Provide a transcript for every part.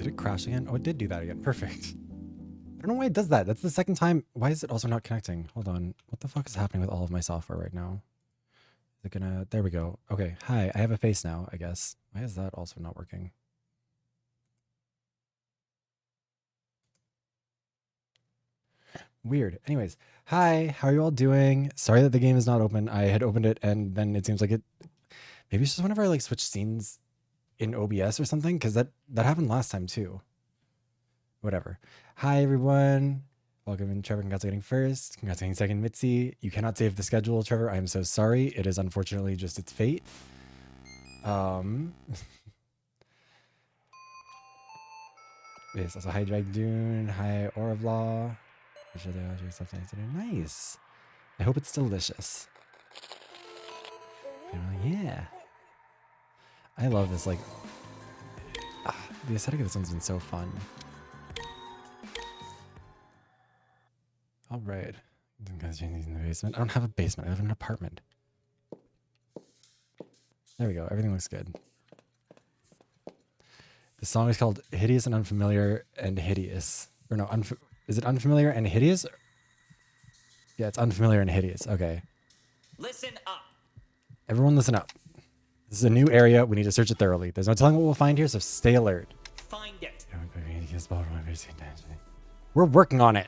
Did it crash again? Oh, it did do that again. Perfect. I don't know why it does that. That's the second time. Why is it also not connecting? Hold on. What the fuck is happening with all of my software right now? Is it gonna... There we go. Okay. Hi. I have a face now, I guess. Why is that also not working? Weird. Anyways. Hi. How are you all doing? Sorry that the game is not open. I had opened it and then it seems like it... Maybe it's just whenever I like switch scenes in OBS or something, because that happened last time too. Whatever. Hi everyone. Welcome in, Trevor. Congrats on getting first. Congrats on getting second, Mitzi. You cannot save the schedule, Trevor. I am so sorry. It is unfortunately just its fate. Yes, also hi Drag Dune. Hi Orvlaw. Nice. I hope it's delicious. Yeah. I love this, like, the aesthetic of this one's been so fun. All right. In the basement. I don't have a basement. I have an apartment. There we go. Everything looks good. The song is called Hideous and Unfamiliar and Hideous. Or no, is it Unfamiliar and Hideous? Yeah, it's Unfamiliar and Hideous. Okay. Listen up. Everyone listen up. This is a new area. We need to search it thoroughly. There's no telling what we'll find here, so stay alert. Find it. We're working on it.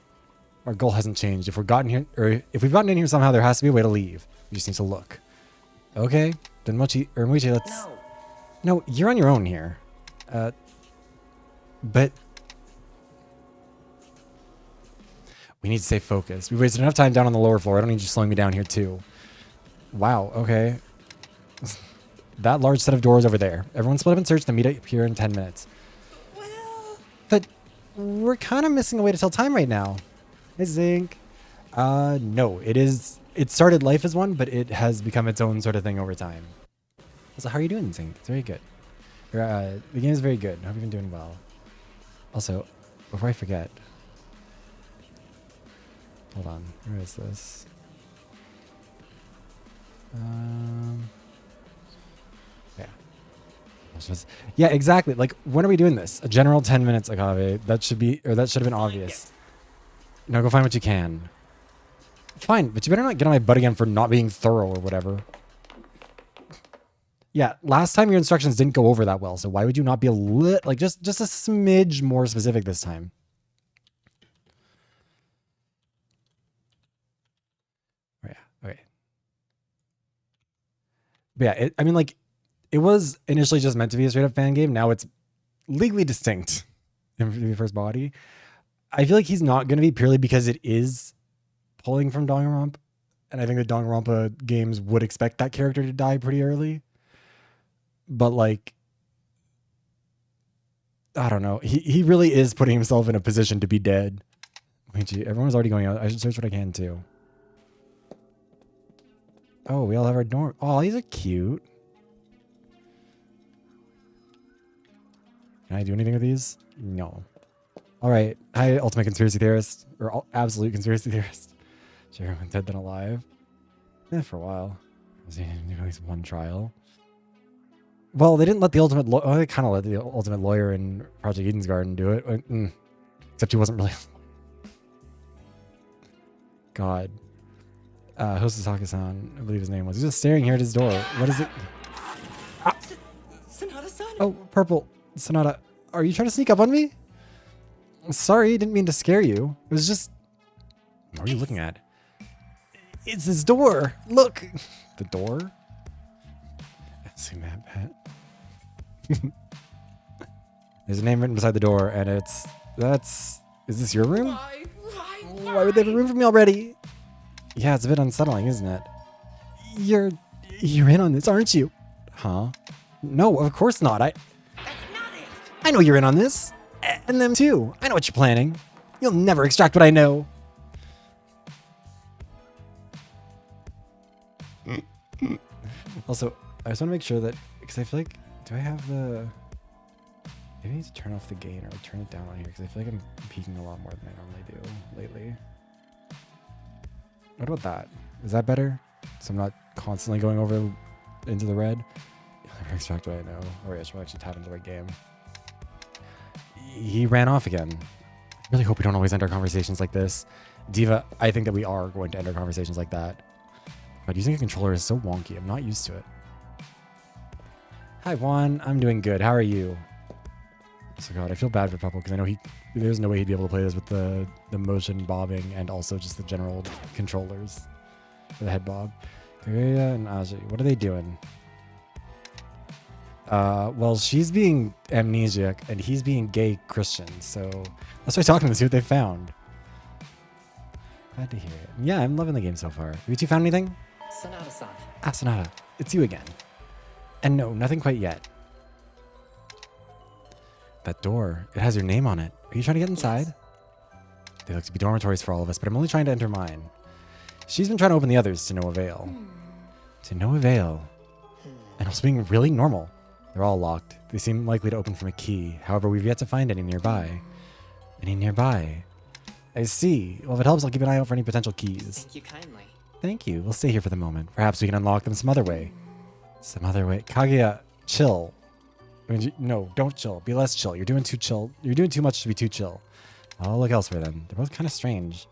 Our goal hasn't changed. If we've gotten here, or if we've gotten in here somehow, there has to be a way to leave. We just need to look. Okay. Then Mochi, let's... No, you're on your own here. But... We need to stay focused. We've wasted enough time down on the lower floor. I don't need you slowing me down here too. Wow, okay. That large set of doors over there. Everyone split up and search, then meet up here in 10 minutes. But we're kind of missing a way to tell time right now. Hey, Zink. No, it started life as one, but it has become its own sort of thing over time. So how are you doing, Zink? It's very good. The game is very good. I hope you've been doing well. Also, before I forget, hold on. Where is this? Yeah. Yeah, exactly. Like, when are we doing this? A general 10 minutes, Agave. That should have been obvious. No, go find what you can. Fine, but you better not get on my butt again for not being thorough or whatever. Yeah, last time your instructions didn't go over that well, so why would you not be just a smidge more specific this time? Oh, yeah, okay. But yeah, I mean, like, it was initially just meant to be a straight up fan game. Now it's legally distinct in the first body. I feel like he's not going to be purely because it is pulling from Danganronpa. And I think the Danganronpa games would expect that character to die pretty early. But like, I don't know. He really is putting himself in a position to be dead. Wait, everyone's already going out. I should search what I can too. Oh, we all have our dorm. Oh, these are cute. Can I do anything with these? No. All right. Hi, ultimate conspiracy theorist. Or absolute conspiracy theorist. Sure, everyone's dead than alive. Yeah, for a while. Was he at least one trial? Well, they didn't let the ultimate... they kind of let the ultimate lawyer in Project Eden's Garden do it. Except he wasn't really... God. Hosasaka-san, I believe his name was. He's just staring here at his door. What is it? Ah. Sonata-san. Oh, purple. Sonata, are you trying to sneak up on me? Sorry, didn't mean to scare you. It was just... What are you looking at? It's his door. Look. The door? See that pet? There's a name written beside the door, and it's... Is this your room? Why would they have a room for me already? Yeah, it's a bit unsettling, isn't it? You're in on this, aren't you? Huh? No, of course not. That's not it. I know you're in on this. And them too. I know what you're planning. You'll never extract what I know. Also, I just want to make sure that, because I feel like, do I have the... Maybe I need to turn off the gain or turn it down on here, because I feel like I'm peaking a lot more than I normally do lately. What about that? Is that better? So I'm not constantly going over into the red? You'll never extract what I know. Or I should actually tap into the right game. he ran off again. I really hope we don't always end our conversations like this. Diva, I think that we are going to end our conversations like that. But using a controller is so wonky. I'm not used to it. Hi, Juan. I'm doing good. How are you? So God, I feel bad for Pupple because I know there's no way he'd be able to play this with the motion bobbing and also just the general controllers. For the head bob. Kaguya and Aji, what are they doing? Well, she's being amnesiac and he's being gay Christian, so let's try talking to them and see what they found. Glad to hear it. Yeah, I'm loving the game so far. Have you two found anything? Sonata-san. Ah, Sonata, it's you again. And no, nothing quite yet. That door, it has your name on it. Are you trying to get inside? Yes. They look to be dormitories for all of us, but I'm only trying to enter mine. She's been trying to open the others to no avail. To no avail. And also being really normal. They're all locked. They seem likely to open from a key. However, we've yet to find any nearby. Any nearby? I see. Well, if it helps, I'll keep an eye out for any potential keys. Thank you kindly. Thank you. We'll stay here for the moment. Perhaps we can unlock them some other way. Some other way. Kaguya, chill. I mean, no, don't chill. Be less chill. You're doing too chill. You're doing too much to be too chill. I'll look elsewhere then. They're both kind of strange.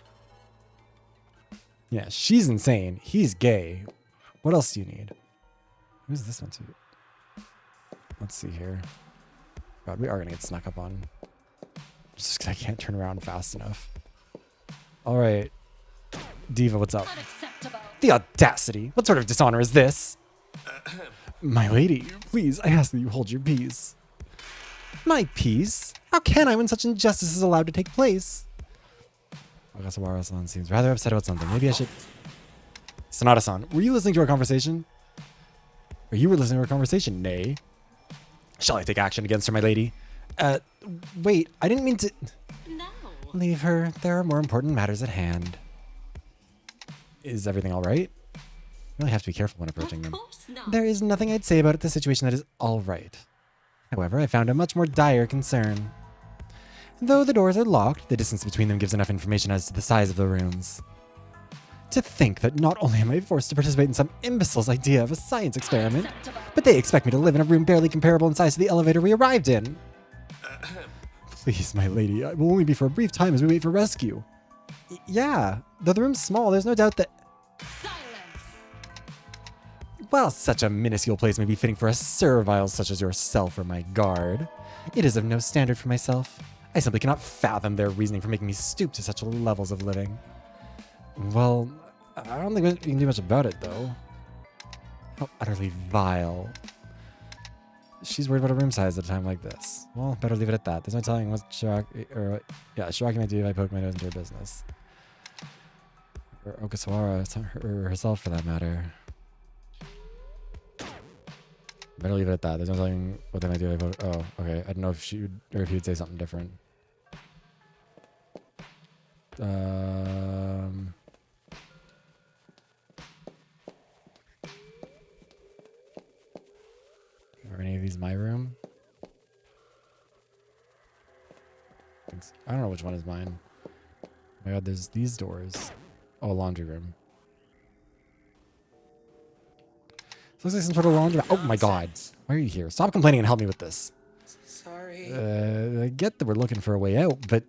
Yeah, she's insane. He's gay. What else do you need? Who's this one to? Let's see here. God, we are going to get snuck up on. Just because I can't turn around fast enough. All right. Diva, what's up? Unacceptable. The audacity. What sort of dishonor is this? My lady, please, I ask that you hold your peace. My peace? How can I when such injustice is allowed to take place? Ogasawara-san seems rather upset about something. Maybe I should... Sonata-san, were you listening to our conversation? Or you were listening to our conversation, nay? Shall I take action against her, my lady? Wait, I didn't mean to... No. Leave her. There are more important matters at hand. Is everything all right? Really have to be careful when approaching them. Of course not. There is nothing I'd say about the situation that is all right. However, I found a much more dire concern. Though the doors are locked, the distance between them gives enough information as to the size of the rooms. To think that not only am I forced to participate in some imbecile's idea of a science experiment, Unacceptable. but they expect me to live in a room barely comparable in size to the elevator we arrived in. Please, my lady, it will only be for a brief time as we wait for rescue. Yeah, though the room's small, there's no doubt that... Silence. While such a minuscule place may be fitting for a servile such as yourself or my guard, it is of no standard for myself. I simply cannot fathom their reasoning for making me stoop to such levels of living. Well, I don't think we can do much about it, though. How utterly vile. She's worried about a room size at a time like this. Well, better leave it at that. There's no telling what Shiraki might do if I poke my nose into her business. Or Ogasawara, or herself for that matter. Better leave it at that. There's no telling what they might do if I poke... Oh, okay. I don't know if she would, or if he would say something different. Are any of these my room? I don't know which one is mine. Oh my god, there's these doors. Oh, laundry room. This looks like some sort of laundry. Oh my god. Why are you here? Stop complaining and help me with this. Sorry. I get that we're looking for a way out, but...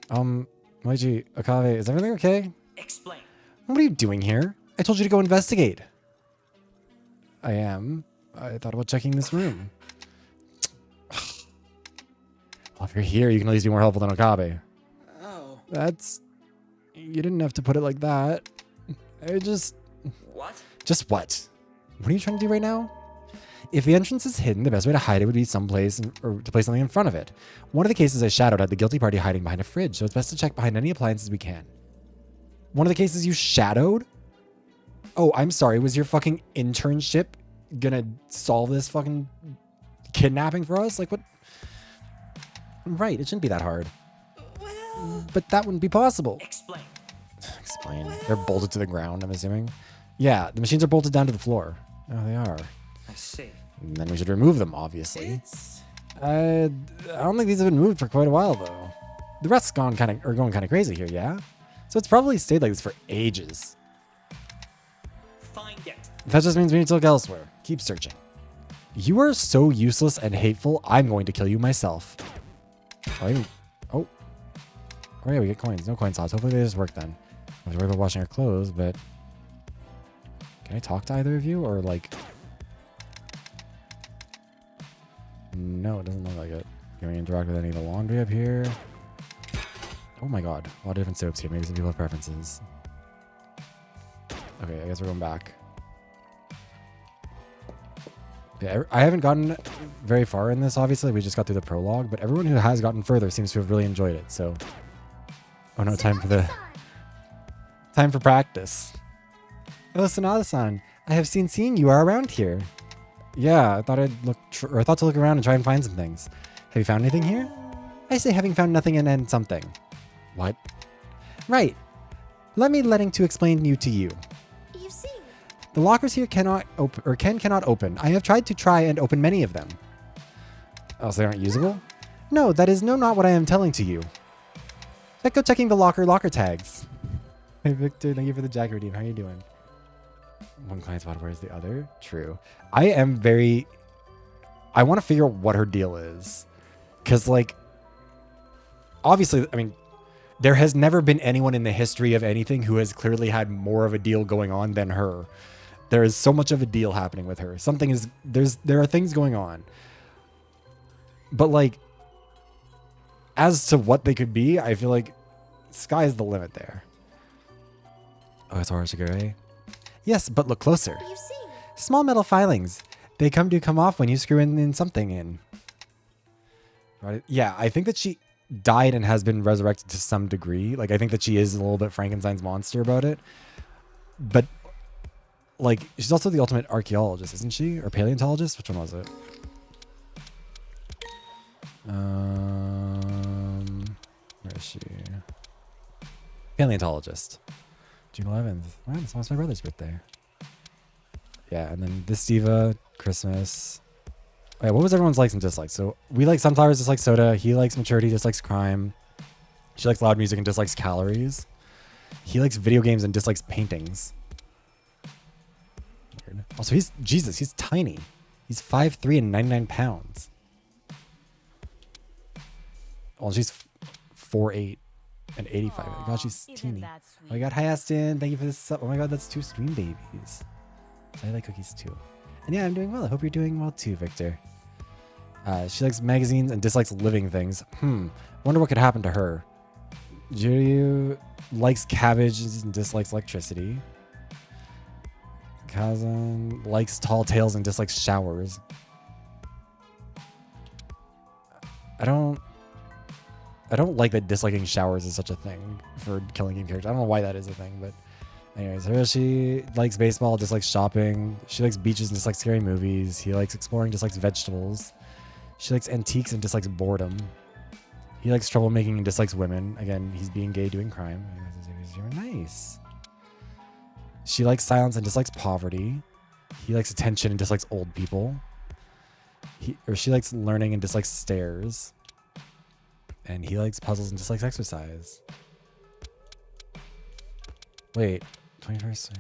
Moichi, Okabe, is everything okay? Explain. What are you doing here? I told you to go investigate. I am. I thought about checking this room. Well, if you're here, you can at least be more helpful than Okabe. Oh. That's... You didn't have to put it like that. I just... What? Just what? What are you trying to do right now? If the entrance is hidden, the best way to hide it would be someplace or to place something in front of it. One of the cases I shadowed had the guilty party hiding behind a fridge, so it's best to check behind any appliances we can. One of the cases you shadowed? Oh, I'm sorry. Was your fucking internship gonna solve this fucking kidnapping for us? Like, what? Right, it shouldn't be that hard. Well... But that wouldn't be possible. Explain. Explain. They're bolted to the ground, I'm assuming. Yeah, the machines are bolted down to the floor. Oh, they are. I see. And then we should remove them, obviously. It's... I don't think these have been moved for quite a while, though. The rest's going kind of crazy here, yeah? So it's probably stayed like this for ages. Find it. That just means we need to look elsewhere. Keep searching. You are so useless and hateful, I'm going to kill you myself. Oh. Oh yeah, we get coins. No coin slots. Hopefully they just work then. I have to worry about washing our clothes, but can I talk to either of you or like? No, it doesn't look like it. Can we interact with any of the laundry up here? Oh my god, a lot of different soaps here. Maybe some people have preferences. Okay, I guess we're going back. Yeah, I haven't gotten very far in this, obviously. We just got through the prologue, but everyone who has gotten further seems to have really enjoyed it, so... Oh no, time for practice. Oh, Sonata-san, I have seen seeing you are around here. Yeah, I thought I thought to look around and try and find some things. Have you found anything here? I say having found nothing and then something. What? Right. Let me to explain you to you. You see, The lockers here cannot open. I have tried to open many of them. Oh, so they aren't usable? No, that is not what I am telling to you. Let's go checking the locker tags. Hey Victor, thank you for the jacket redeem. How are you doing? One client spot, where's the other? True. I want to figure out what her deal is. Because, like, obviously, I mean, there has never been anyone in the history of anything who has clearly had more of a deal going on than her. There is so much of a deal happening with her. There are things going on. But, like, as to what they could be, I feel like sky's the limit there. Oh, it's Horashigure. Yes, but look closer. you see. Small metal filings. They come off when you screw in something in. Right? Yeah, I think that she died and has been resurrected to some degree. Like, I think that she is a little bit Frankenstein's monster about it. But, like, she's also the ultimate archaeologist, isn't she? Or paleontologist? Which one was it? Where is she? Paleontologist. June 11th. Wow, it's almost my brother's birthday. Yeah, and then this diva, Christmas. Oh, yeah, what was everyone's likes and dislikes? So we like sunflowers, dislikes soda. He likes maturity, dislikes crime. She likes loud music and dislikes calories. He likes video games and dislikes paintings. Weird. Also, he's tiny. He's 5'3" and 99 pounds. Well, she's 4'8" and 85. Oh my god, she's teeny. Oh my god, hi Aston. Thank you for this sub. Oh my god, that's 2 stream babies. I like cookies too. And yeah, I'm doing well. I hope you're doing well too, Victor. She likes magazines and dislikes living things. Wonder what could happen to her. Jiryu likes cabbage and dislikes electricity. Kazan likes tall tales and dislikes showers. I don't like that disliking showers is such a thing for killing game characters. I don't know why that is a thing, but anyways, Hiroshi likes baseball, dislikes shopping. She likes beaches and dislikes scary movies. He likes exploring, dislikes vegetables. She likes antiques and dislikes boredom. He likes troublemaking and dislikes women. Again, he's being gay, doing crime. Nice. She likes silence and dislikes poverty. He likes attention and dislikes old people. She likes learning and dislikes stairs. And he likes puzzles and dislikes exercise. Wait, 21st.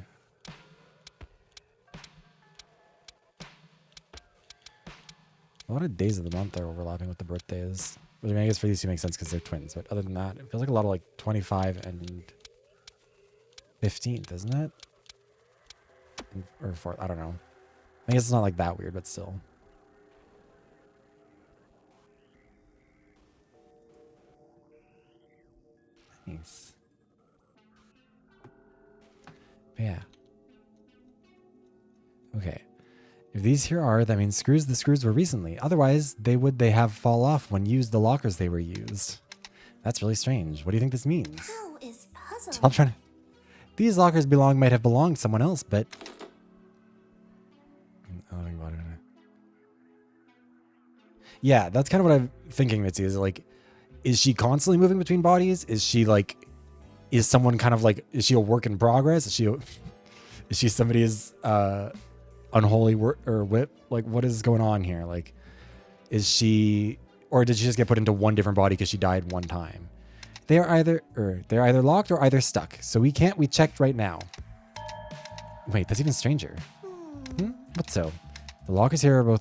A lot of days of the month are overlapping with the birthdays. Which I mean, I guess for these two makes sense because they're twins. But other than that, it feels like a lot of like 25 and 15th, isn't it? Or 4th, I don't know. I guess it's not like that weird, but still. Nice. But yeah. Okay. If these here are, that means the screws were recently. Otherwise, they have fall off when used the lockers they were used. That's really strange. What do you think this means? How is puzzling? Stop trying to... These lockers might have belonged to someone else, but... Yeah, that's kind of what I'm thinking, Mitzi, is like, is she constantly moving between bodies? Is she like, is someone kind of like, is she a work in progress? Is she somebody's unholy or whip? Like, what is going on here? Like, is she, or did she just get put into one different body because she died one time? They're either locked or either stuck. So we checked right now. Wait, that's even stranger. What so? The lockers here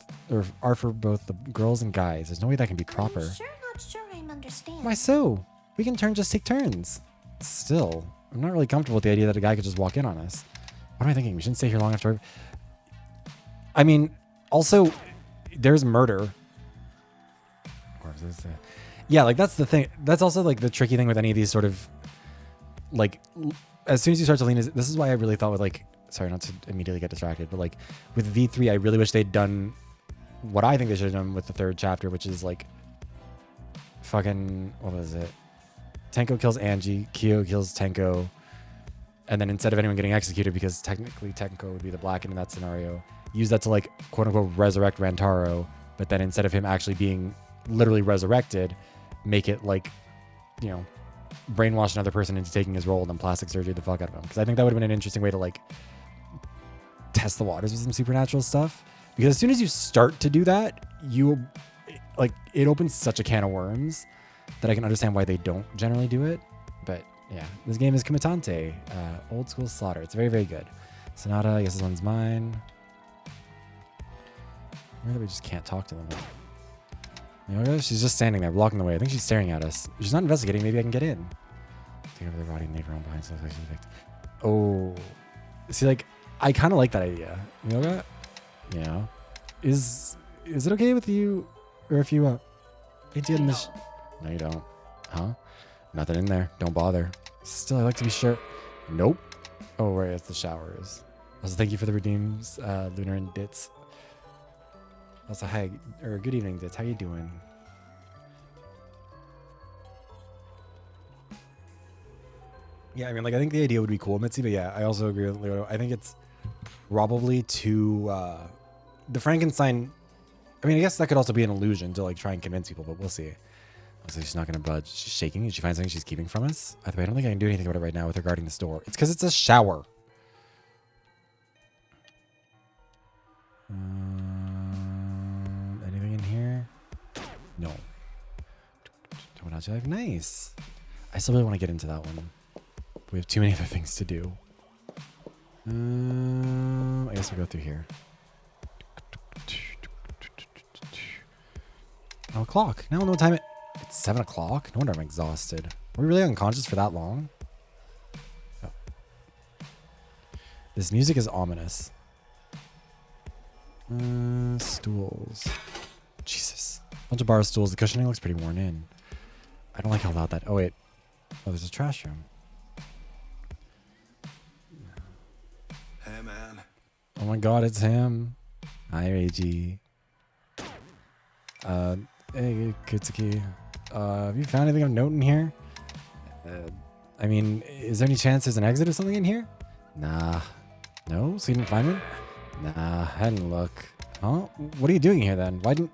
are for both the girls and guys. There's no way that can be proper. I'm not sure I'm understand. Why so? We can just take turns. Still, I'm not really comfortable with the idea that a guy could just walk in on us. What am I thinking? We shouldn't stay here long after. I mean, also, there's murder. Yeah, like that's the thing. That's also like the tricky thing with any of these sort of like, as soon as you start to lean, this is why I really thought with like, sorry, not to immediately get distracted, but like with V3, I really wish they'd done what I think they should have done with the third chapter, which is like fucking, what was it? Tenko kills Angie, Kyo kills Tenko, and then instead of anyone getting executed, because technically Tenko would be the black in that scenario, use that to like quote unquote resurrect Rantaro, but then instead of him actually being literally resurrected, make it like, you know, brainwash another person into taking his role and then plastic surgery the fuck out of him. Because I think that would have been an interesting way to like test the waters with some supernatural stuff. Because as soon as you start to do that, you like, it opens such a can of worms that I can understand why they don't generally do it. But yeah, this game is Kumitantei, old school slaughter. It's very, very good. Sonata, I guess this one's mine. Where that we just can't talk to them. She's just standing there, blocking the way. I think she's staring at us. She's not investigating. Maybe I can get in. Take over their body and leave her own behind. So oh, see, like, I kind of like that idea. Yoga, you know, is it okay with you, or if you in this? No, you don't. Huh? Nothing in there. Don't bother. Still, I like to be sure. Nope. Oh, right, it's the showers. Also, thank you for the redeems, Lunar and Ditz. Also, hi, or good evening, Ditz. How you doing? Yeah, I mean, like, I think the idea would be cool, Mitzi, but yeah, I also agree with Leo. I think it's probably too, the Frankenstein, I mean, I guess that could also be an illusion to, like, try and convince people, but we'll see. Looks like she's not going to budge. She's shaking. Did she find something she's keeping from us? I don't think I can do anything about it right now with regarding this door. It's because it's a shower. Anything in here? No. What else do I have? Nice. I still really want to get into that one. We have too many other things to do. I guess we'll go through here. Oh, clock. Now I know what time it's 7 o'clock. No wonder I'm exhausted. Were we really unconscious for that long? Oh. This music is ominous. Stools. Jesus. Bunch of bar stools. The cushioning looks pretty worn in. I don't like how loud that... Oh, wait. Oh, there's a trash room. Hey, man. Oh my god, it's him. Hi, Reiji. Hey, Kutsuki. Have you found anything of note in here? I mean, is there any chance there's an exit or something in here? Nah. No? So you didn't find one? Nah, I didn't look. Huh? What are you doing here then? Why didn't...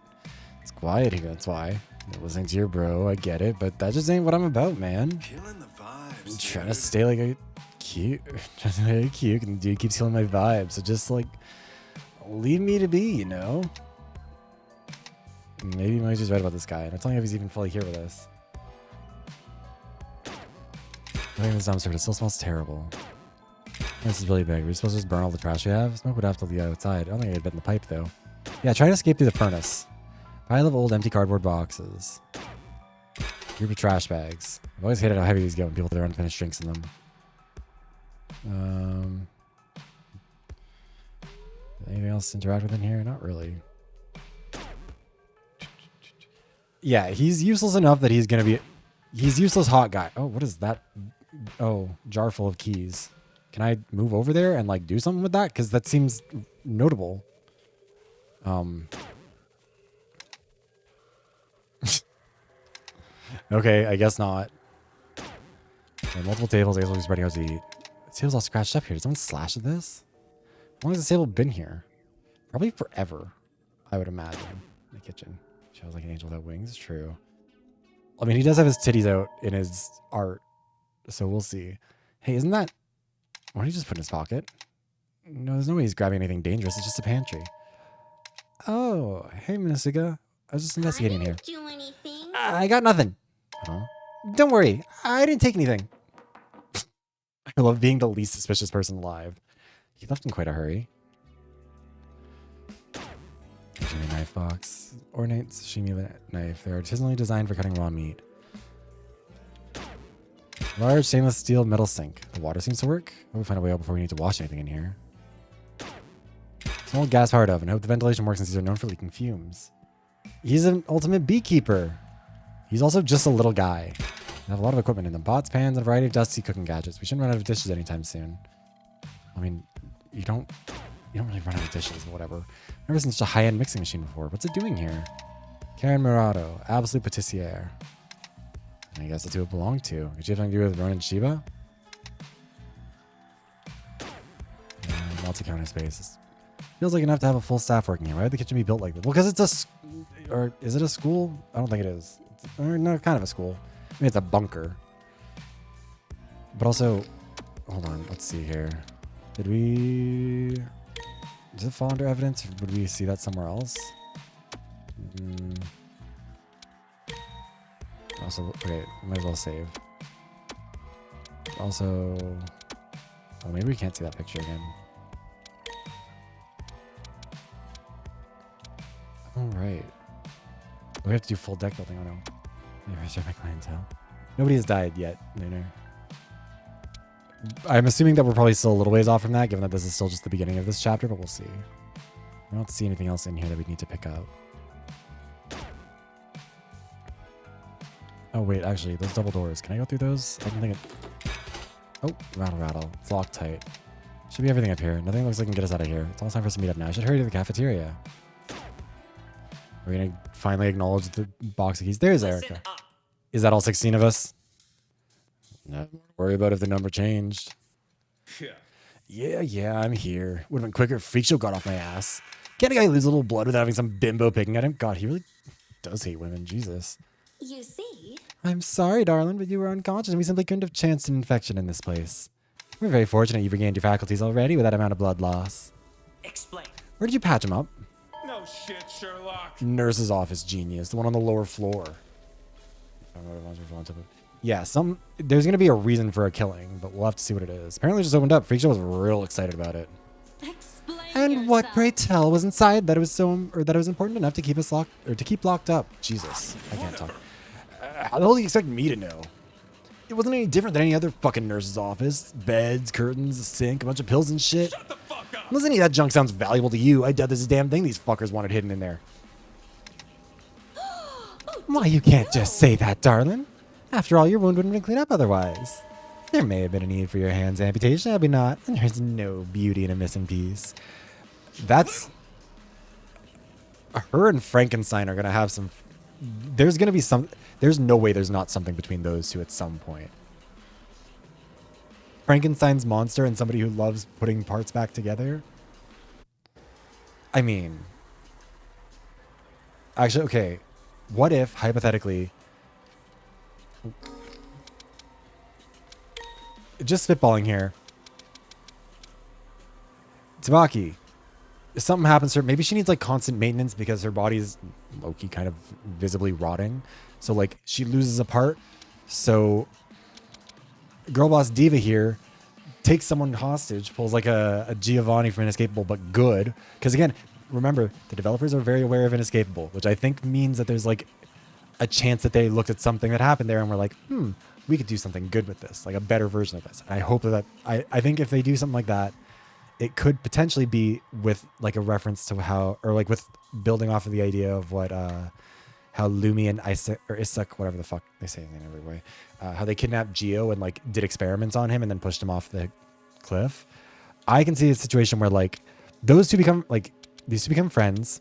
It's quiet here, that's why. I'm listening to your bro, I get it, but that just ain't what I'm about, man. Killing the vibes. I'm trying to stay like a cute... Trying to stay cute, and the dude keeps killing my vibe, so just like... Leave me to be, you know? Maybe Moji's right about this guy. I'm not telling you if he's even fully here with us. I think this dumpster, but it still smells terrible. This is really big. Are we supposed to just burn all the trash we have? Smoke would have to be outside. I don't think I'd bit in the pipe, though. Yeah, try to escape through the furnace. Pile of old empty cardboard boxes. Group of trash bags. I've always hated how heavy these get when people throw unfinished drinks in them. Anything else to interact with in here? Not really. Yeah, he's useless enough that he's going to be... He's useless hot guy. Oh, what is that? Oh, jar full of keys. Can I move over there and like do something with that? Because that seems notable. Okay, I guess not. Okay, multiple tables. I guess we'll be spreading out to eat. This table's all scratched up here. Did someone slash at this? How long has this table been here? Probably forever, I would imagine. In the kitchen. She was like an angel without wings. True. I mean, he does have his titties out in his art, so we'll see. Hey, isn't that... What did he just put in his pocket? No, there's no way he's grabbing anything dangerous. It's just a pantry. Oh, hey, Minasuga. I was just investigating here. Do anything. I got nothing. Huh? Don't worry. I didn't take anything. I love being the least suspicious person alive. He left in quite a hurry. Sashimi knife box. Ornate sashimi knife. They're artisanally designed for cutting raw meat. Large stainless steel metal sink. The water seems to work. We'll find a way out before we need to wash anything in here. Small gas-powered oven. I hope the ventilation works since these are known for leaking fumes. He's an ultimate beekeeper. He's also just a little guy. They have a lot of equipment in them. Pots, pans, and a variety of dusty cooking gadgets. We shouldn't run out of dishes anytime soon. I mean, you don't really run out of dishes, but whatever. I've never seen such a high-end mixing machine before. What's it doing here? Karen Murado, absolute patissiere. I guess that's who it belonged to. Did you have something to do with Ronan Shiba? Multi-counter space. Feels like enough to have a full staff working here. Why would the kitchen be built like this? Well, because it's or is it a school? I don't think it is. Or no, kind of a school. I mean, it's a bunker. But also, hold on. Let's see here. Does it fall under evidence? Or would we see that somewhere else? Also, okay, might as well save. Also, oh, maybe we can't see that picture again. All right. We have to do full deck building. Oh no. I reserve my clientele. Nobody has died yet. No. I'm assuming that we're probably still a little ways off from that, given that this is still just the beginning of this chapter, but we'll see. I don't see anything else in here that we need to pick up. Oh wait, actually, those double doors. Can I go through those? I don't think it... Oh, rattle. It's locked tight. Should be everything up here. Nothing looks like it can get us out of here. It's almost time for us to meet up now. I should hurry to the cafeteria. We're going to finally acknowledge the box of keys. There's Erica. Is that all 16 of us? Not worry about if the number changed. Yeah, I'm here. Would have been quicker if Freak Show got off my ass. Can't a guy lose a little blood without having some bimbo picking at him? God, he really does hate women. Jesus. You see? I'm sorry, darling, but you were unconscious and we simply couldn't have chanced an infection in this place. We're very fortunate you've regained your faculties already with that amount of blood loss. Explain. Where did you patch him up? No shit, Sherlock. Nurse's office, genius. The one on the lower floor. I don't know what it was. Yeah, there's going to be a reason for a killing, but we'll have to see what it is. Apparently it just opened up. Freak Show was real excited about it. Explain And yourself. what, pray tell, was inside that it was important enough to keep us locked, or to keep locked up? Jesus, I can't talk. How the hell do you expect me to know? It wasn't any different than any other fucking nurse's office. Beds, curtains, a sink, a bunch of pills and shit. Shut the fuck up. Unless any of that junk sounds valuable to you, I doubt there's a damn thing these fuckers wanted hidden in there. Why, you can't just say that, darling. After all, your wound wouldn't have been cleaned up otherwise. There may have been a need for your hand's amputation, maybe not, and there's no beauty in a missing piece. That's... Her and Frankenstein are going to have some... There's going to be some... There's no way there's not something between those two at some point. Frankenstein's monster and somebody who loves putting parts back together. I mean... Actually, okay. What if, hypothetically... Just spitballing here. Tsubaki. If something happens to her, maybe she needs like constant maintenance because her body's low-key kind of visibly rotting. So like she loses a part. So girl boss diva here takes someone hostage, pulls like a Giovanni from Inescapable, but good. Because again, remember, the developers are very aware of Inescapable, which I think means that there's like a chance that they looked at something that happened there and were like, we could do something good with this, like a better version of this. And I hope that I think if they do something like that, it could potentially be with like a reference to how, or like with building off of the idea of what, how Lumi and Isak, whatever the fuck they say his name every way, how they kidnapped Geo and like did experiments on him and then pushed him off the cliff. I can see a situation where like these two become friends.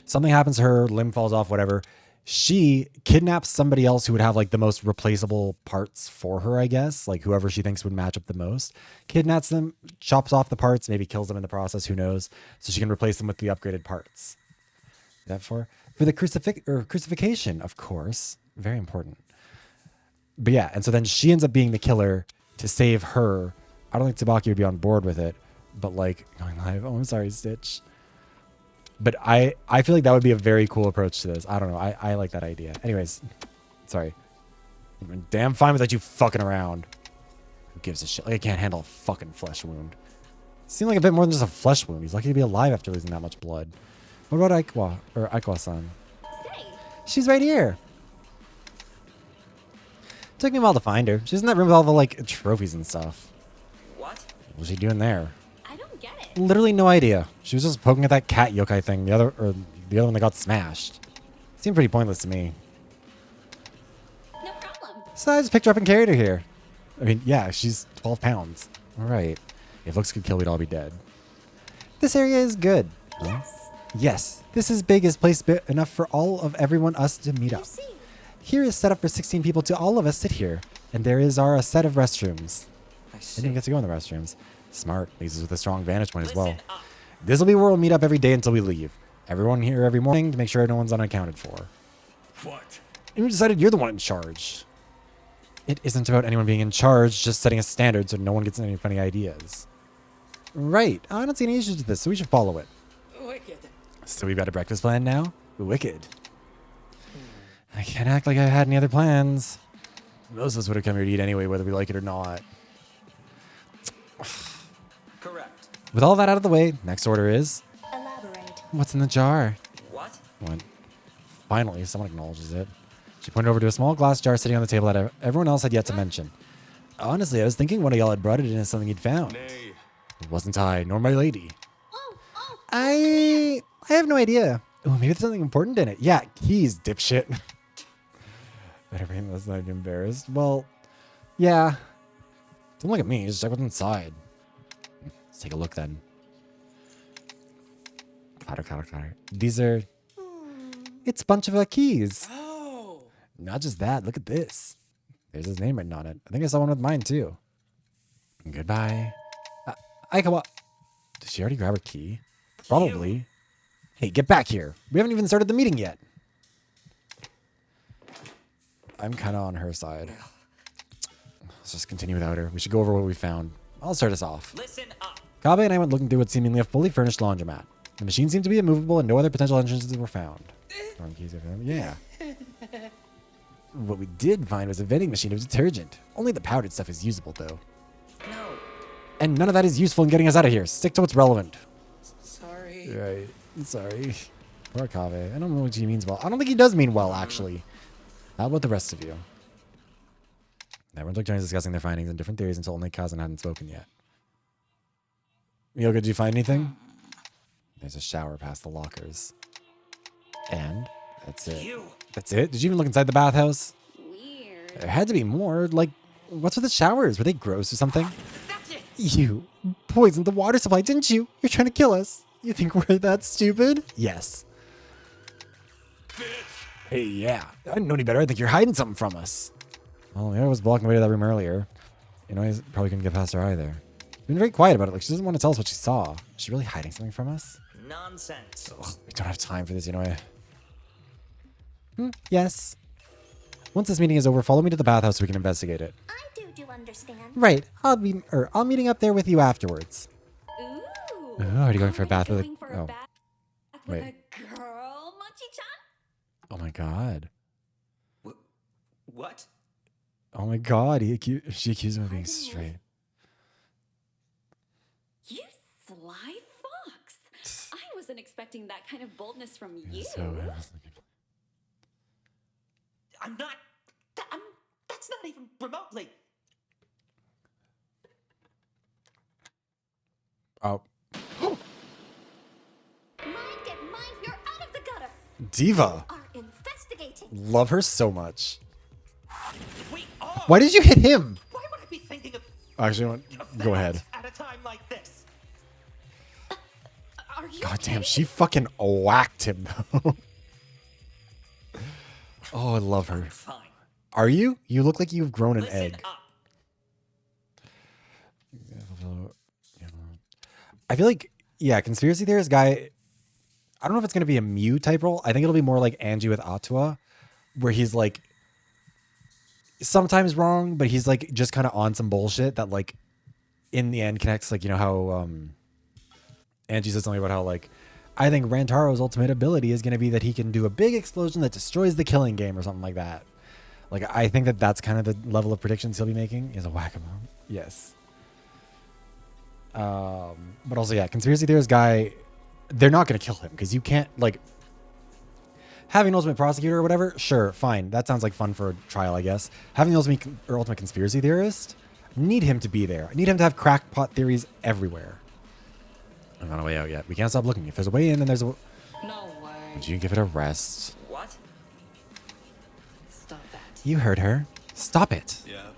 Something happens to her, limb falls off, whatever. She kidnaps somebody else who would have like the most replaceable parts for her, I guess, like whoever she thinks would match up the most, kidnaps them, chops off the parts, maybe kills them in the process, who knows, so she can replace them with the upgraded parts. That for the crucifixion, of course, very important. But yeah, and so then she ends up being the killer to save her. I don't think Tsubaki would be on board with it, but like going live. Oh, I'm sorry, Stitch. But I feel like that would be a very cool approach to this. I don't know. I like that idea. Anyways, sorry. I'm damn fine with that you fucking around. Who gives a shit? Like I can't handle a fucking flesh wound. Seemed like a bit more than just a flesh wound. He's lucky to be alive after losing that much blood. What about Aikwa-san? Say, She's right here. Took me a while to find her. She's in that room with all the, like, trophies and stuff. What? What was she doing there? I don't get it. Literally no idea. She was just poking at that cat yokai thing. The other one that got smashed. Seemed pretty pointless to me. No problem. So I just picked her up and carried her here. I mean, yeah, she's 12 pounds. All right. If looks could kill, we'd all be dead. This area is good. Yes. Yes, this is big, is place big enough for all of everyone us to meet You up. see. Here is set up for 16 people to all of us sit here. And there is our set of restrooms. I I didn't see. even get to go in the restrooms. Smart. Leaves us with a strong vantage point as well. Listen up. This will be where we'll meet up every day until we leave. Everyone here every morning to make sure no one's unaccounted for. What? You decided you're the one in charge. It isn't about anyone being in charge, just setting a standard so no one gets any funny ideas. Right. I don't see any issues with this, so we should follow it. Wicked. So we've got a breakfast plan now? Wicked. I can't act like I had any other plans. Most of us would have come here to eat anyway, whether we like it or not. Correct. With all that out of the way, next order is... Elaborate. What's in the jar? What? What? Finally, someone acknowledges it. She pointed over to a small glass jar sitting on the table that everyone else had yet to mention. Honestly, I was thinking one of y'all had brought it in as something you'd found. Nay. It wasn't I, nor my lady. Oh, oh. I have no idea. Oh, maybe there's something important in it. Yeah, keys, dipshit. Better bring this, not embarrassed. Well, yeah. Don't look at me. Just check what's inside. Let's take a look then. Clatter. These are... It's a bunch of keys. Oh. Not just that. Look at this. There's his name written on it. I think I saw one with mine too. Goodbye. Aikawa. Did she already grab her key? Probably. Hey, get back here. We haven't even started the meeting yet. I'm kind of on her side. Let's just continue without her. We should go over what we found. I'll start us off. Listen up. Kabe and I went looking through what seemingly a fully furnished laundromat. The machine seemed to be immovable and no other potential entrances were found. Yeah. What we did find was a vending machine of detergent. Only the powdered stuff is usable, though. No. And none of that is useful in getting us out of here. Stick to what's relevant. Sorry. Right. Sorry. Poor Kave. I don't know what he means well. I don't think he does mean well, actually. How about the rest of you? Everyone took turns discussing their findings and different theories until only Kazan hadn't spoken yet. Myoga, did you find anything? There's a shower past the lockers. And that's it. You. That's it? Did you even look inside the bathhouse? Weird. There had to be more. Like, what's with the showers? Were they gross or something? That's it. You poisoned the water supply, didn't you? You're trying to kill us. You think we're that stupid? Yes. Hey, yeah. I didn't know any better. I think you're hiding something from us. Well, yeah, I was blocking the way to that room earlier. You know, I probably couldn't get past her either. She's been very quiet about it. Like, she doesn't want to tell us what she saw. Is she really hiding something from us? Nonsense. Ugh, we don't have time for this, you know. Yes. Once this meeting is over, follow me to the bathhouse so we can investigate it. I do understand. Right. I'll meeting up there with you afterwards. Ooh. Oh, are you going for a bath with a... Going for a Oh. bath with Wait. a girl, Mochi-chan? Oh my god. What? Oh my god. She accused him of being Pardon me? straight. You sly fox. I wasn't expecting that kind of boldness from you. I'm not. That's not even remotely. Oh. Mind get mine, you're out of the gutter. Diva. Are investigating. Love her so much. We are. Why did you hit him? Why would I be thinking of Actually, go ahead. at a time like this? Are you God damn, okay? she fucking whacked him though. Oh, I love her. Fine. Are you? You look like you've grown an Listen egg. up. I feel like, yeah, conspiracy theorist guy. I don't know if it's going to be a Mew type role. I think it'll be more like Angie with Atua, where he's like sometimes wrong, but he's like just kind of on some bullshit that like in the end connects. Like, you know how Angie said something about how like I think Rantaro's ultimate ability is going to be that he can do a big explosion that destroys the killing game or something like that. Like, I think that that's kind of the level of predictions he'll be making is a whack-a-mole. Yes. But also, yeah, conspiracy theorist guy, they're not going to kill him because you can't, like, Having an ultimate prosecutor or whatever, sure, fine. That sounds like fun for a trial, I guess. Having the ultimate conspiracy theorist, need him to be there. I need him to have crackpot theories everywhere. I'm not a way out yet. We can't stop looking. If there's a way in, then there's a... No way. Would you give it a rest? What? Stop that. You heard her. Stop it. Yep.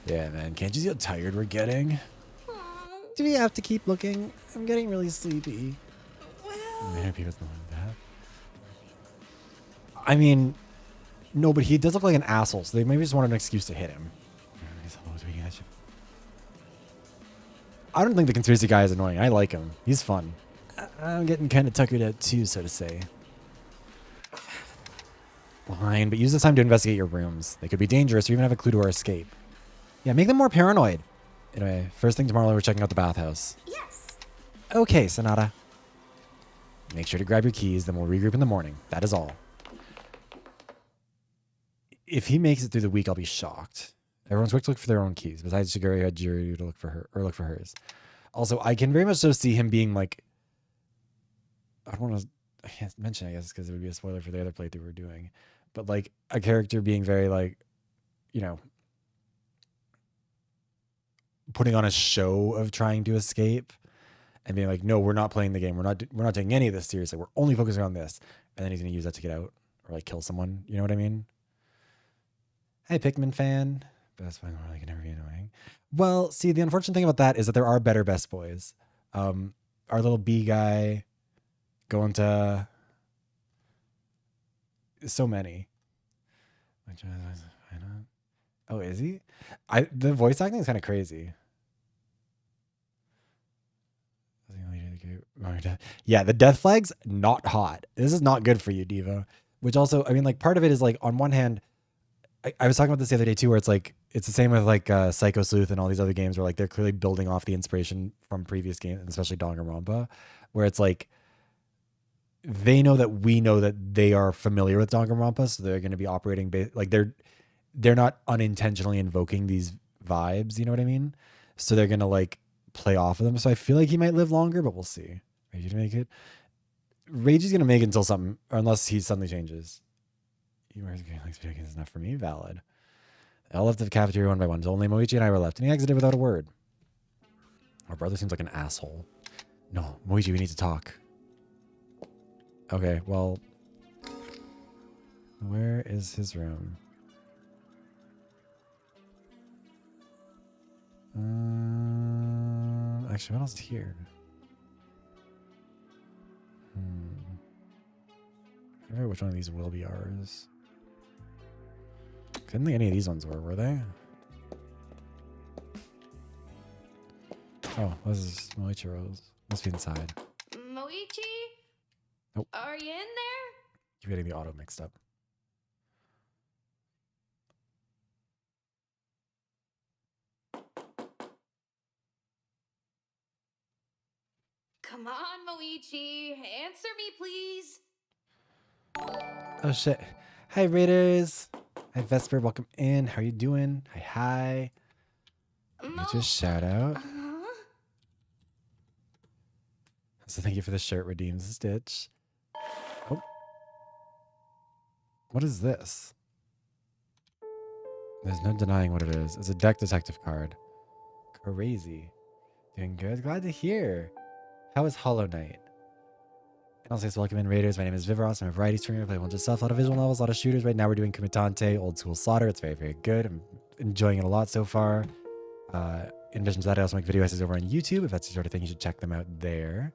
Yeah, man. Can't you see how tired we're getting? Do we have to keep looking? I'm getting really sleepy. Well, I mean, no, but he does look like an asshole, so they maybe just wanted an excuse to hit him. I don't think the conspiracy guy is annoying. I like him. He's fun. I'm getting kind of tuckered out too, so to say. Fine, but use this time to investigate your rooms. They could be dangerous or even have a clue to our escape. Yeah, make them more paranoid. Anyway, first thing tomorrow, we're checking out the bathhouse. yes. Okay, Sonata. Make sure to grab your keys, then we'll regroup in the morning. That is all. If he makes it through the week, I'll be shocked. Everyone's quick to look for their own keys. Besides, Shiguri had Jiri to look for her, or look for hers. Also, I can very much so see him being like, I don't want to, I can't mention, I guess, because it would be a spoiler for the other playthrough we're doing, but like a character being very like, you know, putting on a show of trying to escape and being like, no, we're not playing the game. We're not taking any of this seriously. We're only focusing on this. And then he's going to use that to get out or like kill someone. You know what I mean? Hey, Pikmin fan. Best boy in the world, can never be annoying. Well, see, the unfortunate thing about that is that there are better best boys. Our little bee guy going to so many. Oh, is he? The voice acting is kind of crazy. Yeah, the death flag's not hot. This is not good for you, Diva. Which also, I mean, like, part of it is like, on one hand, I was talking about this the other day too, where it's like, it's the same with like Psycho Sleuth and all these other games where like they're clearly building off the inspiration from previous games, and especially Danganronpa, where it's like, they know that we know that they are familiar with Danganronpa, so they're going to be operating like they're not unintentionally invoking these vibes, you know what I mean? So they're going to like play off of them. So I feel like he might live longer, but we'll see. Rage to make it. Rage is going to make it until something, or unless he suddenly changes. He wears game likes video games is enough for me. Valid. They all left the cafeteria one by one. So only Moichi and I were left, and he exited without a word. Our brother seems like an asshole. No, Moichi, we need to talk. Okay, well, where is his room? Actually, what else is here? I forget which one of these will be ours. I didn't think any of these ones were they? Oh, this is Moichiro's. Must be inside. Moichi? Nope. Are you in there? You're getting the auto mixed up. Come on, Moichi. Answer me, please. Oh shit. Hi Raiders. Hi Vesper, welcome in. How are you doing? Hi. Just shout out. So thank you for the shirt, redeems the stitch. Oh. What is this? There's no denying what it is. It's a deck detective card. Crazy. Doing good? Glad to hear. How is Hollow Knight? And also, welcome in Raiders. My name is Viveros. I'm a variety streamer. I play a bunch of stuff, a lot of visual novels, a lot of shooters. Right now we're doing Kumitantei, Old School Slaughter. It's very, very good. I'm enjoying it a lot so far. In addition to that, I also make video essays over on YouTube. If that's the sort of thing, you should check them out there.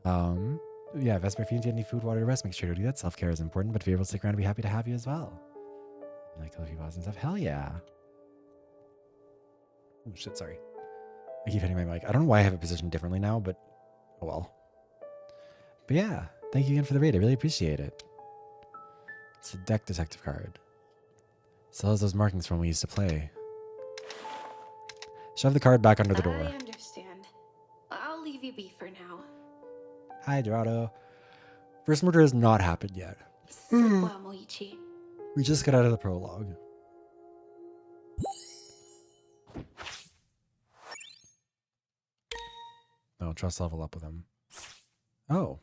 Yeah, Vesper, if you need any food, water, rest, make sure to do that. Self-care is important, but if you're able to stick around, I'd be happy to have you as well. I like to love you, boss and stuff. Hell yeah. Oh shit, sorry. I keep hitting my mic. I don't know why I have it positioned differently now, but oh well. But yeah, thank you again for the raid. I really appreciate it. It's a deck detective card. Sells those markings from when we used to play. Shove the card back under the door. I understand. I'll leave you be for now. Hi, Dorado. First murder has not happened yet. Sleep well, Moichi. We just got out of the prologue. No, trust level up with him. Oh.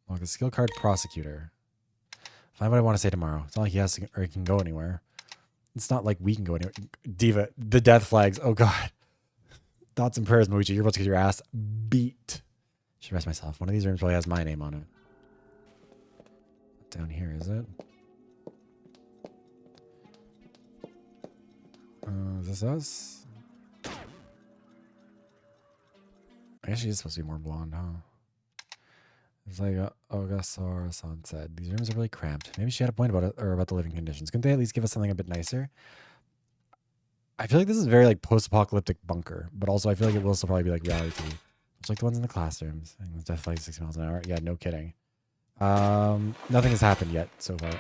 Log the skill card prosecutor. Find what I want to say tomorrow. It's not like he has to, or he can go anywhere. It's not like we can go anywhere. Diva, the death flags. Oh God. Thoughts and prayers, Moichi. You're about to get your ass beat. Should rest myself. One of these rooms probably has my name on it. Down here, is it? Is this us? I guess she is supposed to be more blonde, huh? It's like Ogasora-san said. These rooms are really cramped. Maybe she had a point about it, or about the living conditions. Couldn't they at least give us something a bit nicer? I feel like this is very like post-apocalyptic bunker, but also I feel like it will still probably be like reality TV. It's like the ones in the classrooms. And it's definitely 60 miles an hour. Yeah, no kidding. Nothing has happened yet so far.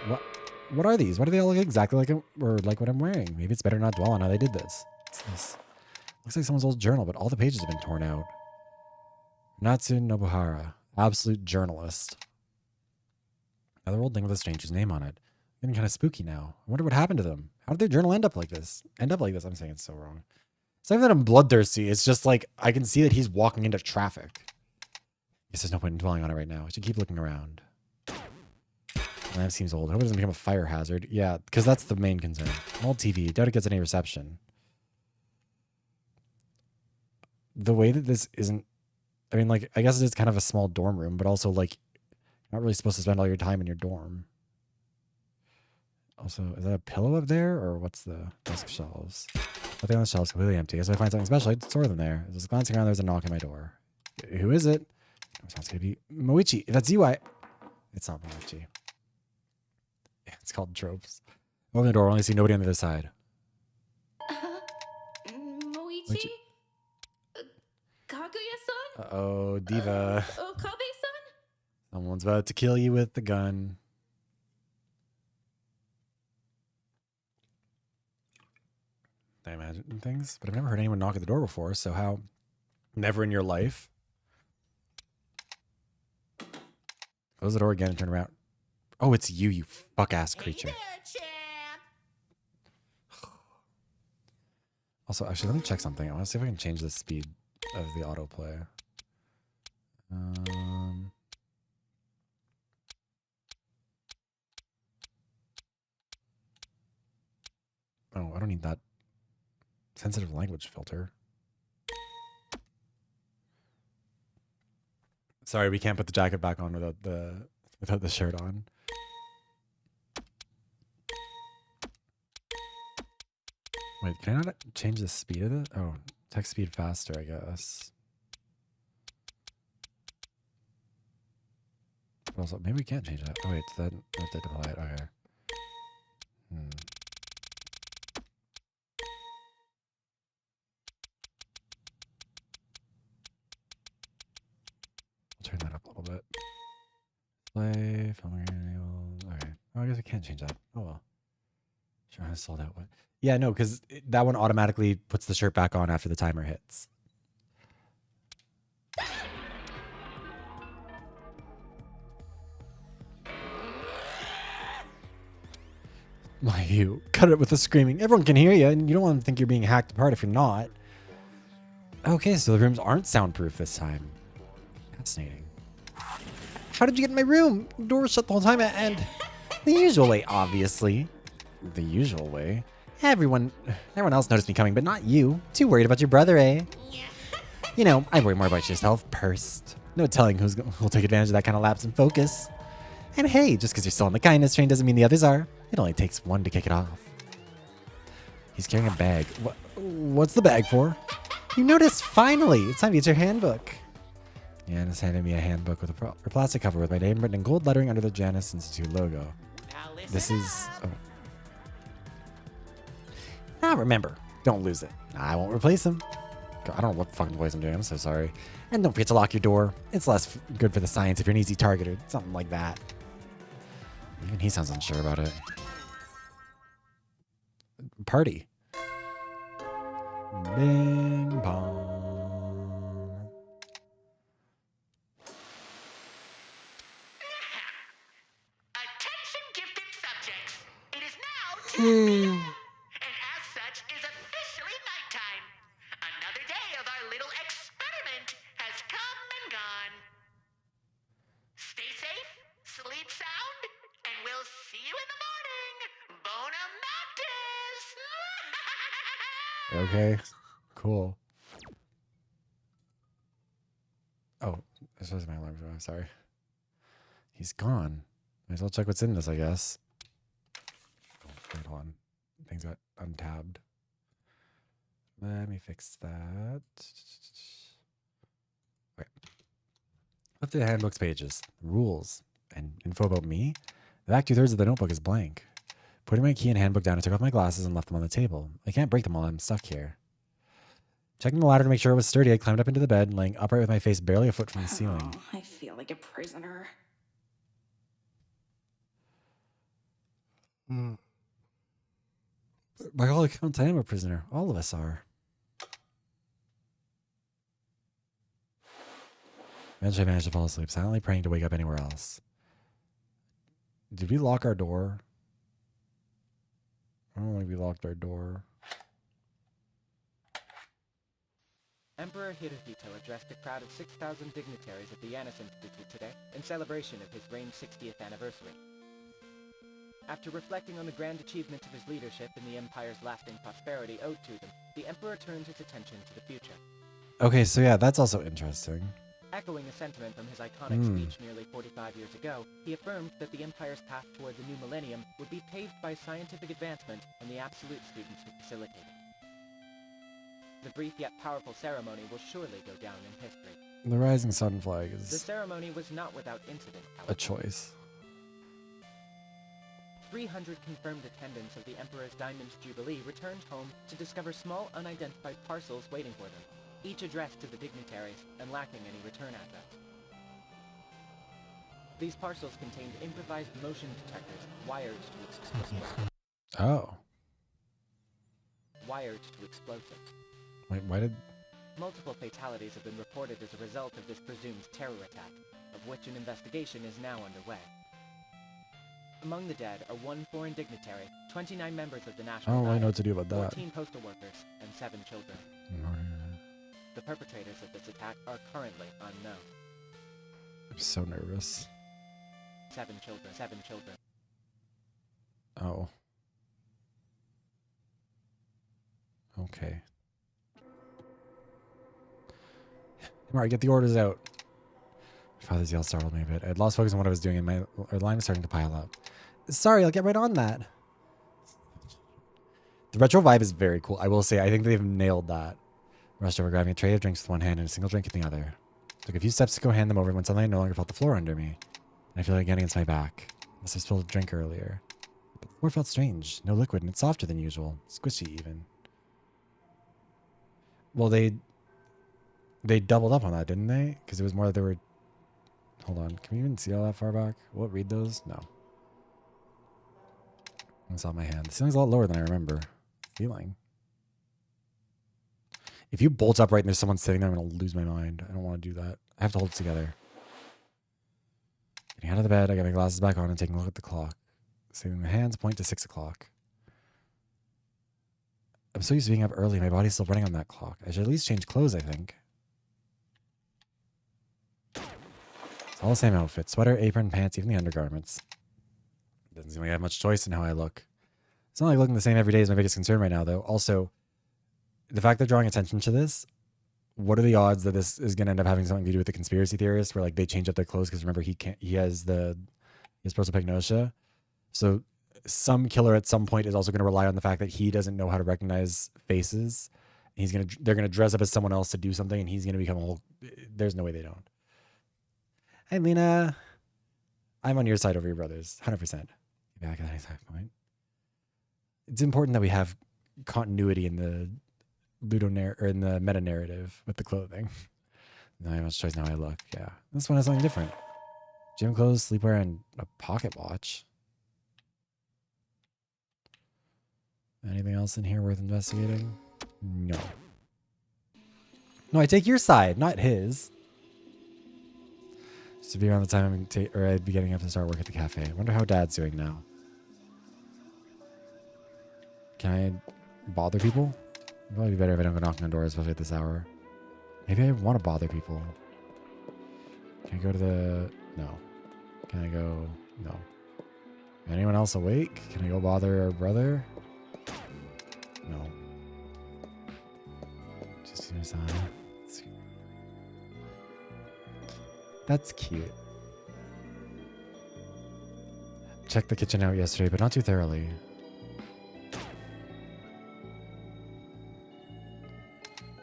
What are these? Why do they all look exactly like or like what I'm wearing? Maybe it's better not dwell on how they did this. What's this? Looks like someone's old journal, but all the pages have been torn out. Natsu Nobuhara, absolute journalist. Another old thing with a stranger's name on it. Getting kind of spooky now. I wonder what happened to them. How did their journal end up like this? I'm saying it's so wrong. It's not even that I'm bloodthirsty. It's just like I can see that he's walking into traffic. Guess there's no point in dwelling on it right now. I should keep looking around. Lamp seems old. I hope it doesn't become a fire hazard. Yeah, because that's the main concern. An old TV. Doubt it gets any reception. The way that this isn't... I mean, like, I guess it is kind of a small dorm room, but also, like, you're not really supposed to spend all your time in your dorm. Also, is that a pillow up there, or what's the desk shelves? Nothing on the shelves, completely empty. So I find something special, I'd store them there. Just glancing around, there's a knock at my door. Who is it? It's going to be Moichi. If that's you, it's not Moichi. It's called tropes. Open the door, only see nobody on the other side. Moichi? Kaguya-san? Uh-oh, Diva. Okabe-san? Someone's about to kill you with the gun. I imagine things, but I've never heard anyone knock at the door before, so how? Never in your life? Close the door again and turn around. Oh, it's you, you fuck-ass creature. Also, actually, let me check something. I want to see if I can change the speed of the autoplay. Oh, I don't need that sensitive language filter. Sorry, we can't put the jacket back on without the shirt on. Wait, can I not change the speed of it? Oh, text speed faster, I guess. But also, maybe we can't change that. Oh wait, that I have to apply it. Okay. I'll turn that up a little bit. Play, filming enable. Okay. Oh, I guess we can't change that. Oh well. Sure, I sold out one. Yeah, no, because that one automatically puts the shirt back on after the timer hits. Why you cut it with the screaming? Everyone can hear you, and you don't want to think you're being hacked apart if you're not. Okay, so the rooms aren't soundproof this time. Fascinating. How did you get in my room? The door was shut the whole time, and the usual way, obviously. The usual way. Everyone else noticed me coming, but not you. Too worried about your brother, eh? You know, I worry more about yourself first. No telling who'll take advantage of that kind of lapse in focus. And hey, just because you're still on the kindness train doesn't mean the others are. It only takes one to kick it off. He's carrying a bag. What's the bag for? You noticed, finally! It's time to get your handbook. Janice handed me a handbook with a plastic cover with my name written in gold lettering under the Janus Institute logo. This is... Oh. Now remember, don't lose it. I won't replace him. I don't know what fucking voice I'm doing. I'm so sorry. And don't forget to lock your door. It's less good for the science if you're an easy targeter. Something like that. Even he sounds unsure about it. Party. Bing bong. Attention gifted subjects. It is now 10 p.m. And as such is officially nighttime. Another day of our little experiment has come and gone. Stay safe, sleep sound, and we'll will see you in the morning. Bona Noctis. Okay. Cool. Oh, this was my alarm. I'm sorry. He's gone. Might as well check what's in this, I guess. Oh, wait, hold on. Things got untabbed. Let me fix that. Okay. Flip to the handbook's pages. Rules and info about me. The back 2/3 of the notebook is blank. Putting my key and handbook down, I took off my glasses and left them on the table. I can't break them while I'm stuck here. Checking the ladder to make sure it was sturdy, I climbed up into the bed, laying upright with my face barely a foot from the ceiling. Oh, I feel like a prisoner. By all accounts, I am a prisoner. All of us are. Eventually, I managed to fall asleep, silently praying to wake up anywhere else. Did we lock our door? I don't think we locked our door. Emperor Hirohito addressed a crowd of 6,000 dignitaries at the Yanis Institute today in celebration of his reign's 60th anniversary. After reflecting on the grand achievements of his leadership and the Empire's lasting prosperity owed to them, the Emperor turned his attention to the future. Okay, so yeah, that's also interesting. Echoing a sentiment from his iconic speech nearly 45 years ago, he affirmed that the Empire's path toward the new millennium would be paved by scientific advancement and the absolute students who facilitate it. The brief yet powerful ceremony will surely go down in history. The rising sun flag The is ceremony was not without incident, however. a choice. 300 confirmed attendants of the Emperor's Diamond Jubilee returned home to discover small unidentified parcels waiting for them, each addressed to the dignitaries and lacking any return address. These parcels contained improvised motion detectors wired to explosives. Oh. Wired to explosives. Wait, why did... Multiple fatalities have been reported as a result of this presumed terror attack, of which an investigation is now underway. Among the dead are 1 foreign dignitary, 29 members of the I National don't really know Guard, what to do about that. 14 postal workers, and 7 children. The perpetrators of this attack are currently unknown. I'm so nervous. 7 children. 7 children. Oh. Okay. Alright, get the orders out. Father's yell startled me a bit. I had lost focus on what I was doing and my line was starting to pile up. Sorry, I'll get right on that. The retro vibe is very cool. I will say, I think they've nailed that. Rushed over, grabbing a tray of drinks with one hand and a single drink in the other. Took a few steps to go hand them over when suddenly I no longer felt the floor under me. And I feel it again against my back. Must have spilled a drink earlier. But the floor felt strange. No liquid, and it's softer than usual. Squishy, even. Well, they doubled up on that, didn't they? Because it was more that they were... Hold on. Can we even see all that far back? Will it read those? No. It's on my hand. The ceiling's a lot lower than I remember feeling. If you bolt upright and there's someone sitting there, I'm going to lose my mind. I don't want to do that. I have to hold it together. Getting out of the bed, I got my glasses back on and taking a look at the clock. Saving my hands point to 6 o'clock. I'm so used to being up early. My body's still running on that clock. I should at least change clothes, I think. It's all the same outfit. Sweater, apron, pants, even the undergarments. Doesn't seem like I have much choice in how I look. It's not like looking the same every day is my biggest concern right now, though. Also, the fact they're drawing attention to this, what are the odds that this is going to end up having something to do with the conspiracy theorists, where like they change up their clothes because remember he has prosopagnosia, so some killer at some point is also going to rely on the fact that he doesn't know how to recognize faces. They're gonna dress up as someone else to do something, and he's gonna become a whole. There's no way they don't. Hey, Lena, I'm on your side over your brothers, 100%. Back at that exact point. It's important that we have continuity in the in the meta narrative with the clothing. Not have much choice now. I look. Yeah, this one has something different. Gym clothes, sleepwear, and a pocket watch. Anything else in here worth investigating? No. No, I take your side, not his. This would be around the time I'd be getting up to start work at the cafe. I wonder how Dad's doing now. Can I bother people? It'd probably be better if I don't go knocking on doors, especially at this hour. Maybe I want to bother people. Can I go to the... No. Can I go... No. Anyone else awake? Can I go bother our brother? No. Just use That's cute. Checked the kitchen out yesterday, but not too thoroughly.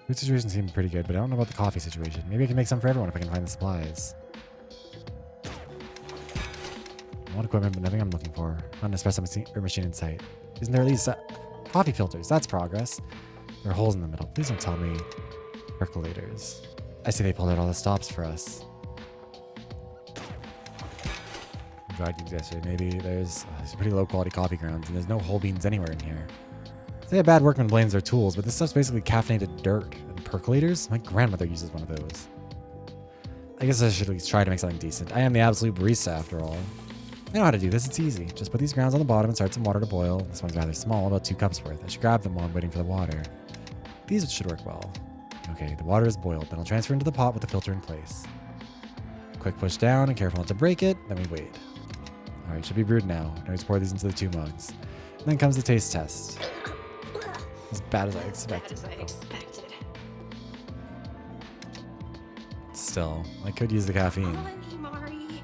Food situation seemed pretty good, but I don't know about the coffee situation. Maybe I can make some for everyone if I can find the supplies. I want equipment, but nothing I'm looking for. Not an espresso machine in sight. Isn't there at least coffee filters? That's progress. There are holes in the middle. Please don't tell me percolators. I see they pulled out all the stops for us. Dried beans yesterday. Maybe there's pretty low quality coffee grounds, and there's no whole beans anywhere in here. Say a bad workman blames their tools, but this stuff's basically caffeinated dirt. And percolators? My grandmother uses one of those. I guess I should at least try to make something decent. I am the absolute barista after all. I know how to do this, it's easy. Just put these grounds on the bottom and start some water to boil. This one's rather small, about 2 cups worth. I should grab them while I'm waiting for the water. These should work well. Okay, the water is boiled, then I'll transfer into the pot with the filter in place. Quick push down and careful not to break it, then we wait. Alright, should be brewed now. Now just pour these into the 2 mugs. And then comes the taste test. As bad as I expected. Still, I could use the caffeine. Mari,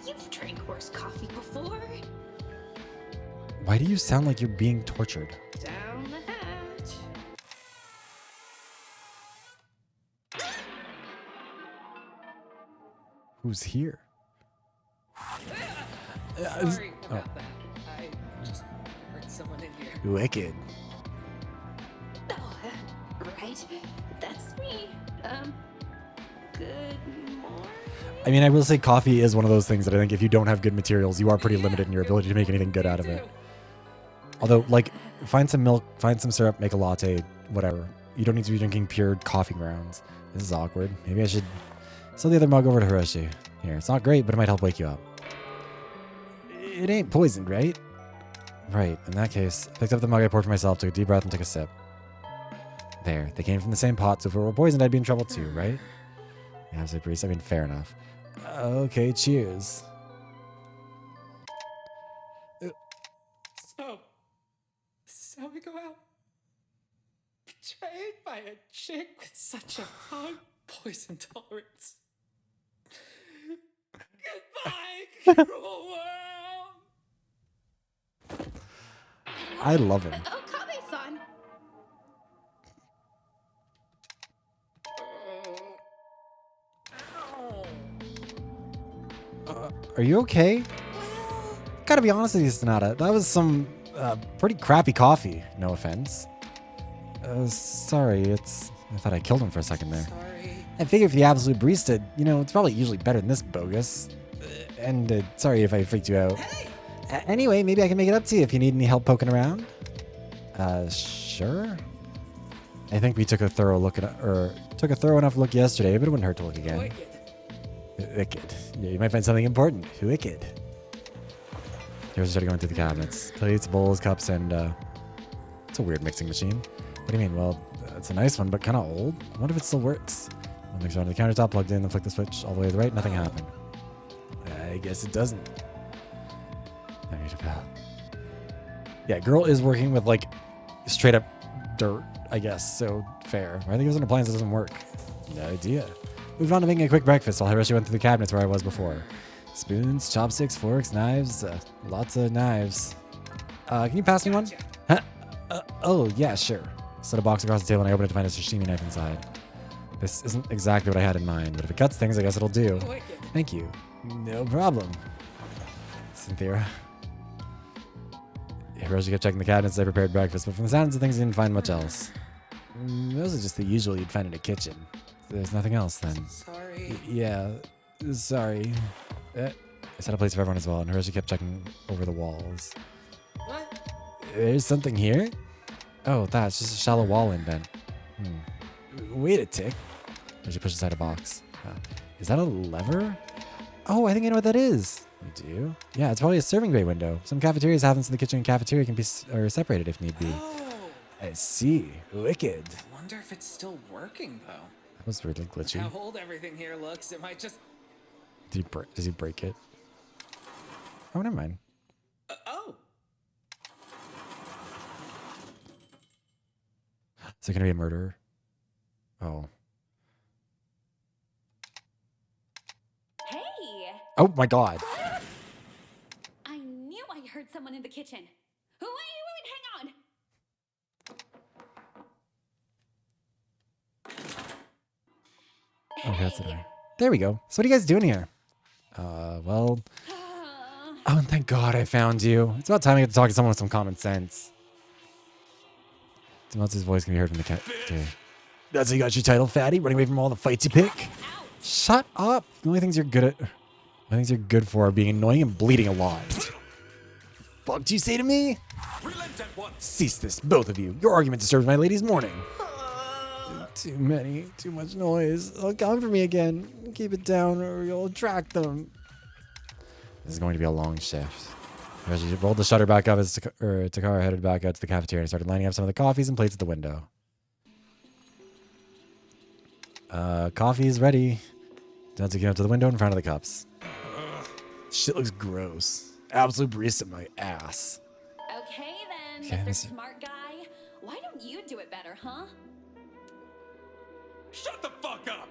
you've drank worse coffee before. Why do you sound like you're being tortured? Down the hatch. Who's here? Sorry about that. I just heard someone in here. Wicked. Oh, right. That's me. Good morning. I mean, I will say coffee is one of those things that I think if you don't have good materials, you are pretty limited in your ability to make anything good out of it. Although, like, find some milk, find some syrup, make a latte, whatever. You don't need to be drinking pure coffee grounds. This is awkward. Maybe I should sell the other mug over to Hiroshi. Here, it's not great, but it might help wake you up. It ain't poisoned, right? Right, in that case, I picked up the mug I poured for myself, took a deep breath, and took a sip. There, they came from the same pot, so if it were poisoned, I'd be in trouble too, right? Yeah, I priest. I mean, fair enough. Okay, cheers. So, this is how we go out. Betrayed by a chick with such a high poison tolerance. Goodbye, cruel world! I love him. Okabe-san. Are you okay? Gotta be honest with you, Sonata. That was some pretty crappy coffee. No offense. Sorry, I thought I killed him for a second there. Sorry. I figure for the absolute barista, you know, it's probably usually better than this bogus. And sorry if I freaked you out. Hey! Anyway, maybe I can make it up to you if you need any help poking around. Sure. I think we took a thorough enough look yesterday, but it wouldn't hurt to look again. Wicked. Wicked. Yeah, you might find something important. Wicked. Here's started going through the cabinets. Plates, bowls, cups, and it's a weird mixing machine. What do you mean? Well, it's a nice one, but kind of old. I wonder if it still works. One mixer onto the countertop, plugged in, then flick the switch all the way to the right. Nothing happened. I guess it doesn't. I need a pal. Yeah, girl is working with like straight up dirt, I guess. So fair. Why are they using an appliance that doesn't work? No idea. Moved on to making a quick breakfast while Hiroshi went through the cabinets where I was before. Spoons, chopsticks, forks, knives, lots of knives. Can you pass me one? Huh? Oh, yeah, sure. Set a box across the table and I opened it to find a sashimi knife inside. This isn't exactly what I had in mind, but if it cuts things, I guess it'll do. Wicked. Thank you. No problem. Cynthia. Hiroshi kept checking the cabinets as I prepared breakfast, but from the sounds of things, I didn't find much else. Those are just the usual you'd find in a kitchen. There's nothing else then. Sorry. Yeah, sorry. I set a place for everyone as well, and Hiroshi kept checking over the walls. What? There's something here? Oh, that's just a shallow wall indent. Wait a tick. Hiroshi pushed aside a box. Is that a lever? Oh, I think I know what that is. You do? Yeah, it's probably a serving bay window. Some cafeterias have them so the kitchen and cafeteria can be separated if need be. Oh, I see. Wicked. I wonder if it's still working though. That was weirdly glitchy. How old everything here looks, it might just. Does he break it? Oh, never mind. Is there going to be a murderer? Oh. Hey! Oh my god. I knew I heard someone in the kitchen. Wait, hang on. Okay, that's the door. There we go. So what are you guys doing here? Well... Oh, and thank God I found you. It's about time I get to talk to someone with some common sense. His voice can be heard from the cat. Okay. That's how you got your title, fatty? Running away from all the fights you pick? Shut up. The only things you're good at... The only things you're good for are being annoying and bleeding a lot. Fuck do you say to me? Relent at once. Cease this, both of you. Your argument disturbs my lady's morning. Too many. Too much noise. They'll come for me again. Keep it down or you'll attract them. This is going to be a long shift. She rolled the shutter back up as Takara headed back out to the cafeteria and started lining up some of the coffees and plates at the window. Coffee is ready. Danza came up to the window in front of the cups. Shit looks gross. Absolute barista my ass. Okay then, Okay, Mr. Smart Guy. Why don't you do it better, huh? Shut the fuck up.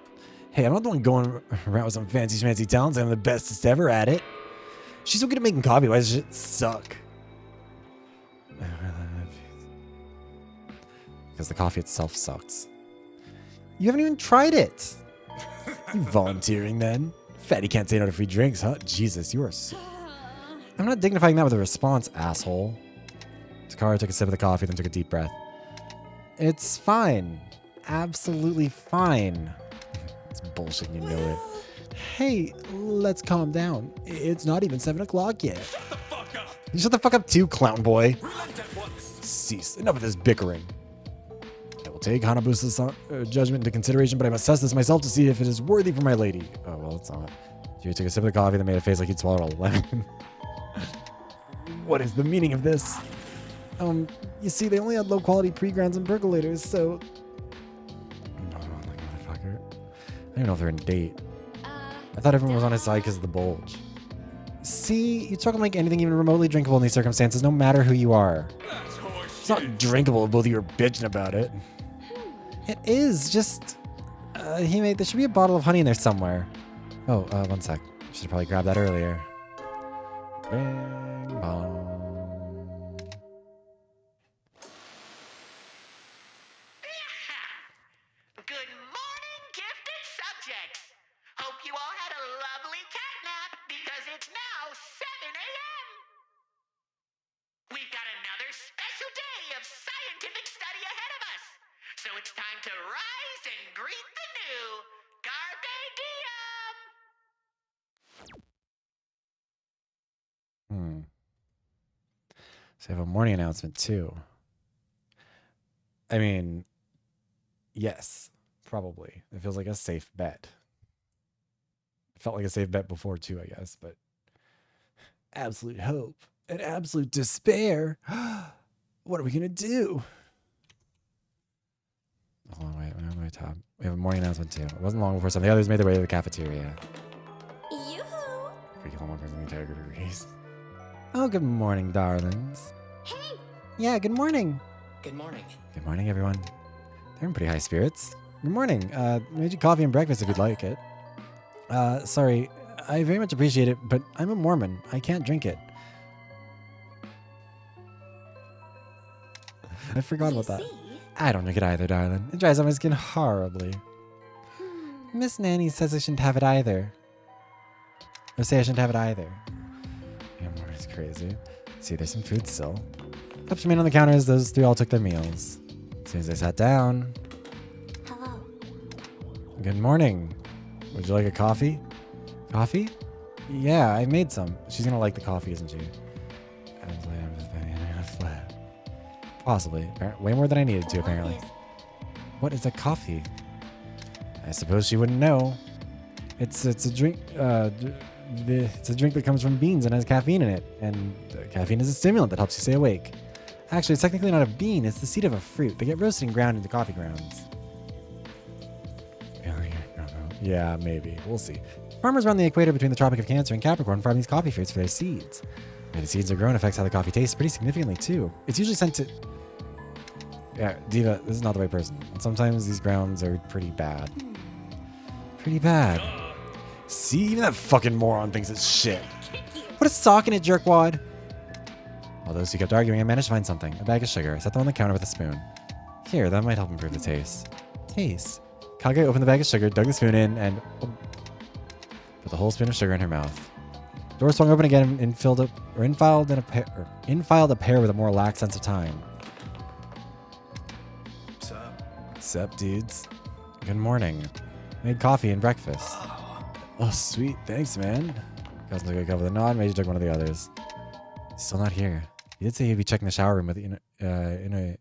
Hey, I'm not the one going around with some fancy schmancy talents. I'm the bestest ever at it. She's so good at making coffee. Why does shit suck? Because the coffee itself sucks. You haven't even tried it. You volunteering then? Fatty can't say no to free drinks, huh? Jesus, you are so... I'm not dignifying that with a response, asshole. Takara took a sip of the coffee, then took a deep breath. It's fine. Absolutely fine. It's bullshit, you know it. Hey, let's calm down. It's not even 7 o'clock yet. Shut the fuck up. You shut the fuck up too, clown boy. Relent at once. Cease. Enough of this bickering. I will take Hanabusa's judgment into consideration, but I must assess this myself to see if it is worthy for my lady. Oh, well, it's not. She took a sip of the coffee, then made a face like he'd swallowed a lemon. What is the meaning of this? You see, they only had low-quality pre-grounds and percolators, so... No, like motherfucker. I don't even know if they're in date. I thought everyone was on his side because of the bulge. See, you talk like anything even remotely drinkable in these circumstances, no matter who you are. That's horseshit. It's not drinkable if both of you are bitching about it. It is, just... there should be a bottle of honey in there somewhere. Oh, one sec. Should have probably grabbed that earlier. Bing bong. Good morning, gifted subjects. Hope you all had a lovely cat nap because it's now 7 a.m. We've got another special day of scientific study ahead of us. So it's time to rise and greet the new. Carpe diem! So I have a morning announcement too. I mean, yes, probably. It feels like a safe bet. It felt like a safe bet before too, I guess, but absolute hope and absolute despair. What are we gonna do? Hold on, wait, I'm on my tab. We have a morning announcement too. It wasn't long before some of the others made their way to the cafeteria. Yoo-hoo! Freaking home for some integrities. Oh, good morning, darlings. Hey! Yeah, good morning. Good morning. Good morning, everyone. They're in pretty high spirits. Good morning. Made you coffee and breakfast if you'd like it. Sorry, I very much appreciate it, but I'm a Mormon. I can't drink it. I forgot about that. I don't drink it either, darling. It dries out my skin horribly. Miss Nanny says I shouldn't have it either. Or say I shouldn't have it either. Yeah, Mormon's crazy. See, there's some food still. Cups remain on the counter as those three all took their meals. As soon as they sat down. Hello. Good morning. Would you like a coffee? Coffee? Yeah, I made some. She's gonna like the coffee, isn't she? Possibly. Way more than I needed to, apparently. What is a coffee? I suppose she wouldn't know. It's a drink. It's a drink that comes from beans and has caffeine in it, and caffeine is a stimulant that helps you stay awake. Actually, it's technically not a bean; it's the seed of a fruit. They get roasted and ground into coffee grounds. Yeah, maybe. We'll see. Farmers around the equator between the Tropic of Cancer and Capricorn farm these coffee fruits for their seeds. The way the seeds are grown affects how the coffee tastes pretty significantly too. It's usually sent to. Yeah, Diva, this is not the right person. And sometimes these grounds are pretty bad. Pretty bad. See, even that fucking moron thinks it's shit. Put a sock in it, jerkwad. Although she kept arguing, I managed to find something. A bag of sugar. I set them on the counter with a spoon. Here, that might help improve the taste. Taste. Kage opened the bag of sugar, dug the spoon in, and put the whole spoon of sugar in her mouth. Door swung open again and infiled a pair with a more lax sense of time. Sup, dudes? Good morning. Made coffee and breakfast. Oh, sweet. Thanks, man. Cousin took a cup with a nod, Major took one of the others. Still not here. He did say he'd be checking the shower room with Inoue,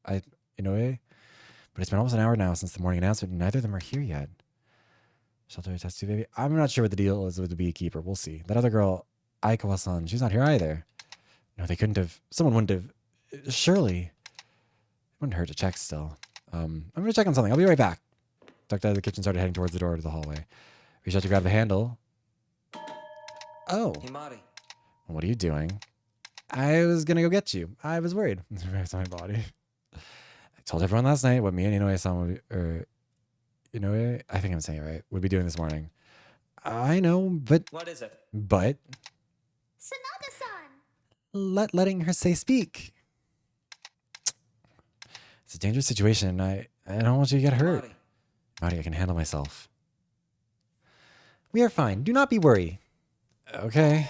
but it's been almost an hour now since the morning announcement, and neither of them are here yet. Shelter test too, baby. I'm not sure what the deal is with the beekeeper. We'll see. That other girl, Aikawa-san, she's not here either. No, they couldn't have. Someone wouldn't have. Surely. It wouldn't hurt to check still. I'm going to check on something. I'll be right back. Ducked out of the kitchen, started heading towards the door to the hallway. Reached out to grab the handle. Oh. Himari. What are you doing? I was going to go get you. I was worried. It's my body. I told everyone last night what me and Inoue-san would be, Inoue, I think I'm saying it right, would be doing this morning. I know, but... What is it? But... Sanada-san! Letting her say speak. It's a dangerous situation. I don't want you to get hurt. Himari. Marty, I can handle myself. We are fine. Do not be worried. Okay.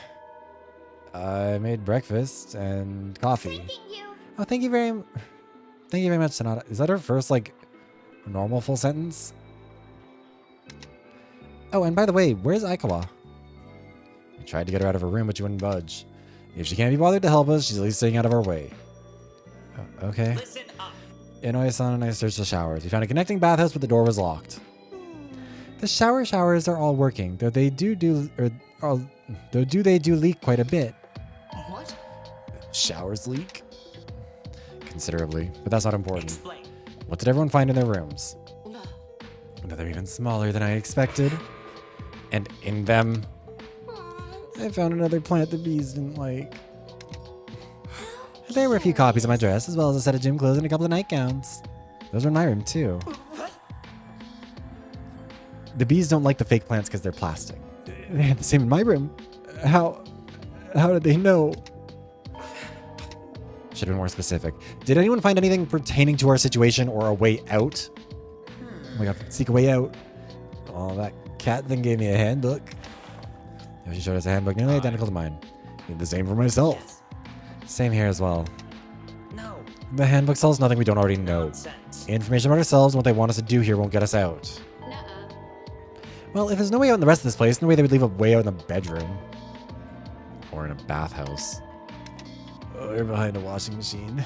I made breakfast and coffee. Thanking you. Oh, thank you very much, Sanada. Is that her first, like, normal full sentence? Oh, and by the way, where's Aikawa? We tried to get her out of her room, but she wouldn't budge. If she can't be bothered to help us, she's at least staying out of our way. Oh, okay. Listen up. Inoue-san and I searched the showers. We found a connecting bathhouse, but the door was locked. The showers are all working, though they do leak quite a bit. What? Showers leak? Considerably, but that's not important. Explain. What did everyone find in their rooms? They're even smaller than I expected. And in them, I found another plant the bees didn't like. There were a few copies of my dress, as well as a set of gym clothes and a couple of nightgowns. Those were in my room, too. The bees don't like the fake plants because they're plastic. They had the same in my room. How did they know? Should have been more specific. Did anyone find anything pertaining to our situation or a way out? Oh my god, seek a way out. Oh, that cat thing gave me a handbook. She showed us a handbook nearly identical to mine. Did the same for myself. Same here as well. No. The handbook tells nothing we don't already know. Nonsense. Information about ourselves and what they want us to do here won't get us out. Nuh-uh. Well, if there's no way out in the rest of this place, no way they would leave a way out in the bedroom. Or in a bathhouse. Oh, you're behind a washing machine.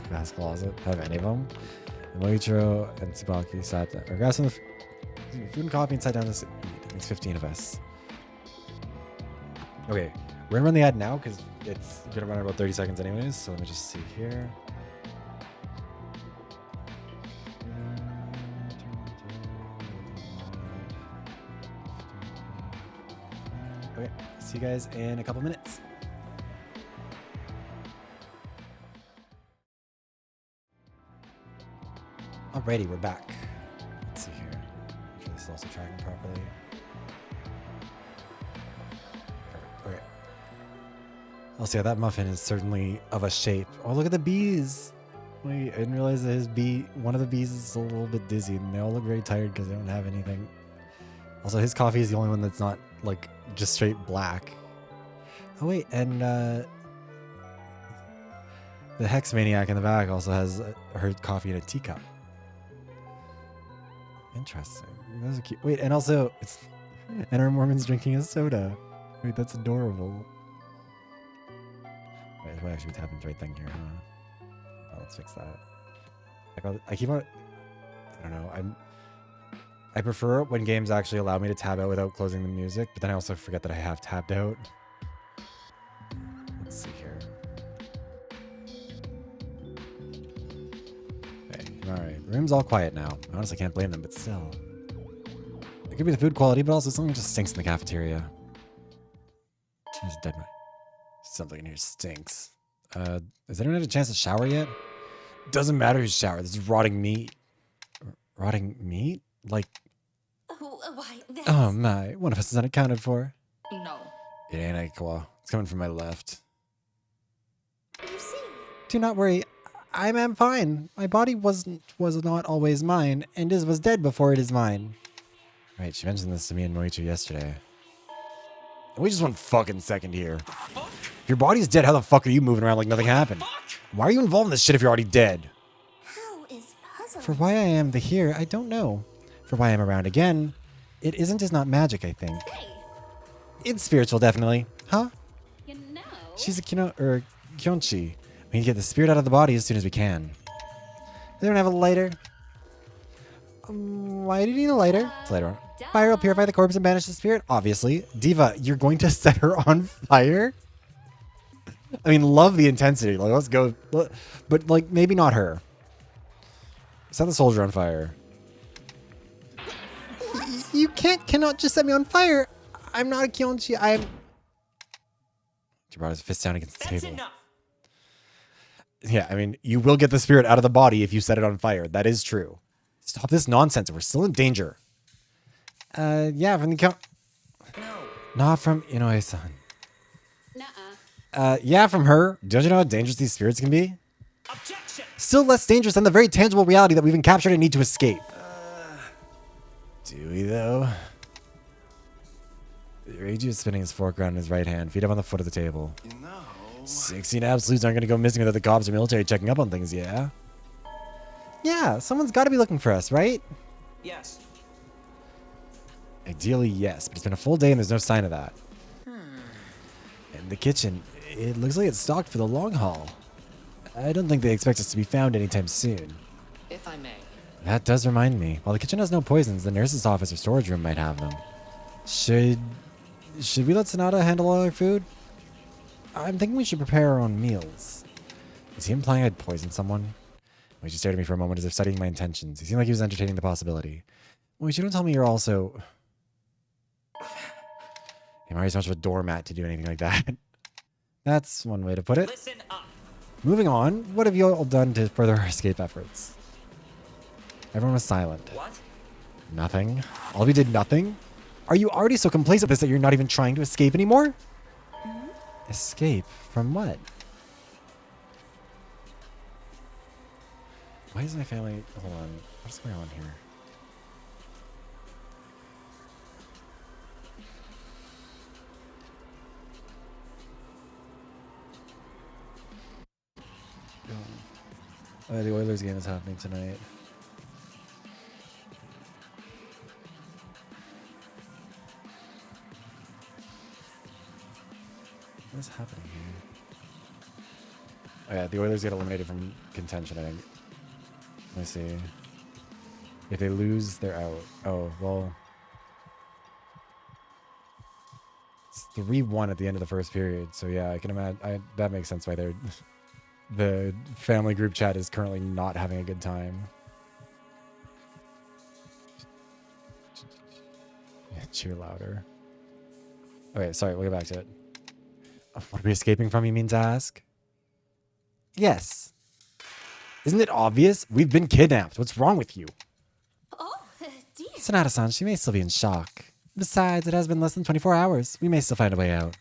Glass closet. Have any of them? Moichiro and Tsubaki sat down. Or grabbed some food and coffee and sat down to eat. It's 15 of us. Okay, we're gonna run the ad now because it's gonna run in about 30 seconds anyways. So let me just see here. Okay, see you guys in a couple minutes. Alrighty, we're back. Let's see here. Make sure this is also tracking properly. Perfect. Okay. Also, yeah, that muffin is certainly of a shape. Oh, look at the bees. Wait, I didn't realize that one of the bees is a little bit dizzy, and they all look very tired because they don't have anything. Also, his coffee is the only one that's not, like, just straight black. Oh, wait, and, the Hex Maniac in the back also has her coffee in a teacup. Interesting. Those are cute. Wait, and also, and our Mormon's drinking a soda. Wait, that's adorable. Wait, this might actually be tapping the right thing here, huh? Oh, let's fix that. I keep on... I don't know. I prefer when games actually allow me to tab out without closing the music, but then I also forget that I have tabbed out. Let's see here. Alright, room's all quiet now. I honestly can't blame them, but still. It could be the food quality, but also something just stinks in the cafeteria. There's dead man. Something in here stinks. Has anyone had a chance to shower yet? Doesn't matter who's showered. This is rotting meat. Rotting meat? Like, Oh, why? oh my, one of us is unaccounted for. No. It ain't Aqua. It's coming from my left. You see, Do not worry. I am fine. My body was not always mine, and was dead before it is mine. Right, she mentioned this to me and Moichi yesterday. And we just 1 fucking second here. If your body's dead, how the fuck are you moving around like nothing happened? Why are you involved in this shit if you're already dead? how is puzzling? For why I am here, I don't know. For why I'm around again, it isn't just not magic, I think. Hey, It's spiritual, definitely. Huh? you know. She's a Kyonchi. We need to get the spirit out of the body as soon as we can. They don't have a lighter. Why do you need a lighter? It's later on. Fire will purify the corpse and banish the spirit, obviously. Diva, you're going to set her on fire? I mean, love the intensity. Like, let's go. But, like, maybe not her. Set the soldier on fire. You cannot just set me on fire. I'm not a Kyonchi. I'm... She brought his fist down against the table. enough. Yeah, I mean, you will get the spirit out of the body if you set it on fire. That is true. Stop this nonsense. We're still in danger. Yeah, from the count. No. Not from Inoue-san. Nuh-uh. Yeah, from her. Don't you know how dangerous these spirits can be? Objection. Still less dangerous than the very tangible reality that we've been captured and need to escape. Do we, though? Reiji is spinning his fork around in his right hand, feet up on the foot of the table. You know. 16 absolutes aren't going to go missing without the cops or military checking up on things, yeah? Yeah, someone's got to be looking for us, right? Yes. Ideally, yes, but it's been a full day and there's no sign of that. In the kitchen, it looks like it's stocked for the long haul. I don't think they expect us to be found anytime soon. If I may. That does remind me. While the kitchen has no poisons, the nurse's office or storage room might have them. Should we let Sonata handle all our food? I'm thinking we should prepare our own meals. Is he implying I'd poison someone? Moichi stared at me for a moment as if studying my intentions. He seemed like he was entertaining the possibility. Moichi, don't tell me you're also... I'm already so much of a doormat to do anything like that. That's one way to put it. Listen up. Moving on, what have you all done to further our escape efforts? Everyone was silent. What? Nothing? All of you did nothing? Are you already so complacent with this that you're not even trying to escape anymore? Escape? From what? Why is my family... Hold on. What's going on here? The Oilers game is happening tonight. What is happening here? Oh yeah, the Oilers get eliminated from contention, I think. Let me see. If they lose, they're out. Oh, well. It's 3-1 at the end of the first period. So yeah, I can imagine. That makes sense why they're... The family group chat is currently not having a good time. Yeah, cheer louder. Okay, sorry, we'll get back to it. What are we escaping from, you mean to ask? Yes. Isn't it obvious? We've been kidnapped. What's wrong with you? Oh, dear. Sonata-san, she may still be in shock. Besides, it has been less than 24 hours. We may still find a way out.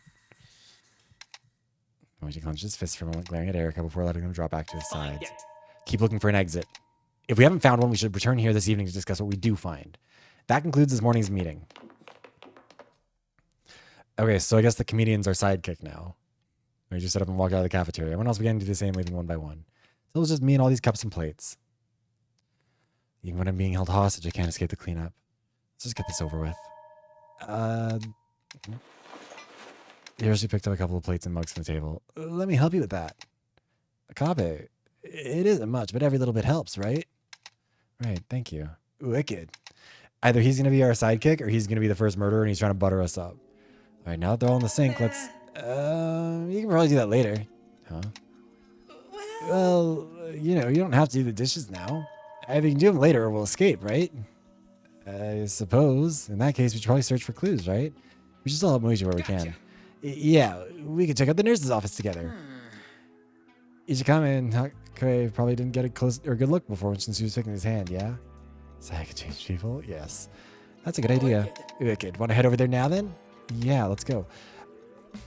Moichi clenched his fist for a moment, glaring at Erica before letting him drop back to his Find sides. it. Keep looking for an exit. If we haven't found one, we should return here this evening to discuss what we do find. That concludes this morning's meeting. Okay, so I guess the comedians are sidekick now. We just set up and walk out of the cafeteria. Everyone else began to do the same, leaving one by one. So it was just me and all these cups and plates. Even when I'm being held hostage, I can't escape the cleanup. Let's just get this over with. Here, she picked up a couple of plates and mugs from the table. Let me help you with that. Akabe, it isn't much, but every little bit helps, right? Right, thank you. Wicked. Either he's going to be our sidekick or he's going to be the first murderer and he's trying to butter us up. All right, now that they're all in the sink, let's... you can probably do that later. Huh? Well, you know, you don't have to do the dishes now. Either you can do them later or we'll escape, right? I suppose. In that case, we should probably search for clues, right? We should still help Moichi where we can. Yeah, we could check out the nurse's office together. Ichikame probably didn't get a close or good look before since he was picking his hand, yeah? So I could change people? Yes. That's a good idea. Wicked. Want to head over there now then? Yeah, let's go.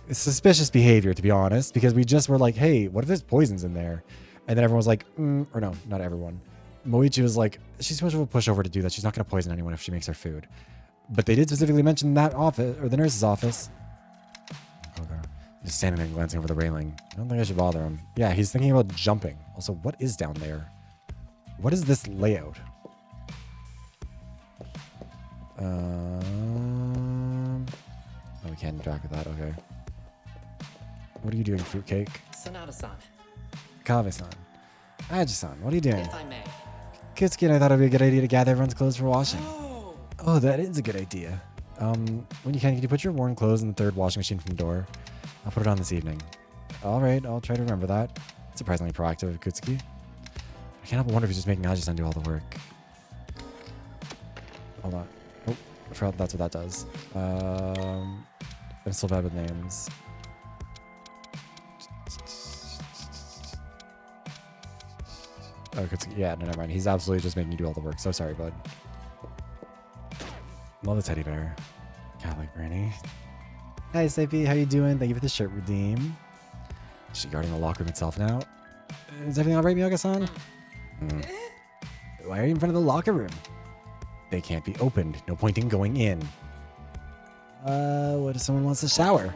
It's suspicious behavior, to be honest, because we just were like, hey, what if there's poisons in there? And then everyone was like, or no, not everyone. Moichi was like, she's too much of a pushover to do that. She's not going to poison anyone if she makes her food. But they did specifically mention that office, or the nurse's office. Okay. Just standing there and glancing over the railing. I don't think I should bother him. Yeah, he's thinking about jumping. Also, what is down there? What is this layout? Oh, we can't interact with that. Okay. What are you doing, fruitcake? Sonata-san, Kave-san. Aji-san, what are you doing? if I may. Kitsuki and I thought it'd be a good idea to gather everyone's clothes for washing. Oh! Oh, that is a good idea. When you can you put your worn clothes in the third washing machine from the door? I'll put it on this evening. All right, I'll try to remember that. Surprisingly proactive of Kutsuki. I can't help but wonder if he's just making Aji-san do all the work. Hold on. Oh, I forgot that's what that does. I'm still bad with names. Oh, Kutsuki. Yeah, no, never mind. He's absolutely just making you do all the work. So sorry, bud. Love the teddy bear. Catholic Granny. Hi, Seipi. How you doing? Thank you for the shirt redeem. Is she guarding the locker room itself now? Is everything all right, Miyoga-san? Why are you in front of the locker room? They can't be opened. No point in going in. What if someone wants to shower?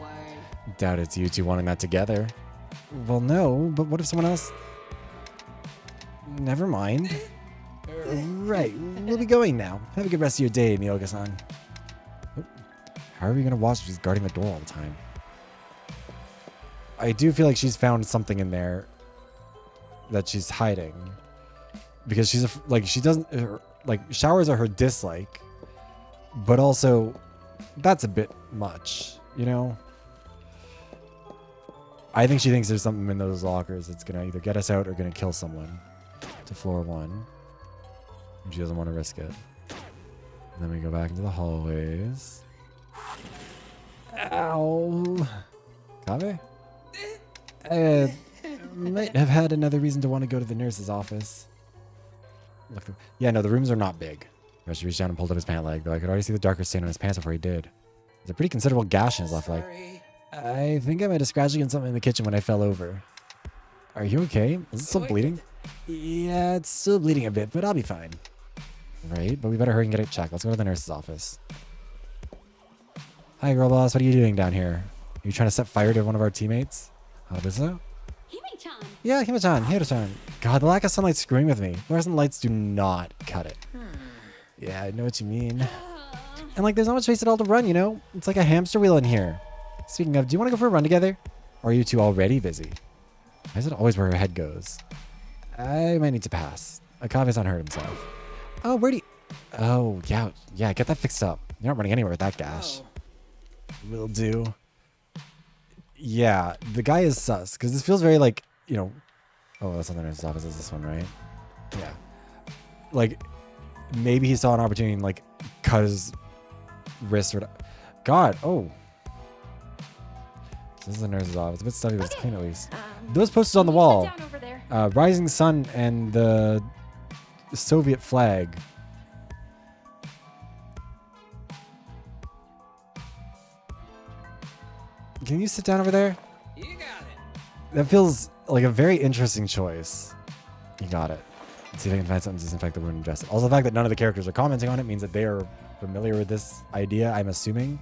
Doubt it's you two wanting that together. Well, no, but what if someone else... Never mind. Right, we'll be going now. Have a good rest of your day, Miyoga-san. Oh, how are we going to watch if she's guarding the door all the time? I do feel like she's found something in there that she's hiding. Because she's, like, she doesn't... Like, showers are her dislike. But also, that's a bit much, you know? I think she thinks there's something in those lockers that's going to either get us out or going to kill someone. To floor 1. She doesn't want to risk it. And then we go back into the hallways. Ow. Kave? Might have had another reason to want to go to the nurse's office. Look, yeah, no, the rooms are not big. She reached down and pulled up his pant leg, though I could already see the darker stain on his pants before he did. There's a pretty considerable gash in his left leg. Sorry. I think I might have scratched against something in the kitchen when I fell over. Are you okay? Is it still bleeding? Yeah, it's still bleeding a bit, but I'll be fine. Right, but we better hurry and get it checked. Let's go to the nurse's office. Hi, girl boss. What are you doing down here? Are you trying to set fire to one of our teammates? Harusa? Hime-chan. Yeah, Hima-chan, Hiro-chan. God, the lack of sunlight's screwing with me. Fluorescent lights do not cut it. Yeah, I know what you mean. And like, there's not much space at all to run, you know? It's like a hamster wheel in here. Speaking of, do you want to go for a run together? Or are you two already busy? Why is it always where her head goes? I might need to pass. Akave's not hurt himself. Oh, where'd he... Oh, yeah, get that fixed up. You're not running anywhere with that gash. Will do. Yeah, the guy is sus, because this feels very like, you know... Oh, that's not the nurse's office, it's this one, right? Yeah. Like, maybe he saw an opportunity and, like, cut his wrist or... God, oh. This is the nurse's office. A bit stuffy, but it's clean at least. Those posters on the wall. Sit down over there. Rising sun and the Soviet flag. Can you sit down over there? You got it. That feels like a very interesting choice. You got it. Let's see if I can find something to disinfect the wound and dress it. Also, the fact that none of the characters are commenting on it means that they are familiar with this idea, I'm assuming.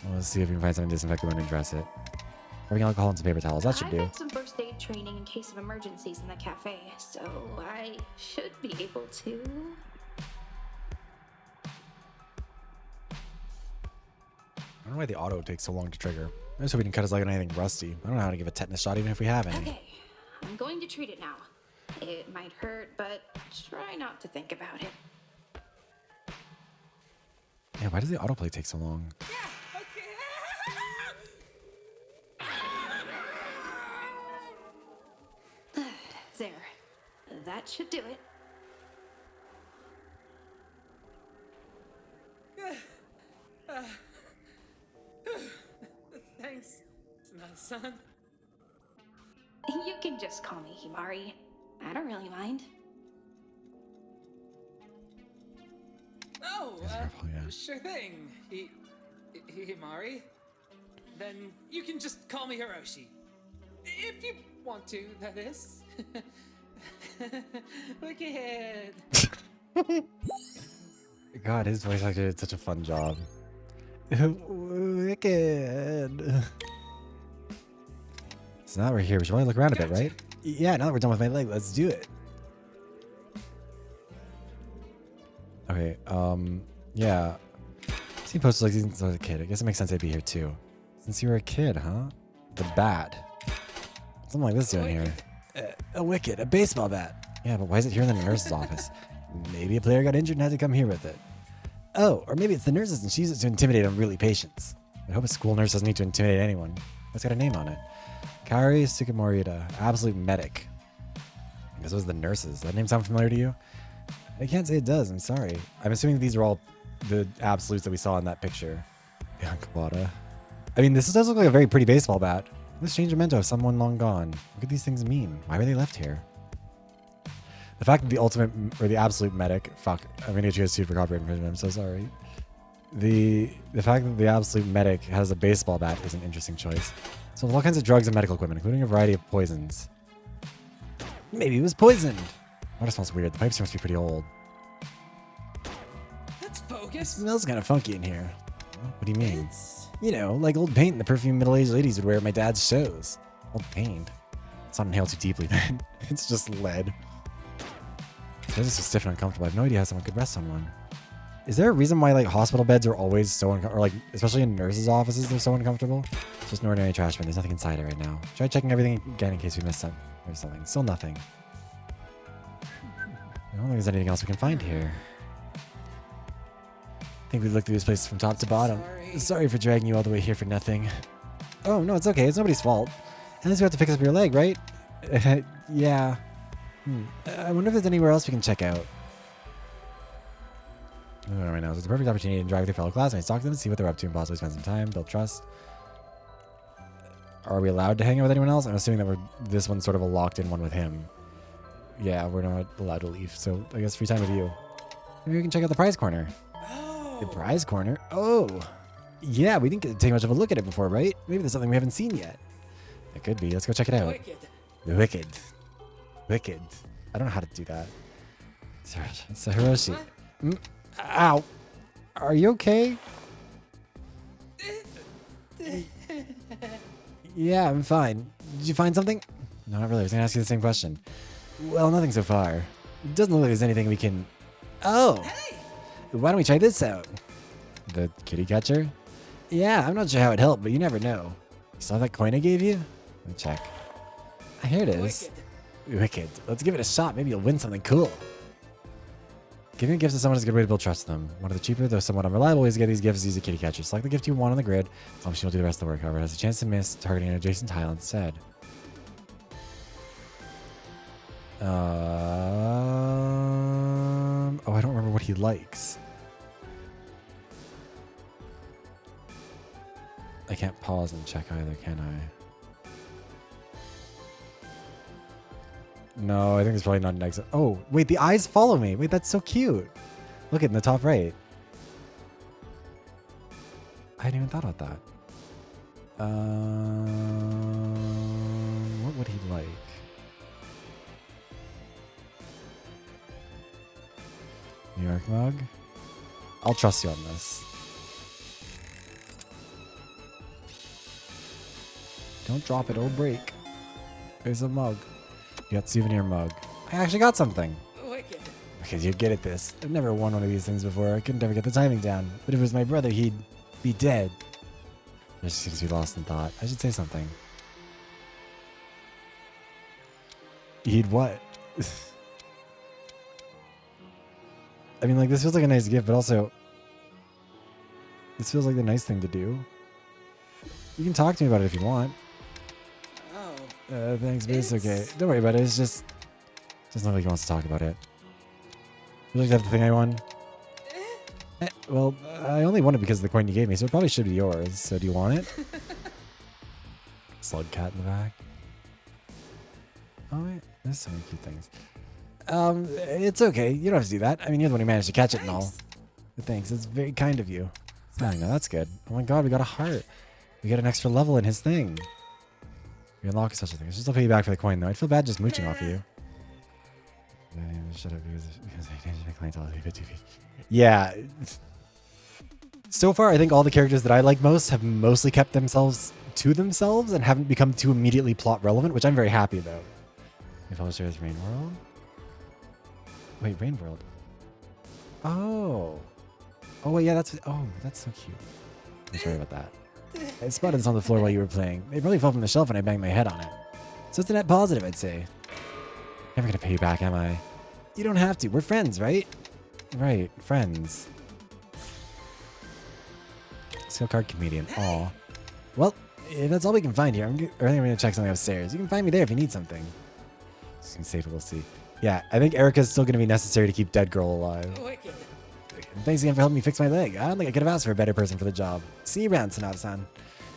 Well, let's see if we can find something to disinfect the wound and dress it. Bring alcohol and some paper towels. That should I've do. had some first aid training in case of emergencies in the cafe, so I should be able to. I don't know why the auto takes so long to trigger. I just hope we didn't cut his leg on anything rusty. I don't know how to give a tetanus shot even if we have any. Okay, I'm going to treat it now. It might hurt, but try not to think about it. Yeah, why does the autoplay take so long? There. That should do it. Thanks, Sonata-san. You can just call me Himari. I don't really mind. Oh, careful, yeah. sure thing. Himari. Then you can just call me Hiroshi. If you want to, that is. Wicked. God, his voice actor did such a fun job. Wicked. So now we're here. We should probably look around a bit, right? Yeah, now that we're done with my leg, let's do it. Okay, yeah. Seen posters like these since I was a kid. I guess it makes sense I'd be here too. Since you were a kid, huh? The bat. Something like this doing here. A wicket, a baseball bat. Yeah, but why is it here in the nurse's office? Maybe a player got injured and had to come here with it. Oh, or maybe it's the nurses and she uses it to intimidate unruly patients. I hope a school nurse doesn't need to intimidate anyone. It's got a name on it. Kaori Sukamorita, absolute medic. I guess it was the nurses. Does that name sound familiar to you? I can't say it does, I'm sorry. I'm assuming these are all the absolutes that we saw in that picture. Kawada. I mean, this does look like a very pretty baseball bat. This change a memento of someone long gone. What could these things mean? Why were they left here? The fact that the ultimate, or the absolute medic, fuck, I'm gonna get you guys sued for copyright infringement, I'm so sorry. The fact that the absolute medic has a baseball bat is an interesting choice. So with all kinds of drugs and medical equipment, including a variety of poisons. Maybe it was poisoned. Water smells weird. The pipes must be pretty old. That's It bogus. smells kind of funky in here. What do you mean? It's You know, like old paint the perfume middle-aged ladies would wear at my dad's shows. Old paint. It's not inhaled too deeply, man. It's just lead. This is so stiff and uncomfortable. I have no idea how someone could rest on one. Is there a reason why like hospital beds are always so uncomfortable, or like especially in nurses' offices they're so uncomfortable? It's just an ordinary trash bin. There's nothing inside it right now. Try checking everything again in case we missed something or something. Still nothing. I don't think there's anything else we can find here. I think we've looked through this place from top to bottom. Sorry for dragging you all the way here for nothing. Oh, no, it's okay. It's nobody's fault. Unless we have to fix up your leg, right? Yeah. I wonder if there's anywhere else we can check out. Right now, it's the perfect opportunity to interact with your fellow classmates, talk to them, see what they're up to, and possibly spend some time, build trust. Are we allowed to hang out with anyone else? I'm assuming that this one's sort of a locked-in one with him. Yeah, we're not allowed to leave, so I guess free time with you. Maybe we can check out the prize corner. The prize corner? Oh! Yeah, we didn't get to take much of a look at it before, right? Maybe there's something we haven't seen yet. It could be. Let's go check it out. wicked. The wicked. Wicked. I don't know how to do that. It's a Hiroshi. Ow. Are you okay? Yeah, I'm fine. Did you find something? No, not really. I was gonna ask you the same question. Well, nothing so far. It doesn't look like there's anything we can... Oh! Why don't we try this out? The kitty catcher? Yeah, I'm not sure how it helped, but you never know. You saw that coin I gave you? Let me check. Here it is. Wicked. Let's give it a shot. Maybe you'll win something cool. Giving a gift to someone is a good way to build trust in them. One of the cheaper, though somewhat unreliable ways to get these gifts is to use a kitty catcher. Select the gift you want on the grid. She will do the rest of the work. However, it has a chance to miss targeting an adjacent tile instead. Oh, I don't remember what he likes. I can't pause and check either, can I? No, I think there's probably not an exit. Oh, wait, the eyes follow me. Wait, that's so cute. Look at in the top right. I hadn't even thought about that. What would he like? New York mug? I'll trust you on this. Don't drop it, it'll break. There's a mug. You got souvenir mug. I actually got something. Wicked. Because you're good at this. I've never won one of these things before. I could never get the timing down. But if it was my brother, he'd be dead. There just seems to be lost in thought. I should say something. He'd what? I mean, like, this feels like a nice gift, but also... This feels like the nice thing to do. You can talk to me about it if you want. Oh. Thanks, but it's okay. Don't worry about it. It's just... Doesn't look like he wants to talk about it. Would you like to have the thing I won? Well, I only won it because of the coin you gave me, so it probably should be yours. So do you want it? Slug cat in the back. Oh, wait. There's so many cute things. It's okay. You don't have to do that. I mean, you're the one who managed to catch it and all. Thanks. It's very kind of you. Smiling now. That's good. Oh my god, we got a heart. We get an extra level in his thing. We unlock such a thing. I should still pay you back for the coin, though. I'd feel bad just mooching off of you. Shut up because I changed my clientele a bit too big. Yeah. So far, I think all the characters that I like most have mostly kept themselves to themselves and haven't become too immediately plot relevant, which I'm very happy about. If I was sure it's Rain World. Wait, Rain World. Oh. Oh wait, yeah, that's so cute. I'm sorry about that. I spotted this on the floor while you were playing. It probably fell from the shelf and I banged my head on it. So it's a net positive, I'd say. Never gonna pay you back, am I? You don't have to. We're friends, right? Right, friends. Skill card comedian. Aw. Well, that's all we can find here. I think I'm gonna check something upstairs. You can find me there if you need something. Seems safe, we'll see. Yeah, I think Erica's still gonna be necessary to keep Dead Girl alive. Wicked. Thanks again for helping me fix my leg. I don't think I could have asked for a better person for the job. See you around, Sanada-san.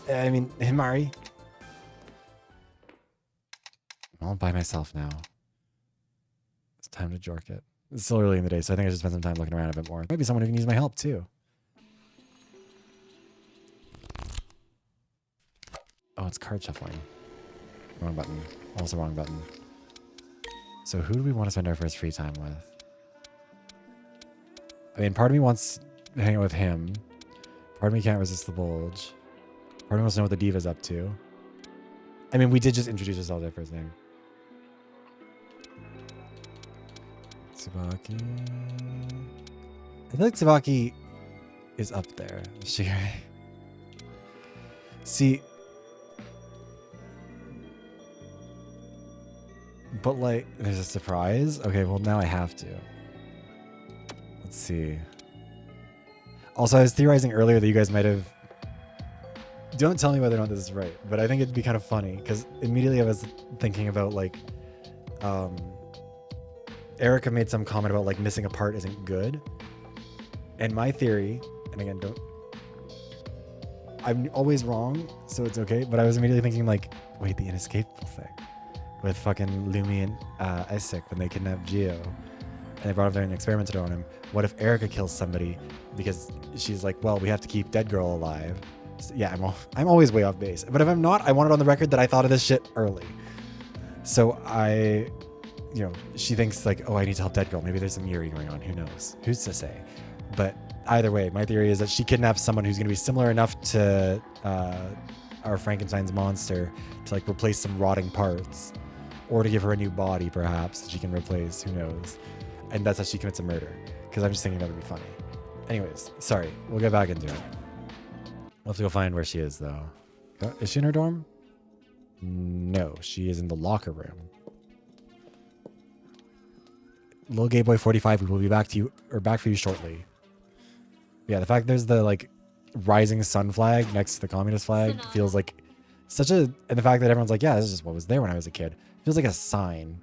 I mean, Himari. I'm all by myself now. It's time to jork it. It's still early in the day, so I think I should spend some time looking around a bit more. Maybe someone who can use my help, too. Oh, it's card shuffling. Wrong button. Also wrong button. So who do we want to spend our first free time with? I mean, part of me wants to hang out with him. Part of me can't resist the bulge. Part of me wants to know what the diva's up to. I mean, we did just introduce ourselves there first name. Tsubaki. I feel like Tsubaki is up there. Is she right? See. But like, there's a surprise? Okay, well now I have to. Let's see. Also, I was theorizing earlier that you guys might have... Don't tell me whether or not this is right, but I think it'd be kind of funny, because immediately I was thinking about, like... Erica made some comment about, like, missing a part isn't good. And my theory, and again, I'm always wrong, so it's okay, but I was immediately thinking, like, wait, the inescapable thing. With fucking Lumi and Isaac when they kidnapped Gio. And they brought him there and experimented on him. What if Erica kills somebody because she's like, well, we have to keep Dead Girl alive. So, yeah, I'm always way off base. But if I'm not, I want it on the record that I thought of this shit early. So she thinks like, oh, I need to help Dead Girl. Maybe there's some Yuri going on. Who knows? Who's to say? But either way, my theory is that she kidnaps someone who's going to be similar enough to our Frankenstein's monster to like replace some rotting parts. Or to give her a new body, perhaps, that she can replace. Who knows? And that's how she commits a murder. Because I'm just thinking that would be funny. Anyways, sorry. We'll get back into it. We'll have to go find where she is, though. Is she in her dorm? No, she is in the locker room. Little Gay Boy 45, we will be back for you shortly. Yeah, the fact there's the, like, rising sun flag next to the communist flag feels like such a... And the fact that everyone's like, yeah, this is just what was there when I was a kid. Feels like a sign.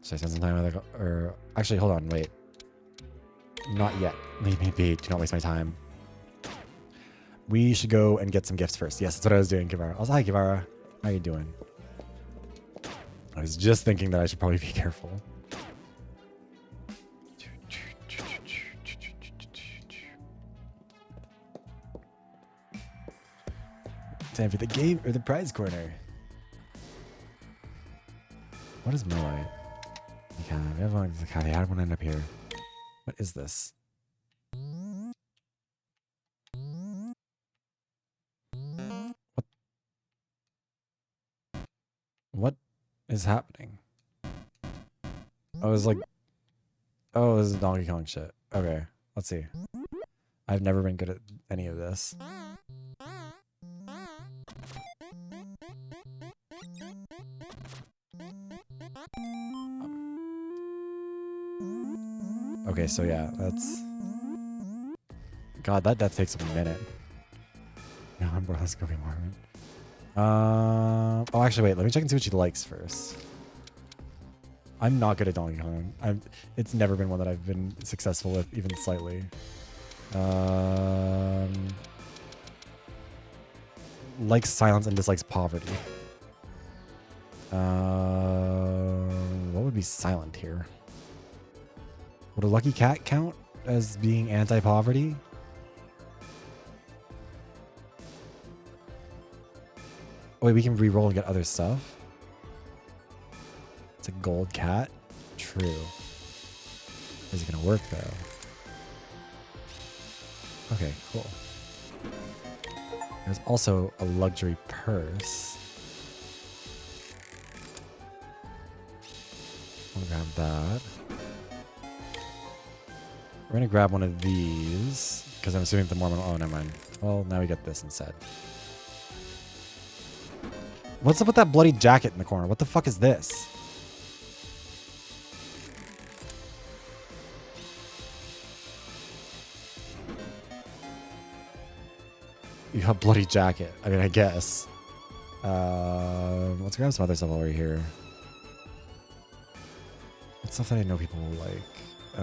Should I spend some time with her? Or actually, hold on, wait. Not yet. Leave me be. Do not waste my time. We should go and get some gifts first. Yes, that's what I was doing, Kivara. Also, hi, Kivara. How you doing? I was just thinking that I should probably be careful. Time for the game or the prize corner. What is Moai? We have one. How did one end up here? What is this? What is happening? I was like, oh, this is Donkey Kong shit. Okay, let's see. I've never been good at any of this. Okay, so yeah, that's... God, that death takes a minute. No, I'm bro, let's go be more. Oh, actually, wait. Let me check and see what she likes first. I'm not good at Donkey Kong. It's never been one that I've been successful with, even slightly. Likes silence and dislikes poverty. What would be silent here? Would a lucky cat count as being anti-poverty? Wait, we can re-roll and get other stuff? It's a gold cat? True. Is it gonna work though? Okay, cool. There's also a luxury purse. I'll grab that. We're gonna grab one of these because I'm assuming the Mormon. Oh, never mind. Well, now we get this instead. What's up with that bloody jacket in the corner? What the fuck is this? You have bloody jacket. I mean, I guess. Let's grab some other stuff over here. What's stuff that I know people will like? I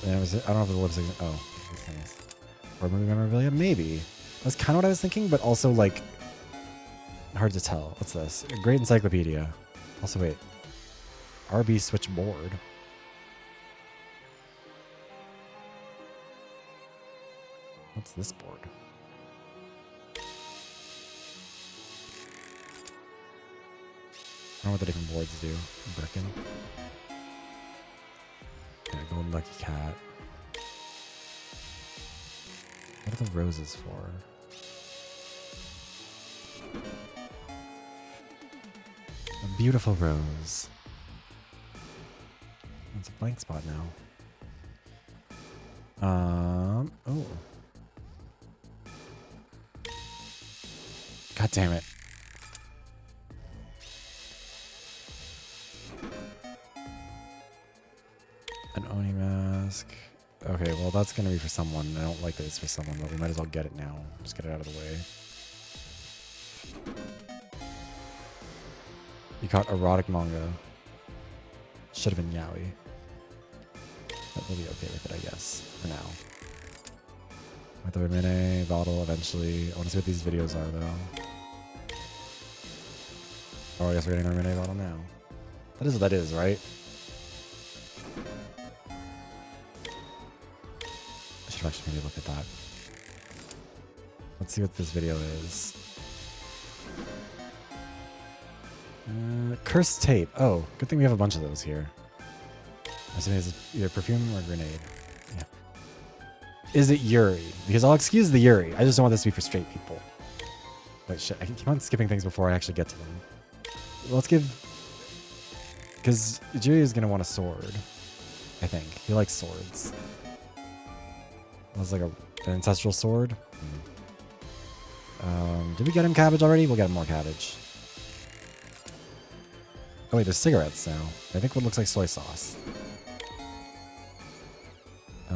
don't know if the lipstick. Oh, these things. Or movie memorabilia? Maybe. That's kind of what I was thinking, but also like hard to tell. What's this? A great encyclopedia. Also, wait. RB switchboard. What's this board? I don't know what the different boards do. Brickin'. Yeah, golden lucky cat. What are the roses for? A beautiful rose. It's a blank spot now. Oh. God damn it. An Oni mask. Okay, well that's gonna be for someone. I don't like that it's for someone, but we might as well get it now. Just get it out of the way. You caught erotic manga. Should have been yaoi. But we'll be okay with it, I guess, for now. With the Remine bottle eventually. I want to see what these videos are, though. Oh, I guess we're getting a Remine bottle now. That is what that is, right? I should actually maybe look at that. Let's see what this video is. Cursed tape. Oh, good thing we have a bunch of those here. I'm assuming it's either perfume or grenade. Yeah. Is it Yuri? Because I'll excuse the Yuri. I just don't want this to be for straight people. Wait, shit. I keep on skipping things before I actually get to them. Let's give... Because Yuri is going to want a sword. I think. He likes swords. That's like an ancestral sword. Did we get him cabbage already? We'll get him more cabbage. Oh wait, there's cigarettes now. I think what looks like soy sauce. I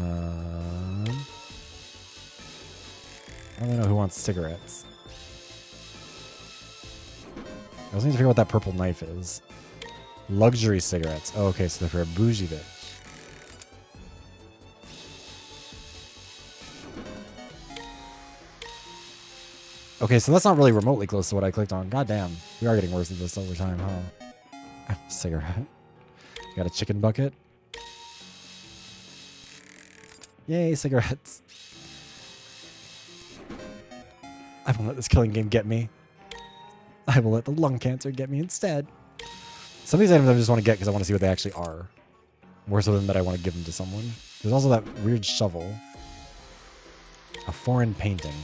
don't really know who wants cigarettes. I also need to figure out what that purple knife is. Luxury cigarettes. Oh, okay, so they're for a bougie bitch. Okay, so that's not really remotely close to what I clicked on. God damn. We are getting worse at this over time, huh? Cigarette. You got a chicken bucket. Yay, cigarettes. I won't let this killing game get me. I will let the lung cancer get me instead. Some of these items I just want to get because I want to see what they actually are. More so than that I want to give them to someone. There's also that weird shovel. A foreign painting.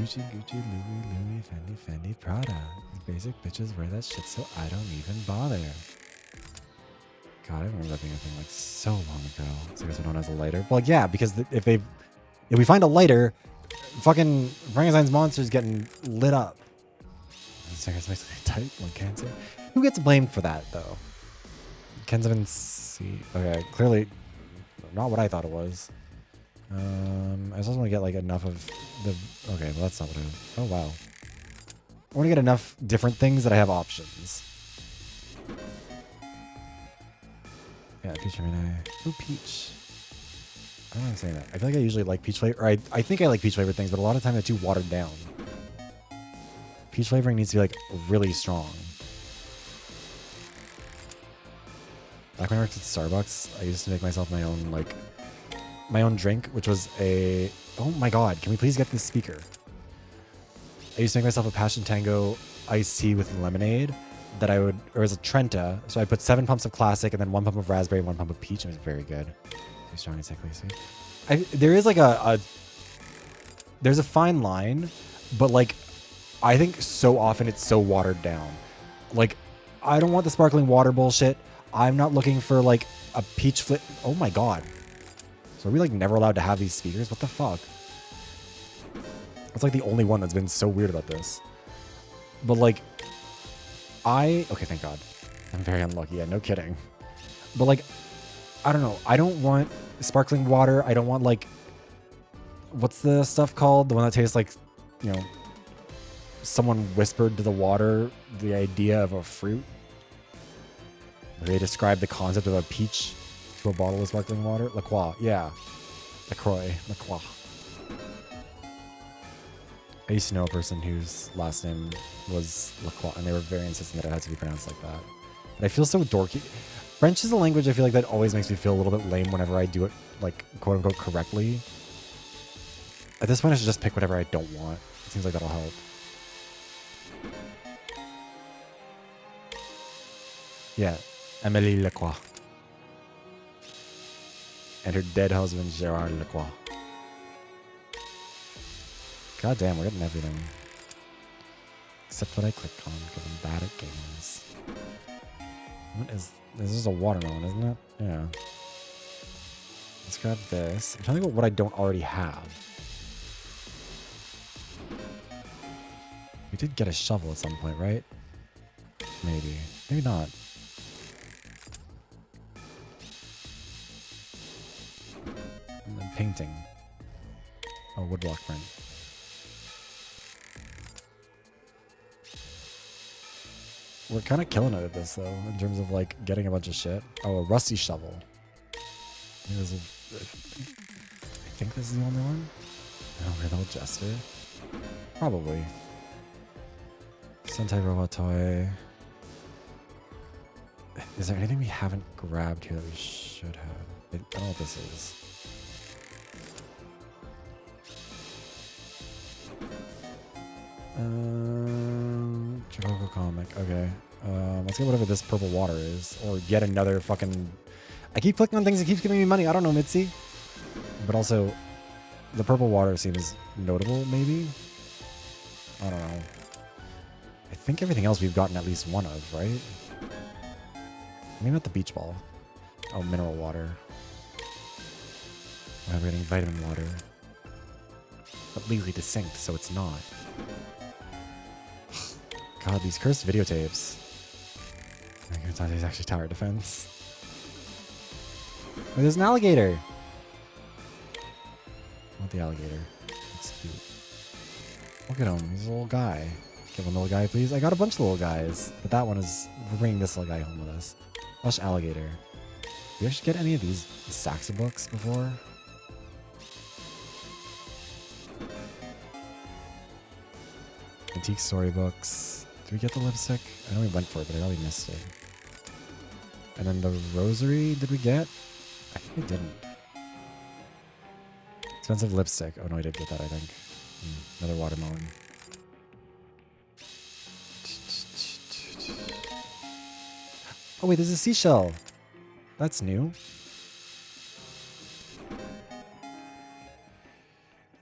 Gucci, Gucci, Louis, Louis, Fendi, Fendi, Prada. Basic bitches wear that shit so I don't even bother. God, I remember that being a thing like so long ago. So I guess we don't have a lighter. Well, yeah, because if we find a lighter, fucking Frankenstein's monster's getting lit up. Cigarettes makes me tight, lung cancer. Who gets blamed for that though? Kenzabin C. Okay, clearly not what I thought it was. I just want to get like enough of the... Okay, well that's not what I was... Oh wow. I want to get enough different things that I have options. Yeah, Peach Remine. Ooh, Peach. I don't know why I'm saying that. I feel like I usually like peach flavor. Or I think I like peach flavored things, but a lot of times they're too watered down. Peach flavoring needs to be like really strong. Back when I worked at Starbucks, I used to make myself my own like my own drink, which was a oh my god, can we please get this speaker? I used to make myself a Passion Tango iced tea with lemonade that I would, or as a Trenta. So I put 7 pumps of classic and then 1 pump of raspberry and 1 pump of peach. It was very good. Too strong and sickly sweet. There is like there's a fine line, but like I think so often it's so watered down. Like I don't want the sparkling water bullshit. I'm not looking for like a peach flip. Oh my god. So are we like never allowed to have these speakers? What the fuck? It's like the only one that's been so weird about this. But like, okay, thank God. I'm very unlucky. Yeah, no kidding. But like, I don't know. I don't want sparkling water. I don't want like, what's the stuff called? The one that tastes like, you know, someone whispered to the water the idea of a fruit. They describe the concept of a peach to a bottle of sparkling water. La Croix, yeah. LaCroix, La Croix. I used to know a person whose last name was LaCroix, and they were very insistent that it had to be pronounced like that. And I feel so dorky. French is a language I feel like that always makes me feel a little bit lame whenever I do it, like, quote-unquote, correctly. At this point, I should just pick whatever I don't want. It seems like that'll help. Yeah, Amélie Lacroix. And her dead husband, Gerard Lacroix. God damn, we're getting everything. Except what I click on, because I'm bad at games. What is... This is a watermelon, isn't it? Yeah. Let's grab this. I'm trying to think about what I don't already have. We did get a shovel at some point, right? Maybe. Maybe not. And then painting. Oh, woodblock print. We're kind of killing it at this, though, in terms of, like, getting a bunch of shit. Oh, a rusty shovel. I think this is the only one? Oh, we're the old jester. Probably. Sentai robot toy. Is there anything we haven't grabbed here that we should have? I don't know what this is. Chicago comic. Okay. Let's get whatever this purple water is. Or yet another fucking... I keep clicking on things that keeps giving me money. I don't know, Mitzi. But also, the purple water seems notable, maybe? I don't know. I think everything else we've gotten at least one of, right? Maybe not the beach ball. Oh, mineral water. We're getting vitamin water. But legally distinct, so it's not. God, these cursed videotapes. Kumitantei actually tower defense. Oh, there's an alligator! I want the alligator. It's cute. Look at him, he's a little guy. Give him a little guy, please. I got a bunch of little guys, but that one is... We're bringing this little guy home with us. Lush alligator. Did we actually get any of these Saxa books before? Antique storybooks. Did we get the lipstick? I know we went for it, but I probably missed it. And then the rosary, did we get? I think we didn't. Expensive lipstick. Oh no, I did get that, I think. Another watermelon. Oh wait, there's a seashell. That's new.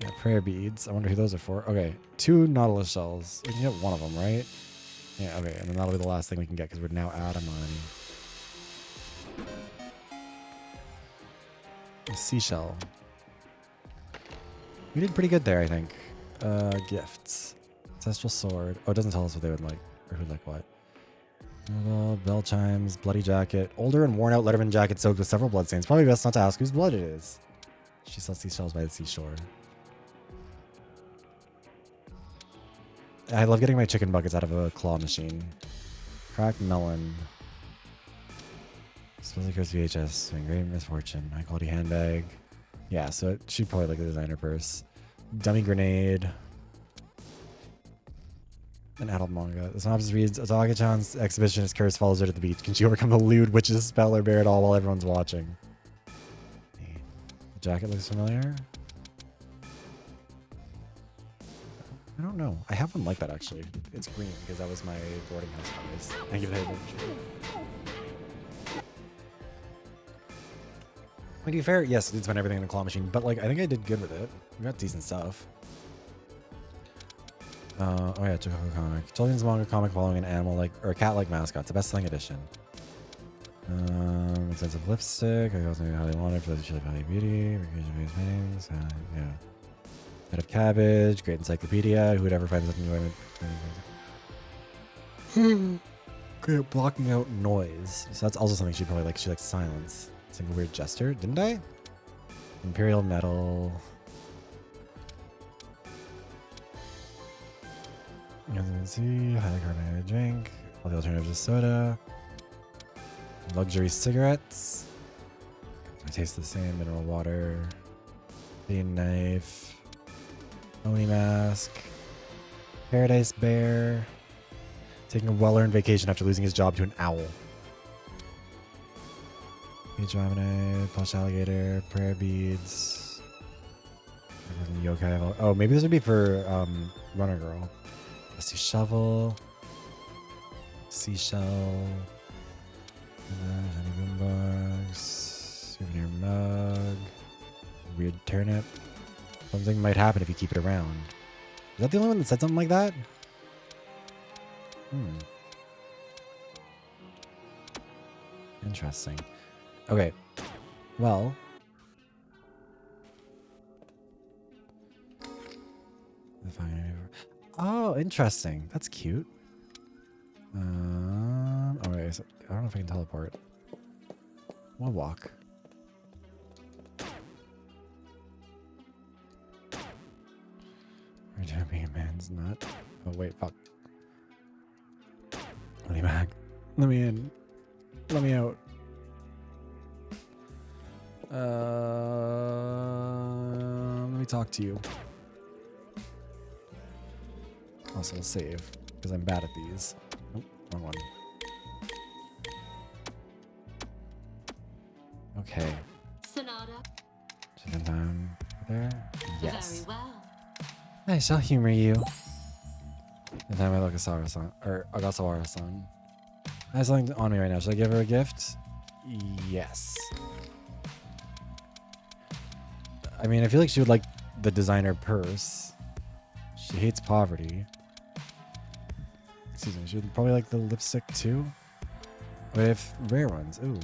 Yeah, prayer beads. I wonder who those are for. Okay, 2 nautilus shells. We can get one of them, right? Yeah, okay, and then that'll be the last thing we can get because we're now out of money. A seashell. We did pretty good there, I think. Gifts. Ancestral sword. Oh, it doesn't tell us what they would like. Or who'd like what. Bell chimes, bloody jacket. Older and worn out Letterman jacket soaked with several bloodstains. Probably best not to ask whose blood it is. She sells seashells by the seashore. I love getting my chicken buckets out of a claw machine. Cracked melon. Supposedly cursed VHS. Great misfortune. High quality handbag. Yeah, so she'd probably like the designer purse. Dummy grenade. An adult manga. The synopsis reads, Otaka-chan's exhibitionist curse follows her to the beach. Can she overcome the lewd witch's spell or bear it all while everyone's watching? The jacket looks familiar. I don't know. I have one like that, actually. It's green, because that was my boarding house colors. Thank you very much. To be fair, yes, I did spend everything in the claw machine, but like I think I did good with it. We got decent stuff. Oh yeah, Chocobo comic. Children's manga comic following an animal like or a cat-like mascot. It's the best-selling edition. Expensive lipstick. I also know how they want it for the chili value beauty. Vacation-based paintings. Yeah. Head of cabbage. Great encyclopedia. Who would ever find something new? Great blocking out noise. So that's also something she probably likes. She likes silence. Single weird gesture, didn't I? Imperial metal. See, highly carbonated drink. All the alternatives to soda. Luxury cigarettes. They taste the same. Mineral water. Thin knife. Oni mask. Paradise bear. Taking a well-earned vacation after losing his job to an owl. Beach ramen, plush alligator, prayer beads. Yokai. Oh, maybe this would be for Runner Girl. Rusty shovel, seashell, honey boombox, souvenir mug, weird turnip. Something might happen if you keep it around. Is that the only one that said something like that? Interesting. Okay, well, oh, interesting. That's cute. Okay, so I don't know if I can teleport. We'll walk. Return being a man's nut. Oh wait, fuck. Let me back. Let me in. Let me out. Let me talk to you. Also, I'll save, because I'm bad at these. Oh, wrong one. Okay. Sonata. Chicken time there? Yes. Very well. I shall humor you. The time I look at Sarah-san, or Ogasawara-san. I have something on me right now. Should I give her a gift? Yes. I mean, I feel like she would like the designer purse. She hates poverty. Excuse me, she would probably like the lipstick too. But if rare ones, ooh.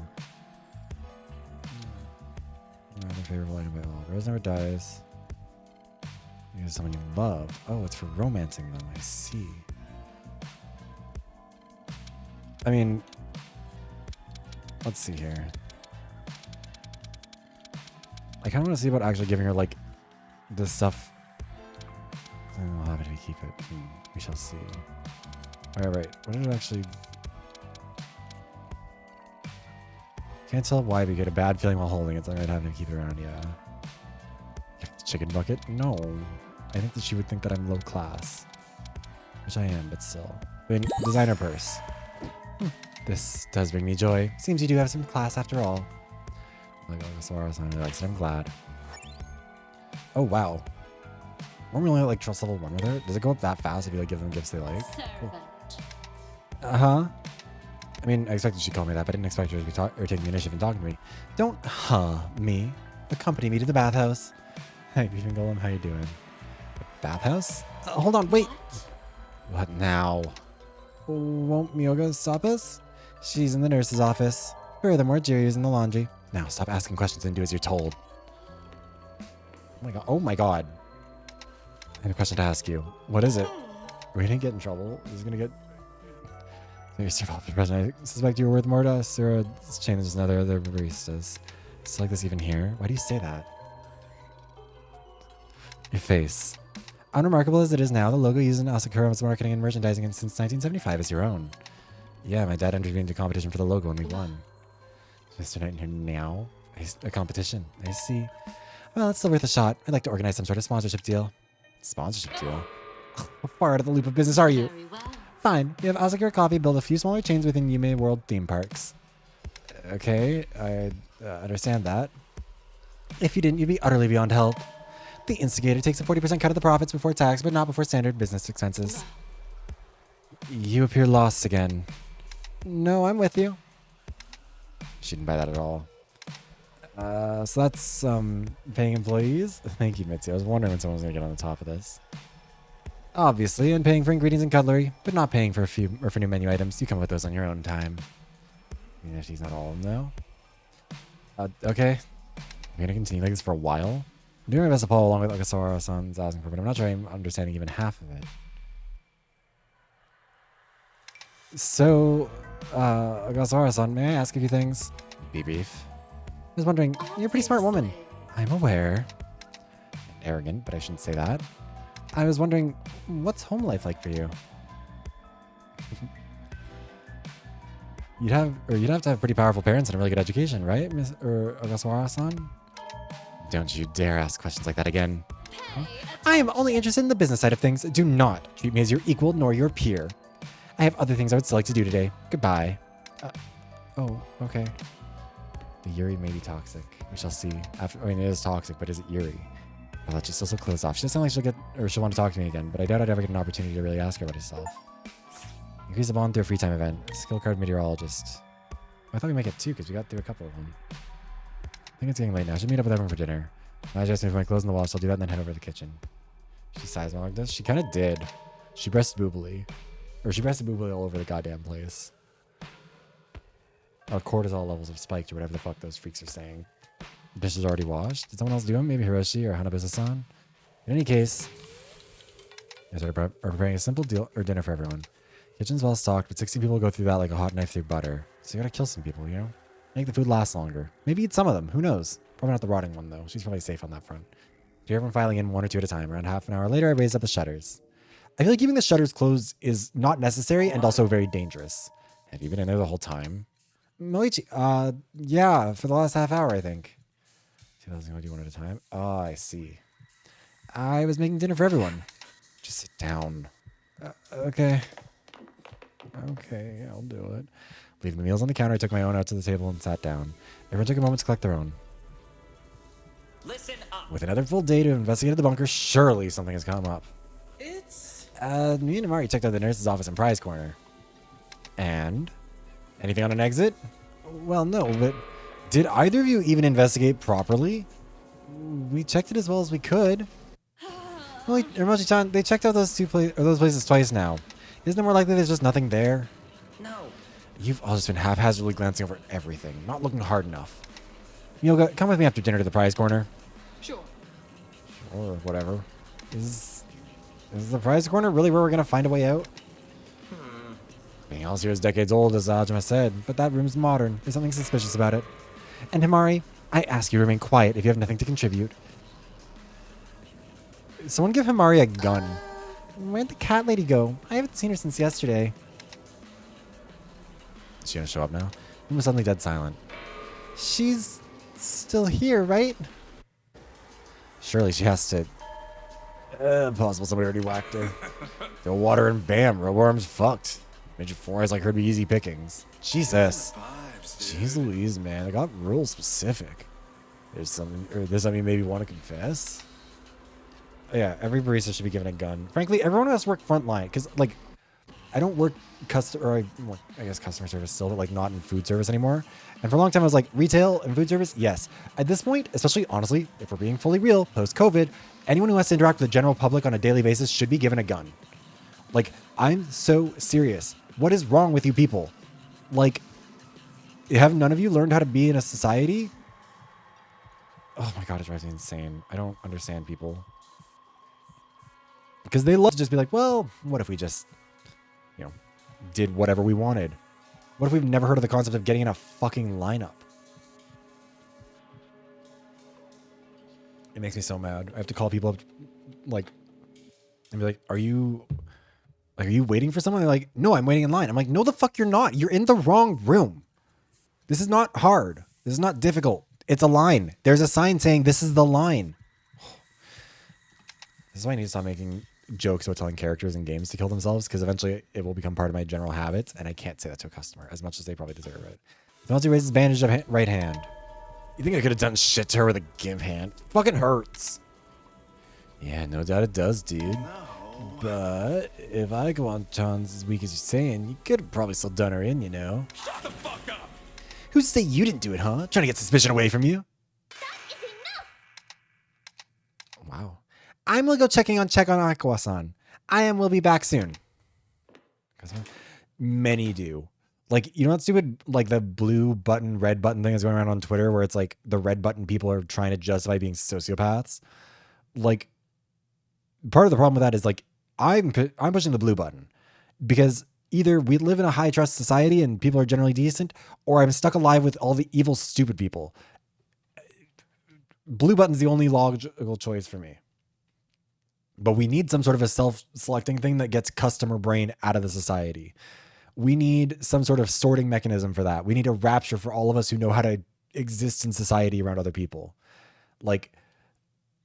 Not a favorite item by all. Rose never dies. Because someone you love. Oh, it's for romancing them. I see. I mean, let's see here. I kind of want to see about actually giving her like this stuff. I'll have it if we keep it. We shall see. Alright, what did it actually... Can't tell why, but you get a bad feeling while holding it, so I'd have to keep it around, yeah. Chicken bucket? No. I think that she would think that I'm low class. Which I am, but still. I mean, designer purse. This does bring me joy. Seems you do have some class after all. Like, I'm glad. Oh, wow. Weren't we only at like trust level 1 with her? Does it go up that fast if you like give them gifts they like? Cool. Uh-huh. I mean, I expected she'd call me that, but I didn't expect her to be taking the initiative and talking to me. Don't me. Accompany me to the bathhouse. Hey, Beefing Golem, how you doing? The bathhouse? Hold on, wait. What now? Won't Miyoga stop us? She's in the nurse's office. Furthermore, Jiryu's in the laundry. Now, stop asking questions and do as you're told. Oh my god. Oh my god. I have a question to ask you. What is it? Are we gonna get in trouble? Is it gonna get... Your survival president. I suspect you were worth more to us, or it's changed as another other baristas. It's like this even here? Why do you say that? Your face. Unremarkable as it is now, the logo used in Asakura's marketing and merchandising since 1975 is your own. Yeah, my dad entered me into competition for the logo and we won. Mr. Knight here now? A competition. I see. Well, it's still worth a shot. I'd like to organize some sort of sponsorship deal. Sponsorship deal? How far out of the loop of business are you? Very well. Fine. We have Asakura Coffee build a few smaller chains within Yume World theme parks. Okay, I understand that. If you didn't, you'd be utterly beyond help. The instigator takes a 40% cut of the profits before tax, but not before standard business expenses. You appear lost again. No, I'm with you. She didn't buy that at all. So that's paying employees. Thank you, Mitzi. I was wondering when someone was gonna get on the top of this. Obviously, and paying for ingredients and cutlery, but not paying for for new menu items. You come up with those on your own time. Even if she's not all of them, though. Okay. I'm gonna continue like this for a while. I'm doing my best to follow along with what Okasawa-san's asking for, but I'm not sure I'm understanding even half of it. So, Okasawa-san, may I ask a few things? Be brief. I was wondering, you're a pretty smart woman. I'm aware. And arrogant, but I shouldn't say that. I was wondering, what's home life like for you? You'd have to have pretty powerful parents and a really good education, right, Miss Ogasawara-san? Don't you dare ask questions like that again. Huh? I am only interested in the business side of things. Do not treat me as your equal nor your peer. I have other things I would still like to do today. Goodbye. Oh, okay. The Yuri may be toxic. We shall see. I mean, it is toxic, but is it Yuri? I'll let you still so closed off. She doesn't sound like she'll want to talk to me again, but I doubt I'd ever get an opportunity to really ask her about herself. Increase the bond through a free time event. Skill card meteorologist. I thought we might get 2 because we got through a couple of them. I think it's getting late now. I should meet up with everyone for dinner. I just move my clothes in the wall, so I'll do that and then head over to the kitchen. She sighs like this. She kind of did. She breasted boobily. Or she breasted boobily all over the goddamn place. Our cortisol levels have spiked or whatever the fuck those freaks are saying. The dishes already washed. Did someone else do them? Maybe Hiroshi or Hanabusa-san? In any case, I started preparing a simple dinner for everyone. Kitchen's well stocked, but 16 people go through that like a hot knife through butter. So you gotta kill some people, you know? Make the food last longer. Maybe eat some of them. Who knows? Probably not the rotting one, though. She's probably safe on that front. Do everyone filing in 1 or 2 at a time. Around half an hour later, I raised up the shutters. I feel like keeping the shutters closed is not necessary and also very dangerous. Have you been in there the whole time? Moichi, yeah, for the last half hour, I think. 2000, what do you want at a time? Oh, I see. I was making dinner for everyone. Just sit down. Okay. Okay, I'll do it. Leaving the meals on the counter, I took my own out to the table and sat down. Everyone took a moment to collect their own. Listen up. With another full day to investigate the bunker, surely something has come up. It's... Me and Amari checked out the nurse's office and prize corner. And? Anything on an exit? Well, no, but did either of you even investigate properly? We checked it as well as we could. Well, Emoji-chan, they checked out those places twice now. Isn't it more likely there's just nothing there? No. You've all just been haphazardly glancing over everything, not looking hard enough. Myoga, come with me after dinner to the prize corner. Sure. Or whatever. Is the prize corner really where we're gonna find a way out? Everything else here is decades old, as Ajima said, but that room's modern. There's something suspicious about it. And Himari, I ask you to remain quiet if you have nothing to contribute. Someone give Himari a gun. Where'd the cat lady go? I haven't seen her since yesterday. Is she gonna show up now? Room was suddenly dead silent. She's still here, right? Surely she has to. Possible somebody already whacked her. Throw water and bam, Roborum's fucked. Major 4 eyes like her to be easy pickings. Jesus. Jeez Louise, man. I got real specific. There's something you maybe want to confess? Yeah, every barista should be given a gun. Frankly, everyone has to work frontline. Because, like, I don't work I guess customer service still, but, like, not in food service anymore. And for a long time, I was like, retail and food service? Yes. At this point, especially, honestly, if we're being fully real, post-COVID, anyone who has to interact with the general public on a daily basis should be given a gun. Like, I'm so serious. What is wrong with you people? Like, have none of you learned how to be in a society? Oh my god, it drives me insane. I don't understand people. Because they love to just be like, well, what if we just, did whatever we wanted? What if we've never heard of the concept of getting in a fucking lineup? It makes me so mad. I have to call people up, like, and be like, are you waiting for someone? They're like, no, I'm waiting in line. I'm like, no, the fuck you're not. You're in the wrong room. This is not hard. This is not difficult. It's a line. There's a sign saying this is the line. This is why I need to stop making jokes about telling characters in games to kill themselves, because eventually it will become part of my general habits, and I can't say that to a customer as much as they probably deserve it. Penalty raises bandaged up right hand. You think I could have done shit to her with a give hand? Fucking hurts. Yeah, no doubt it does, dude. But if I go on John's as weak as you're saying, you could have probably still done her in, you know. Shut the fuck up! Who's to say you didn't do it, huh? Trying to get suspicion away from you? That is enough! Wow. I'm gonna go check on Aqua-san. Will be back soon. Many do. Like, you know that stupid, like, the blue button, red button thing that's going around on Twitter where it's like the red button people are trying to justify being sociopaths? Like, part of the problem with that is, like, I'm pushing the blue button because either we live in a high trust society and people are generally decent, or I'm stuck alive with all the evil, stupid people. Blue button's the only logical choice for me. But we need some sort of a self-selecting thing that gets customer brain out of the society. We need some sort of sorting mechanism for that. We need a rapture for all of us who know how to exist in society around other people. Like,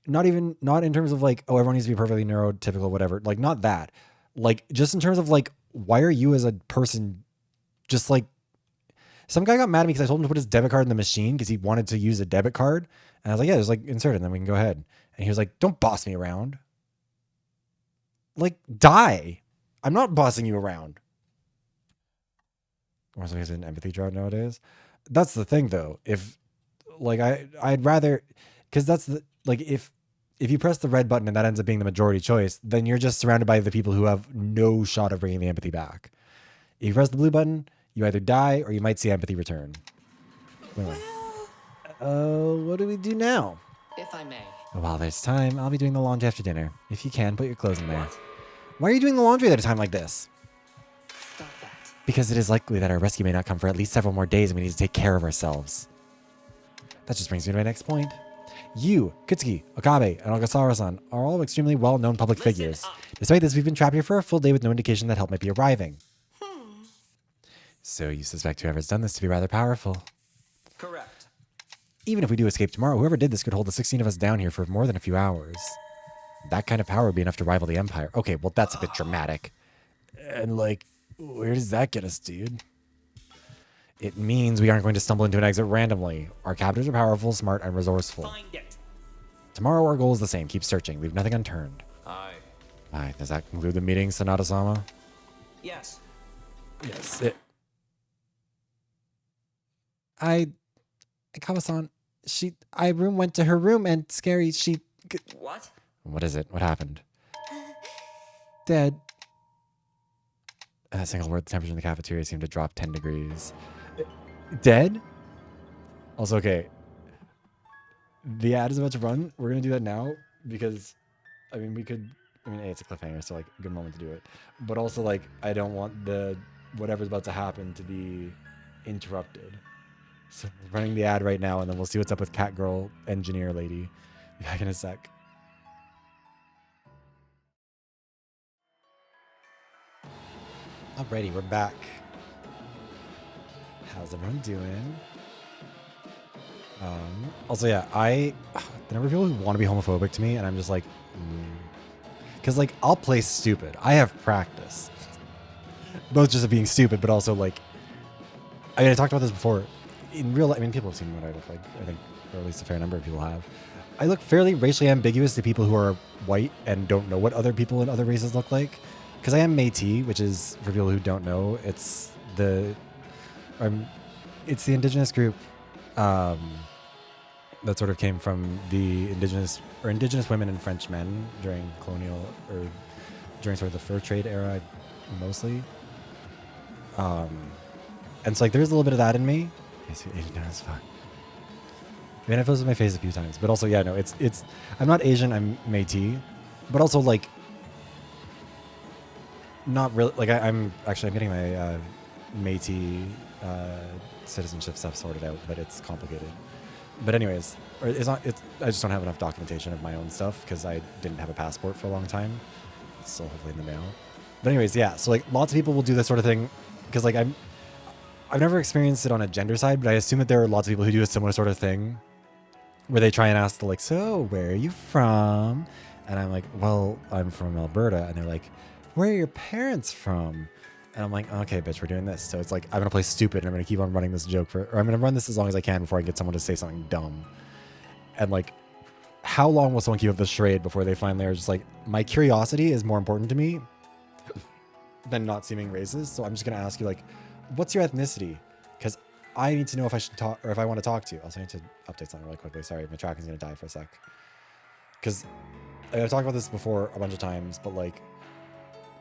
not in terms of like, oh, everyone needs to be perfectly neurotypical, whatever. Like, not that. Like, just in terms of like, why are you as a person just like, some guy got mad at me because I told him to put his debit card in the machine because he wanted to use a debit card. And I was like, yeah, just like insert it and then we can go ahead. And he was like, don't boss me around. Like, die. I'm not bossing you around. Or something is an empathy drought nowadays. That's the thing though. If like I'd rather, because that's the like if you press the red button and that ends up being the majority choice, then you're just surrounded by the people who have no shot of bringing the empathy back. If you press the blue button, you either die or you might see empathy return. Anyway. What do we do now? If I may. While there's time, I'll be doing the laundry after dinner. If you can, put your clothes in there. Why are you doing the laundry at a time like this? Stop that. Because it is likely that our rescue may not come for at least several more days and we need to take care of ourselves. That just brings me to my next point. You, Kutsuki, Okabe, and Ogasawara-san are all extremely well-known public figures. Despite this, we've been trapped here for a full day with no indication that help might be arriving. So you suspect whoever's done this to be rather powerful. Correct. Even if we do escape tomorrow, whoever did this could hold the 16 of us down here for more than a few hours. That kind of power would be enough to rival the Empire. Okay, well, that's a bit dramatic. And, like, where does that get us, dude? It means we aren't going to stumble into an exit randomly. Our captors are powerful, smart, and resourceful. Find it. Tomorrow, our goal is the same. Keep searching. Leave nothing unturned. Aye. Aye, does that conclude the meeting, Sanada-sama? Yes. Yes. Kawa-san, Room went to her room and Scary, What? What is it? What happened? Dead. At a single word, the temperature in the cafeteria seemed to drop 10 degrees. Dead? Also, okay. The ad is about to run. We're going to do that now because, A, it's a cliffhanger, so, like, a good moment to do it. But also, like, I don't want whatever's about to happen to be interrupted. So we're running the ad right now, and then we'll see what's up with Catgirl Engineer Lady. Be back in a sec. Alrighty, we're back. How's everyone doing? Also, yeah, the number of people who want to be homophobic to me, and I'm just like, because like I'll play stupid. I have practice, both just of being stupid, but also like, I talked about this before. In real life, people have seen what I look like. I think, or at least a fair number of people have. I look fairly racially ambiguous to people who are white and don't know what other people in other races look like. Because I am Métis, which is, for people who don't know, it's the indigenous group that sort of came from the indigenous women and French men during colonial or during sort of the fur trade era, mostly. And so like there's a little bit of that in me. Asian as fuck. I mean, I've posted my face a few times, but also yeah, no, it's I'm not Asian, I'm Métis, but also like. Not really. Like I'm getting my Métis citizenship stuff sorted out, but it's complicated. But anyways, I just don't have enough documentation of my own stuff because I didn't have a passport for a long time. It's still hopefully in the mail. But anyways, yeah. So like lots of people will do this sort of thing because like I've never experienced it on a gender side, but I assume that there are lots of people who do a similar sort of thing where they try and ask the like, so where are you from? And I'm like, well, I'm from Alberta. And they're like, where are your parents from? And I'm like, okay, bitch, we're doing this. So it's like, I'm gonna play stupid and I'm gonna keep on running this joke or I'm gonna run this as long as I can before I get someone to say something dumb. And like, how long will someone keep up the charade before they finally are just like, my curiosity is more important to me than not seeming racist. So I'm just gonna ask you like, what's your ethnicity? Because I need to know if I should talk or if I want to talk to you. Also, I need to update something really quickly. Sorry, my tracking's gonna die for a sec. Because I've talked about this before a bunch of times, but like,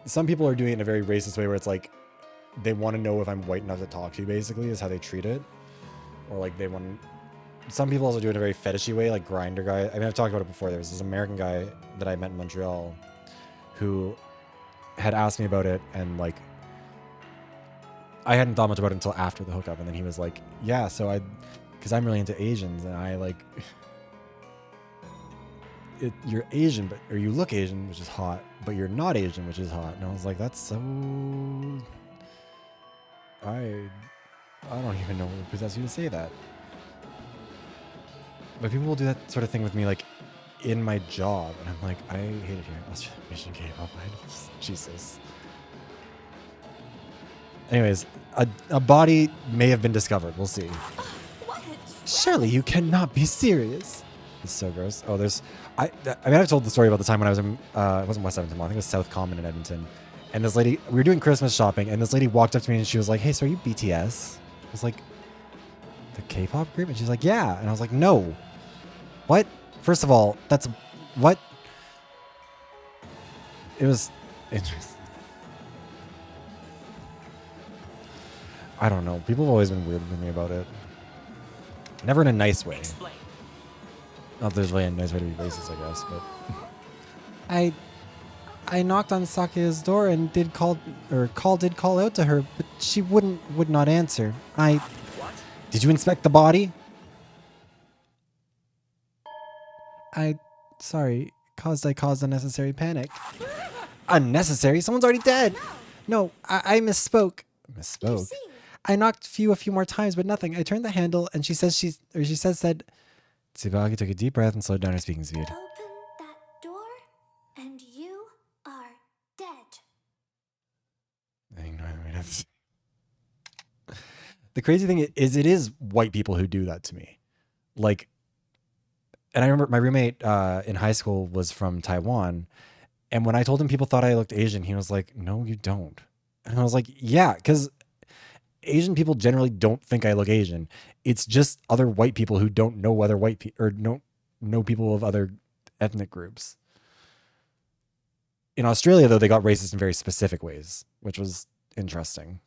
some people are doing it in a very racist way where it's like, they want to know if I'm white enough to talk to you, basically, is how they treat it. Or like, they want. Some people also do it in a very fetishy way, like Grinder guy. I mean, I've talked about it before. There was this American guy that I met in Montreal who had asked me about it, and like, I hadn't thought much about it until after the hookup, and then he was like, yeah, so because I'm really into Asians, and I like, you're Asian, or you look Asian, which is hot, but you're not Asian, which is hot. And I was like, that's so, I don't even know what possessed you to say that. But people will do that sort of thing with me, like, in my job, and I'm like, I hate it here. Australian K-pop idols. Jesus. Anyways, a body may have been discovered. We'll see. Surely you cannot be serious. It's so gross. Oh, I mean, I've told the story about the time when I was in, it wasn't West Edmonton, I think it was South Common in Edmonton. And this lady, we were doing Christmas shopping, and this lady walked up to me and she was like, hey, so are you BTS? I was like, the K-pop group? And she's like, yeah. And I was like, no. What? First of all, that's, what? It was interesting. I don't know. People have always been weird with me about it. Never in a nice way. Explain. Not that there's really a nice way to be racist, I guess, but... I knocked on Sakia's door and did call out to her, but she would not answer. What? Did you inspect the body? Sorry, I caused unnecessary panic. Unnecessary? Someone's already dead. No, I misspoke. Misspoke? I knocked a few more times, but nothing. I turned the handle and she said, Tsubaki took a deep breath and slowed down her speaking speed. Open that door and you are dead. The crazy thing is, it is white people who do that to me. Like, and I remember my roommate in high school was from Taiwan. And when I told him people thought I looked Asian, he was like, no, you don't. And I was like, yeah, because Asian people generally don't think I look Asian. It's just other white people who don't know other white people or don't know people of other ethnic groups. In Australia, though, they got racist in very specific ways, which was interesting.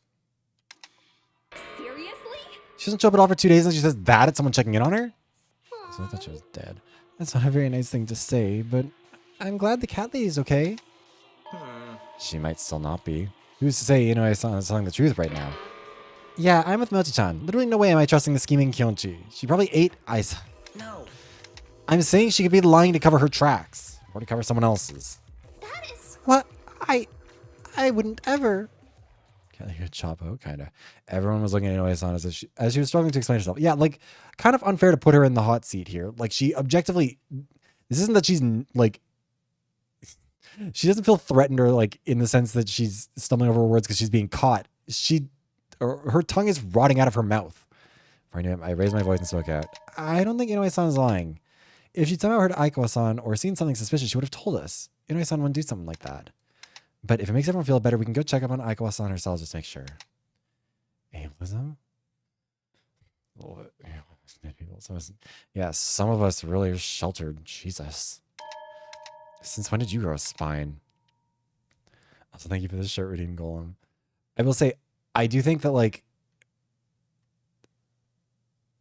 Seriously? She doesn't show up at all for 2 days and she says that at someone checking in on her? So I thought she was dead. That's not a very nice thing to say, but I'm glad the cat lady's okay. She might still not be. Who's to say, I'm telling the truth right now? Yeah, I'm with Mochi-chan. Literally no way am I trusting the scheming Kyonchi. She probably ate ice. No. I'm saying she could be lying to cover her tracks. Or to cover someone else's. That is What? I wouldn't ever. Kind of good Chapo, kind of. Everyone was looking at Inoue-san as she was struggling to explain herself. Yeah, like, kind of unfair to put her in the hot seat here. Like, she objectively... This isn't that she's, like... She doesn't feel threatened or, like, in the sense that she's stumbling over words because she's being caught. Her tongue is rotting out of her mouth. I raised my voice and spoke out. I don't think Inoue-san is lying. If she'd somehow heard Aikawa-san or seen something suspicious, she would have told us. Inoue-san wouldn't do something like that. But if it makes everyone feel better, we can go check up on Aikawa-san herself just to make sure. Ableism? A little bit. Yeah, some of us really are sheltered. Jesus. Since when did you grow a spine? Also, thank you for the shirt routine, Golem. I will say, I do think that, like,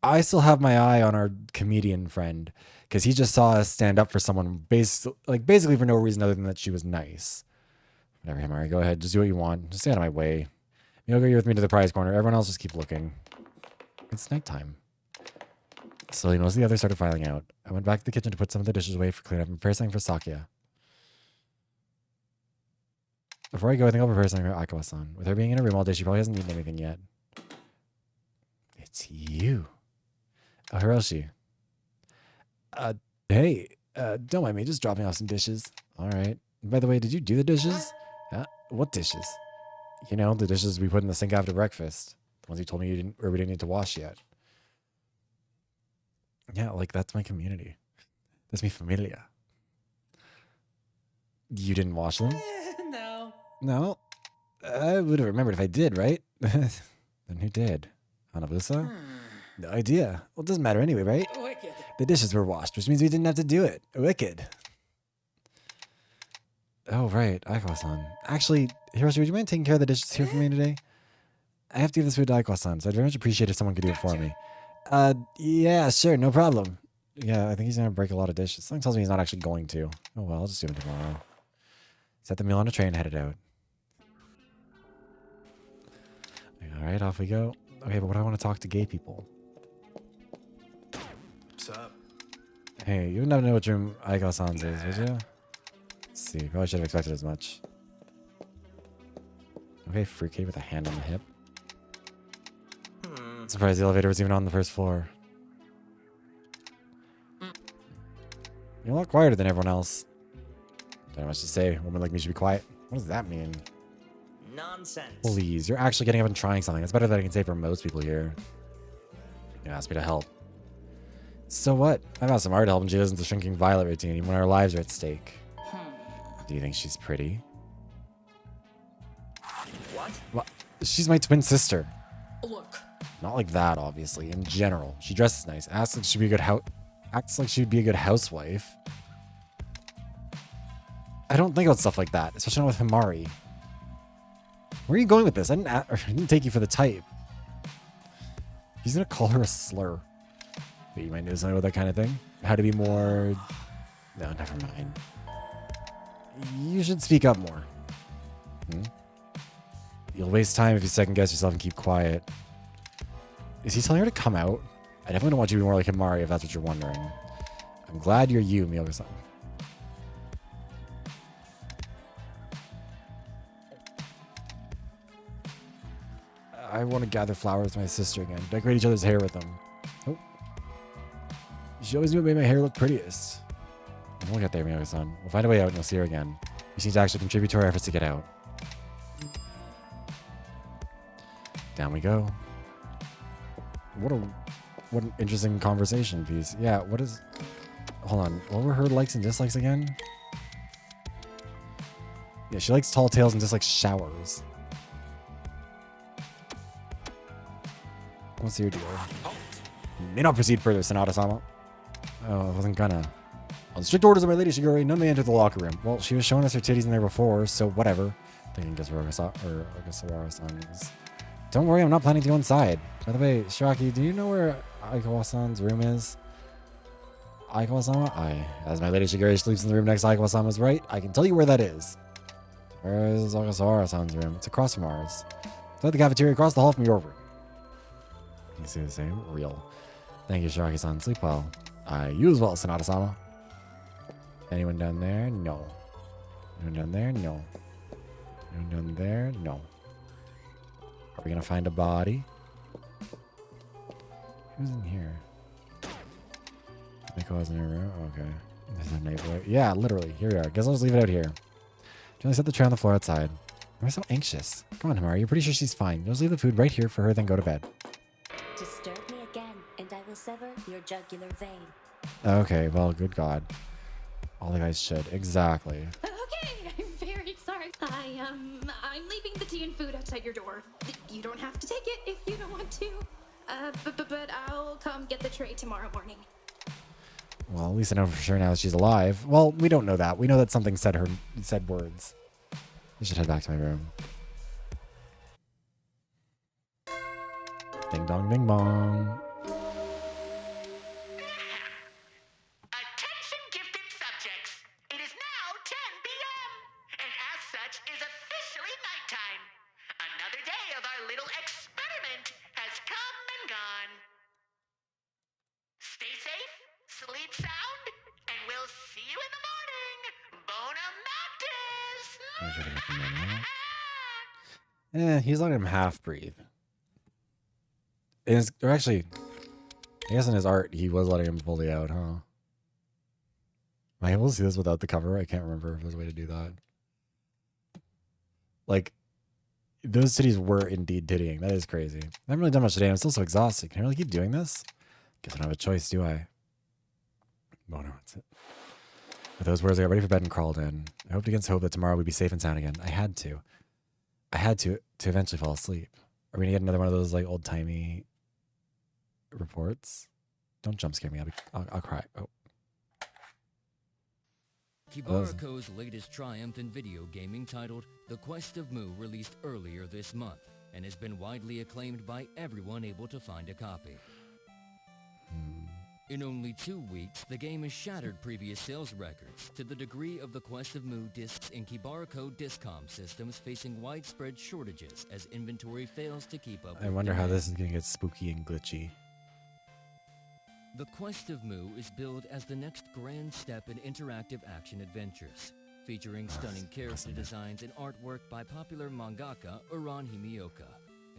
I still have my eye on our comedian friend because he just saw us stand up for someone basically for no reason other than that she was nice. Whatever, Himari, go ahead. Just do what you want. Just stay out of my way. You'll go with me to the prize corner. Everyone else just keep looking. It's nighttime. Slowly, most of the others started filing out. I went back to the kitchen to put some of the dishes away for cleanup and prepare something for Sakia. Before I go, I think I'll prepare something for Akawa-san. With her being in her room all day, she probably hasn't eaten anything yet. It's you. Oh, Hiroshi. Hey, don't mind me, just dropping off some dishes. All right. By the way, did you do the dishes? What dishes? You know, the dishes we put in the sink after breakfast. The ones you told me you didn't, or we didn't need to wash yet. Yeah, like that's my community. That's mi familia. You didn't wash them? No. No. I would have remembered if I did, right? Then who did? Hanabusa? No idea. Well, it doesn't matter anyway, right? Wicked. The dishes were washed, which means we didn't have to do it. Wicked. Oh, right. Aikawa-san. Actually, Hiroshi, would you mind taking care of the dishes here for me today? I have to give this food to Aikawa-san, so I'd very much appreciate if someone could do it for me. Yeah, sure, no problem. Yeah, I think he's going to break a lot of dishes. Something tells me he's not actually going to. Oh, well, I'll just do it tomorrow. Set the meal on a tray and headed out. All right, off we go. Okay, but what do I want to talk to gay people? What's up? Hey, you wouldn't happen to know which room Aikawa-san's is, would you? Let's see, probably should have expected as much. Okay, fruitcake with a hand on the hip. Surprised the elevator was even on the first floor. You're a lot quieter than everyone else. Don't have much to say. A woman like me should be quiet. What does that mean? Nonsense. Please, you're actually getting up and trying something. That's better than I can say for most people here. You asked me to help. So what? I've asked Samara to help and she does the shrinking violet routine even when our lives are at stake. Do you think she's pretty? What? Well, she's my twin sister. Look. Not like that, obviously. In general, she dresses nice. Acts like she'd be a good acts like she'd be a good housewife. I don't think about stuff like that, especially not with Himari. Where are you going with this? I didn't take you for the type. He's gonna call her a slur. But you might know something about that kind of thing. How to be more. No, never mind. You should speak up more. You'll waste time if you second guess yourself and keep quiet. Is he telling her to come out? I definitely don't want you to be more like Himari if that's what you're wondering. I'm glad you're you, Miyoga-san. I want to gather flowers with my sister again. Decorate each other's hair with them. Oh. She always knew what made my hair look prettiest. We'll get there, Miyoga-san. We'll find a way out and you'll see her again. You seem to actually contribute to our efforts to get out. Down we go. What an interesting conversation piece. Yeah, what is... Hold on. What were her likes and dislikes again? Yeah, she likes tall tales and dislikes showers. What's your deal? May not proceed further, Sanada-sama. Oh, I wasn't gonna. On strict orders of my lady Shigure, none may enter the locker room. Well, she was showing us her titties in there before, so whatever. Thinking Ogasawara-san's. Don't worry, I'm not planning to go inside. By the way, Shiraki, do you know where Aikawa-san's room is? Aikawa-sama? Aye. As my lady Shigure sleeps in the room next to Aikawa-sama's right, I can tell you where that is. Where is Ogasawara-san's room? It's across from ours. It's at the cafeteria across the hall from your room. You see the same? Real. Thank you, Shiraki-san. Sleep well. You as well, Sanada-sama. Anyone down there? No. Anyone down there? No. Anyone down there? No. Are we gonna find a body? Who's in here? Nicole's in her room? Okay. There's a neighbor. Yeah, literally. Here we are. Guess I'll just leave it out here. Generally set the tray on the floor outside. Why am I so anxious? Come on, Himari. You're pretty sure she's fine. You'll just leave the food right here for her, then go to bed. Disturb me again, and I will sever your jugular vein. Okay, well, good God. All the guys should. Exactly. Okay, I'm very sorry. I'm leaving the tea and food outside your door. You don't have to take it if you don't want to. But I'll come get the tray tomorrow morning. Well, at least I know for sure now that she's alive. Well, we don't know that. We know that something said words. I should head back to my room. Ding dong, ding bong. Attention gifted subjects. It is now 10 p.m. and as such is officially nighttime. Another day of our little experiment has come and gone. Stay safe, sleep sound, and we'll see you in the morning. Bona Mantis. He's letting him half breathe. Or actually, I guess in his art, he was letting him fully out, huh? Am I able to see this without the cover? I can't remember if there's a way to do that. Like, those titties were indeed tittying. That is crazy. I haven't really done much today. I'm still so exhausted. Can I really keep doing this? Guess I don't have a choice, do I? Oh, no, that's it. With those words, I got ready for bed and crawled in. I hoped against hope that tomorrow we'd be safe and sound again. I had to eventually fall asleep. Are we gonna get another one of those like old timey reports? Don't jump scare me. I'll cry. Oh. Kibarako's latest triumph in video gaming, titled The Quest of Mu, released earlier this month and has been widely acclaimed by everyone able to find a copy. In only 2 weeks, the game has shattered previous sales records to the degree of the Quest of Mu discs in Kibarako Discom systems facing widespread shortages as inventory fails to keep up. I wonder how this is gonna get spooky and glitchy. The Quest of Mu is billed as the next grand step in interactive action adventures, featuring stunning character designs and artwork by popular mangaka Uran Himioka,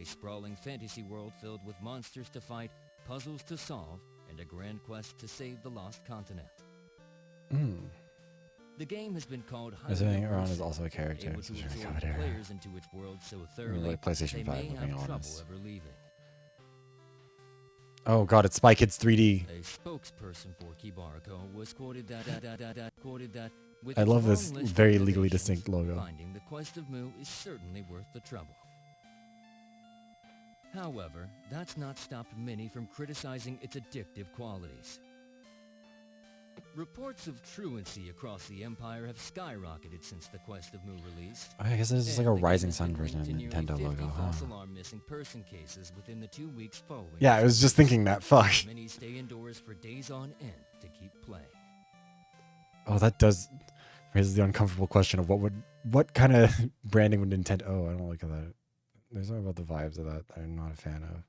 a sprawling fantasy world filled with monsters to fight, puzzles to solve, and a grand quest to save the lost continent. The game has been called Assuming Uran is also a character, able to absorb players into its world so thoroughly like PlayStation 5, they may if I'm being have trouble honest. ever leaving. Oh god, it's Spy Kids 3D. A spokesperson for Kibarako was quoted that with I love a this long list very of legally innovations, distinct logo. Finding the Quest of Mu is certainly worth the trouble. However, that's not stopped many from criticizing its addictive qualities. Reports of truancy across the Empire have skyrocketed since the Quest of Mu released. I guess this is like and a the game Rising has Sun been version of linked to Nintendo nearly 50 logo, huh? false alarm missing person cases within the 2 weeks following. Yeah, I was just thinking that. Fuck. Many stay indoors for days on end to keep playing. Oh, that does raises the uncomfortable question of what kind of branding would Nintendo? Oh, I don't like that. There's something about the vibes of that I'm not a fan of.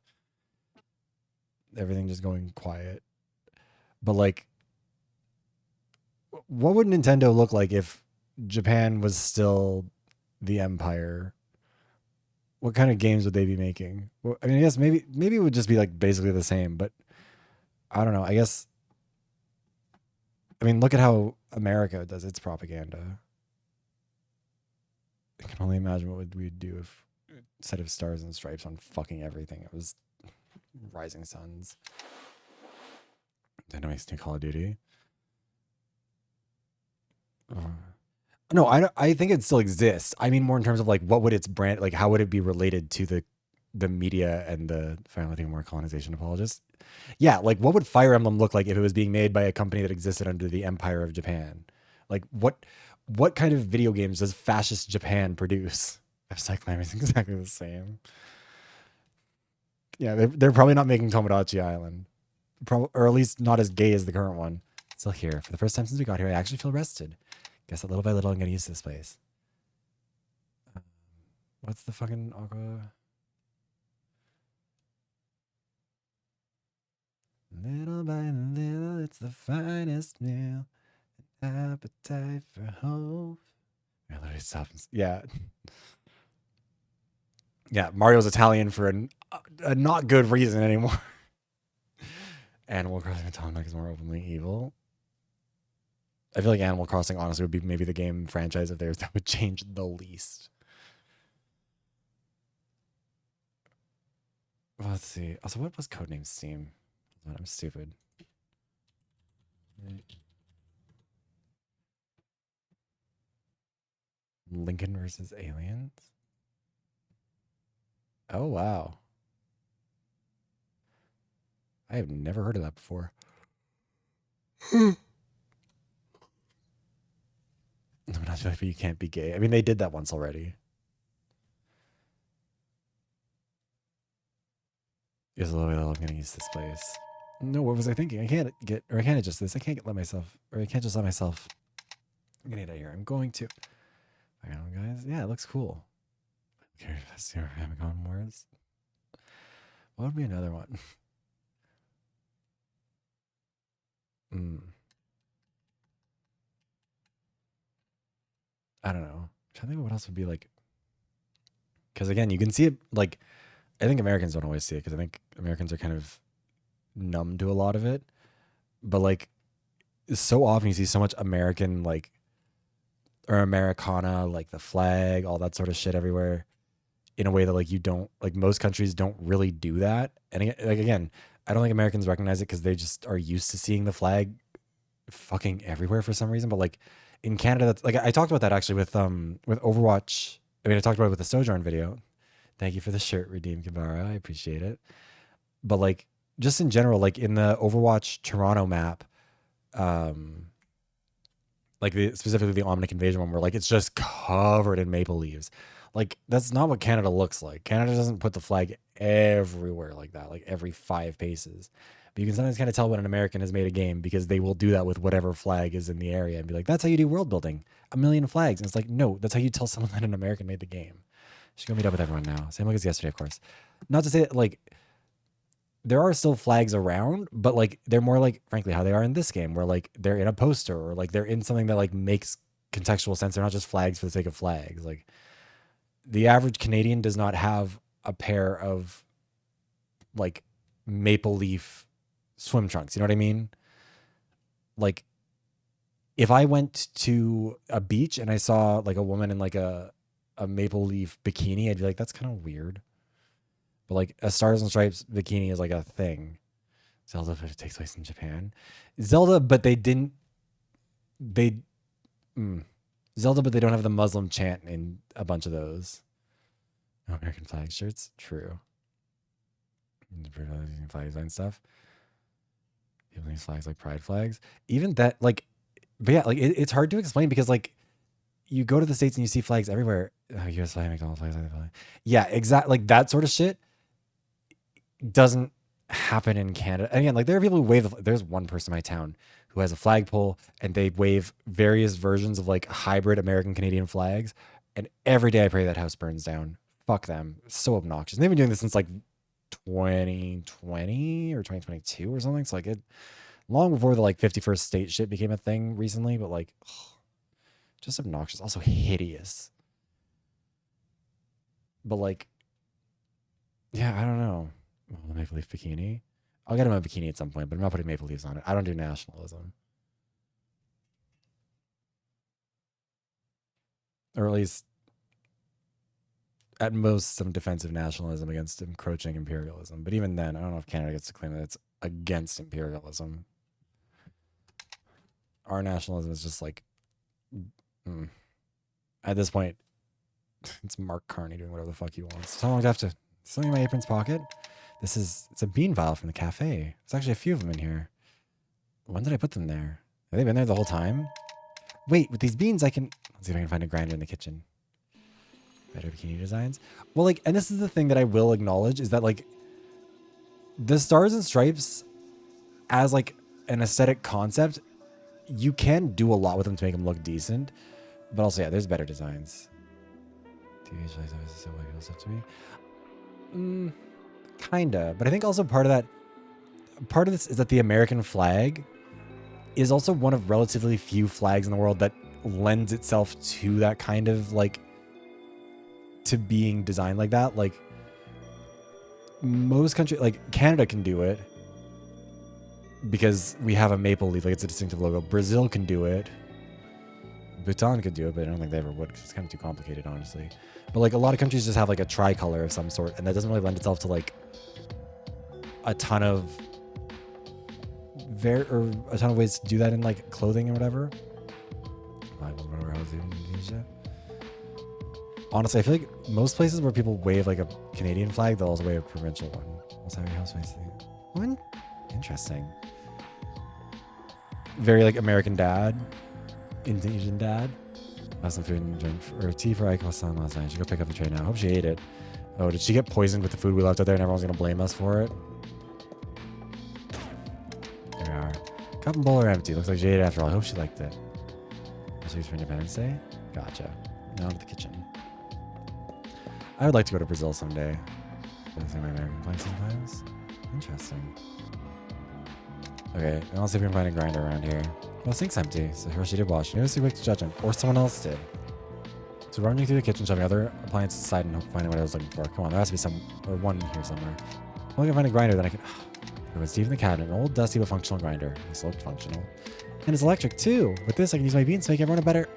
Everything just going quiet. But like, what would Nintendo look like if Japan was still the empire? What kind of games would they be making? Well, I mean, I guess maybe it would just be like basically the same, but I don't know. I guess, I mean, look at how America does its propaganda. I can only imagine what would we do if instead of stars and stripes on fucking everything, it was Rising Suns. That makes new Call of Duty. No, I think it still exists. I mean, more in terms of like, what would its brand, like, how would it be related to the media and the finally think more colonization apologists? Yeah, like, what would Fire Emblem look like if it was being made by a company that existed under the Empire of Japan? Like, what kind of video games does fascist Japan produce? Cycling is exactly the same. Yeah, they're probably not making Tomodachi Island, or at least not as gay as the current one. Still here for the first time since we got here. I actually feel rested. Guess that little by little I'm getting used to this place. What's the fucking aqua? Little by little, it's the finest meal. An appetite for hope. I literally stopped. Yeah. Yeah, Mario's Italian for a not good reason anymore. Animal Crossing Atomic is more openly evil. I feel like Animal Crossing honestly would be maybe the game franchise of theirs that would change the least. Well, let's see. Also, what was Codename Steam? I'm stupid. Lincoln versus Aliens? Oh, wow. I have never heard of that before. I'm not sure if you can't be gay. I mean, they did that once already. Is a little bit I'm gonna use this place. No, what was I thinking? I can't adjust this. I can't just let myself get it out of here. I'm going to. I don't know, guys. Yeah, it looks cool. Okay, let's see where Famicom Wars. What would be another one? I don't know. I'm trying to think of what else would be like. Because again, you can see it like, I think Americans don't always see it because I think Americans are kind of numb to a lot of it. But like, so often you see so much American like or Americana, like the flag, all that sort of shit everywhere, in a way that like you don't like most countries don't really do that. And like again, I don't think Americans recognize it because they just are used to seeing the flag fucking everywhere for some reason. But like in Canada, that's like I talked about that actually with Overwatch. I mean, I talked about it with the Sojourn video. Thank you for the shirt, Redeem Kibara. I appreciate it. But like just in general, like in the Overwatch Toronto map, like specifically the Omnic Invasion one, where like it's just covered in maple leaves. Like that's not what Canada looks like. Canada doesn't put the flag everywhere like that, like every 5 paces. But you can sometimes kind of tell when an American has made a game because they will do that with whatever flag is in the area and be like, "That's how you do world building. A million flags." And it's like, no, that's how you tell someone that an American made the game. Should go meet up with everyone now. Same like as yesterday, of course. Not to say that like there are still flags around, but like they're more like, frankly, how they are in this game, where like they're in a poster or like they're in something that like makes contextual sense. They're not just flags for the sake of flags. Like the average Canadian does not have a pair of like maple leaf swim trunks. You know what I mean? Like if I went to a beach and I saw like a woman in like a maple leaf bikini, I'd be like, that's kind of weird. But like a Stars and Stripes bikini is like a thing. Zelda, but it takes place in Japan. Zelda, but they didn't. Zelda, but they don't have the Muslim chant in a bunch of those. No American flag shirts. True. Flag design stuff. People use flags like pride flags. Even that, like, but yeah, like it's hard to explain because like you go to the States and you see flags everywhere. U.S. flag, McDonald's flags. Yeah, exactly. Like that sort of shit doesn't happen in Canada. And again, like there are people who wave. There's one person in my town who has a flagpole and they wave various versions of like hybrid American Canadian flags. And every day I pray that house burns down. Fuck them. It's so obnoxious. And they've been doing this since like 2020 or 2022 or something. So like it long before the like 51st state shit became a thing recently, but like just obnoxious, also hideous. But like, yeah, I don't know. Oh, the maple leaf bikini. I'll get him a bikini at some point, but I'm not putting maple leaves on it. I don't do nationalism. Or at least, at most, some defensive nationalism against encroaching imperialism. But even then, I don't know if Canada gets to claim that it's against imperialism. Our nationalism is just like, at this point, it's Mark Carney doing whatever the fuck he wants. So long as I have to, something in my apron's pocket. It's a bean vial from the cafe. There's actually a few of them in here. When did I put them there? Have they been there the whole time? Wait, with these beans, let's see if I can find a grinder in the kitchen. Better bikini designs. Well, like, and this is the thing that I will acknowledge is that like the Stars and Stripes as like an aesthetic concept, you can do a lot with them to make them look decent. But also, yeah, there's better designs. TV shows so what people stuff to me. Kinda, but I think also part of this is that the American flag is also one of relatively few flags in the world that lends itself to that kind of like to being designed like that. Like most countries, like Canada can do it because we have a maple leaf, like it's a distinctive logo. Brazil can do it. Bhutan could do it, but I don't think they ever would because it's kind of too complicated, honestly. But like a lot of countries just have like a tricolor of some sort, and that doesn't really lend itself to like a ton of ways to do that in like clothing and whatever. Honestly, I feel like most places where people wave like a Canadian flag, they'll also wave a provincial one. What's that housemates thing? One? Interesting. Very like American dad. Indonesian dad. Have some food and drink or tea for Aiko-san last night. She go pick up the tray now. Hope she ate it. Oh, did she get poisoned with the food we left out there and everyone's gonna blame us for it? There we are. Cup and bowl are empty. Looks like she ate it after all. I hope she liked it. Recipes for Independence Day? Gotcha. Now to the kitchen. I would like to go to Brazil someday. I see my American flag sometimes. Interesting. Okay, and I'll see if we can find a grinder around here. Well, the sink's empty, so Hershey did wash. Maybe it's too quick to judge him, or someone else did. So rummaging through the kitchen, shoving other appliances aside and finding what I was looking for. Come on, there has to be one here somewhere. If I can find a grinder, then I can. There was deep in the cabinet, an old dusty but functional grinder. This looked functional. And it's electric too. With this, I can use my beans to make everyone a better...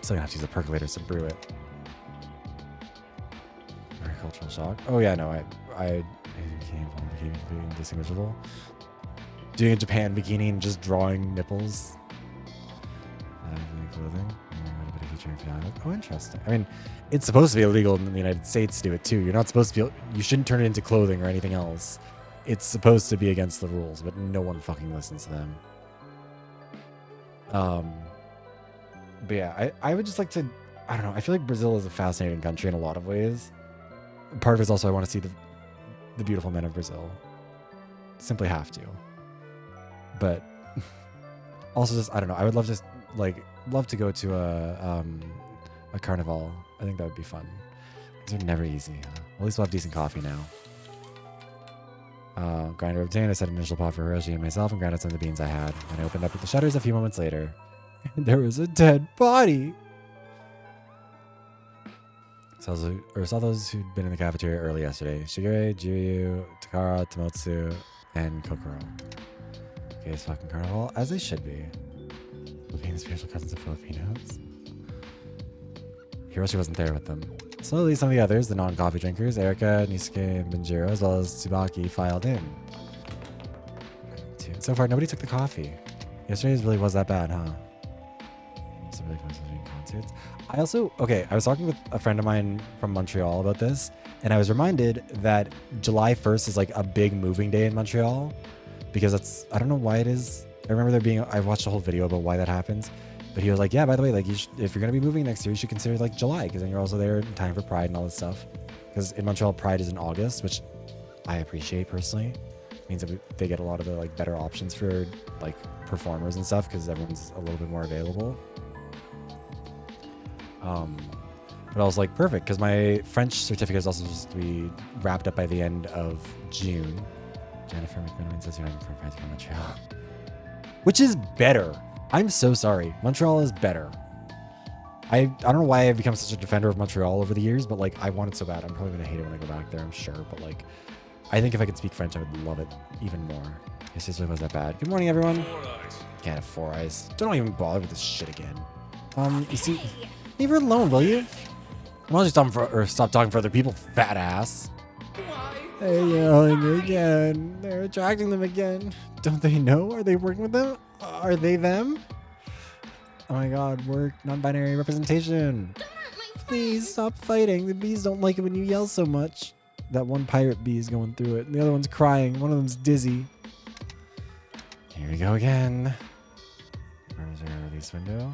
Still gonna have to use the percolators to brew it. Agricultural shock. Oh yeah, no, I became indistinguishable. Doing a Japan bikini and just drawing nipples. Clothing. Oh, interesting. I mean, it's supposed to be illegal in the United States to do it too. You're not supposed to be... You shouldn't turn it into clothing or anything else. It's supposed to be against the rules, but no one fucking listens to them. But yeah, I would just like to... I don't know. I feel like Brazil is a fascinating country in a lot of ways. Part of it is also I want to see the beautiful men of Brazil. Simply have to. But also just, I don't know. I would love to go to a carnival. I think that would be fun. These are never easy. Huh? Well, at least we'll have decent coffee now. Grinder obtained. I set an initial pot for Hiroshi and myself and grounded some of the beans I had. And I opened up the shutters a few moments later. There was a dead body. Saw those who'd been in the cafeteria early yesterday. Shigure, Jiryu, Takara, Tomotsu, and Kokoro. Okay, it's fucking carnival, as they should be. Being the spiritual cousins of Filipinos. Hiroshi wasn't there with them. Slowly, some of the others, the non-coffee drinkers, Erika, Nisuke, and Benjiro, as well as Tsubaki, filed in. So far, nobody took the coffee. Yesterday's really was that bad, huh? Concerts. I was talking with a friend of mine from Montreal about this, and I was reminded that July 1st is like a big moving day in Montreal, because I don't know why it is. I remember I watched a whole video about why that happens, but he was like, yeah, by the way, like if you're going to be moving next year, you should consider like July, because then you're also there in time for Pride and all this stuff. Because in Montreal, Pride is in August, which I appreciate personally. It means that they get a lot of the like better options for like performers and stuff, because everyone's a little bit more available. But I was like, perfect, because my French certificate is also supposed to be wrapped up by the end of June. Jennifer McMillan says you're not from France, from Montreal. Which is better. I'm so sorry. Montreal is better. I don't know why I've become such a defender of Montreal over the years, but like I want it so bad. I'm probably gonna hate it when I go back there, I'm sure. But like, I think if I could speak French, I would love it even more. It just really was that bad. Good morning, everyone. Can't have 4 eyes. Don't even bother with this shit again. You see, leave her alone, will you? Why don't you stop talking for other people, fat ass? They're yelling again. They're attracting them again. Don't they know? Are they working with them? Are they them? Oh my god, work non-binary representation. Please stop fighting. The bees don't like it when you yell so much. That one pirate bee is going through it, and the other one's crying. One of them's dizzy. Here we go again. Where's our release window?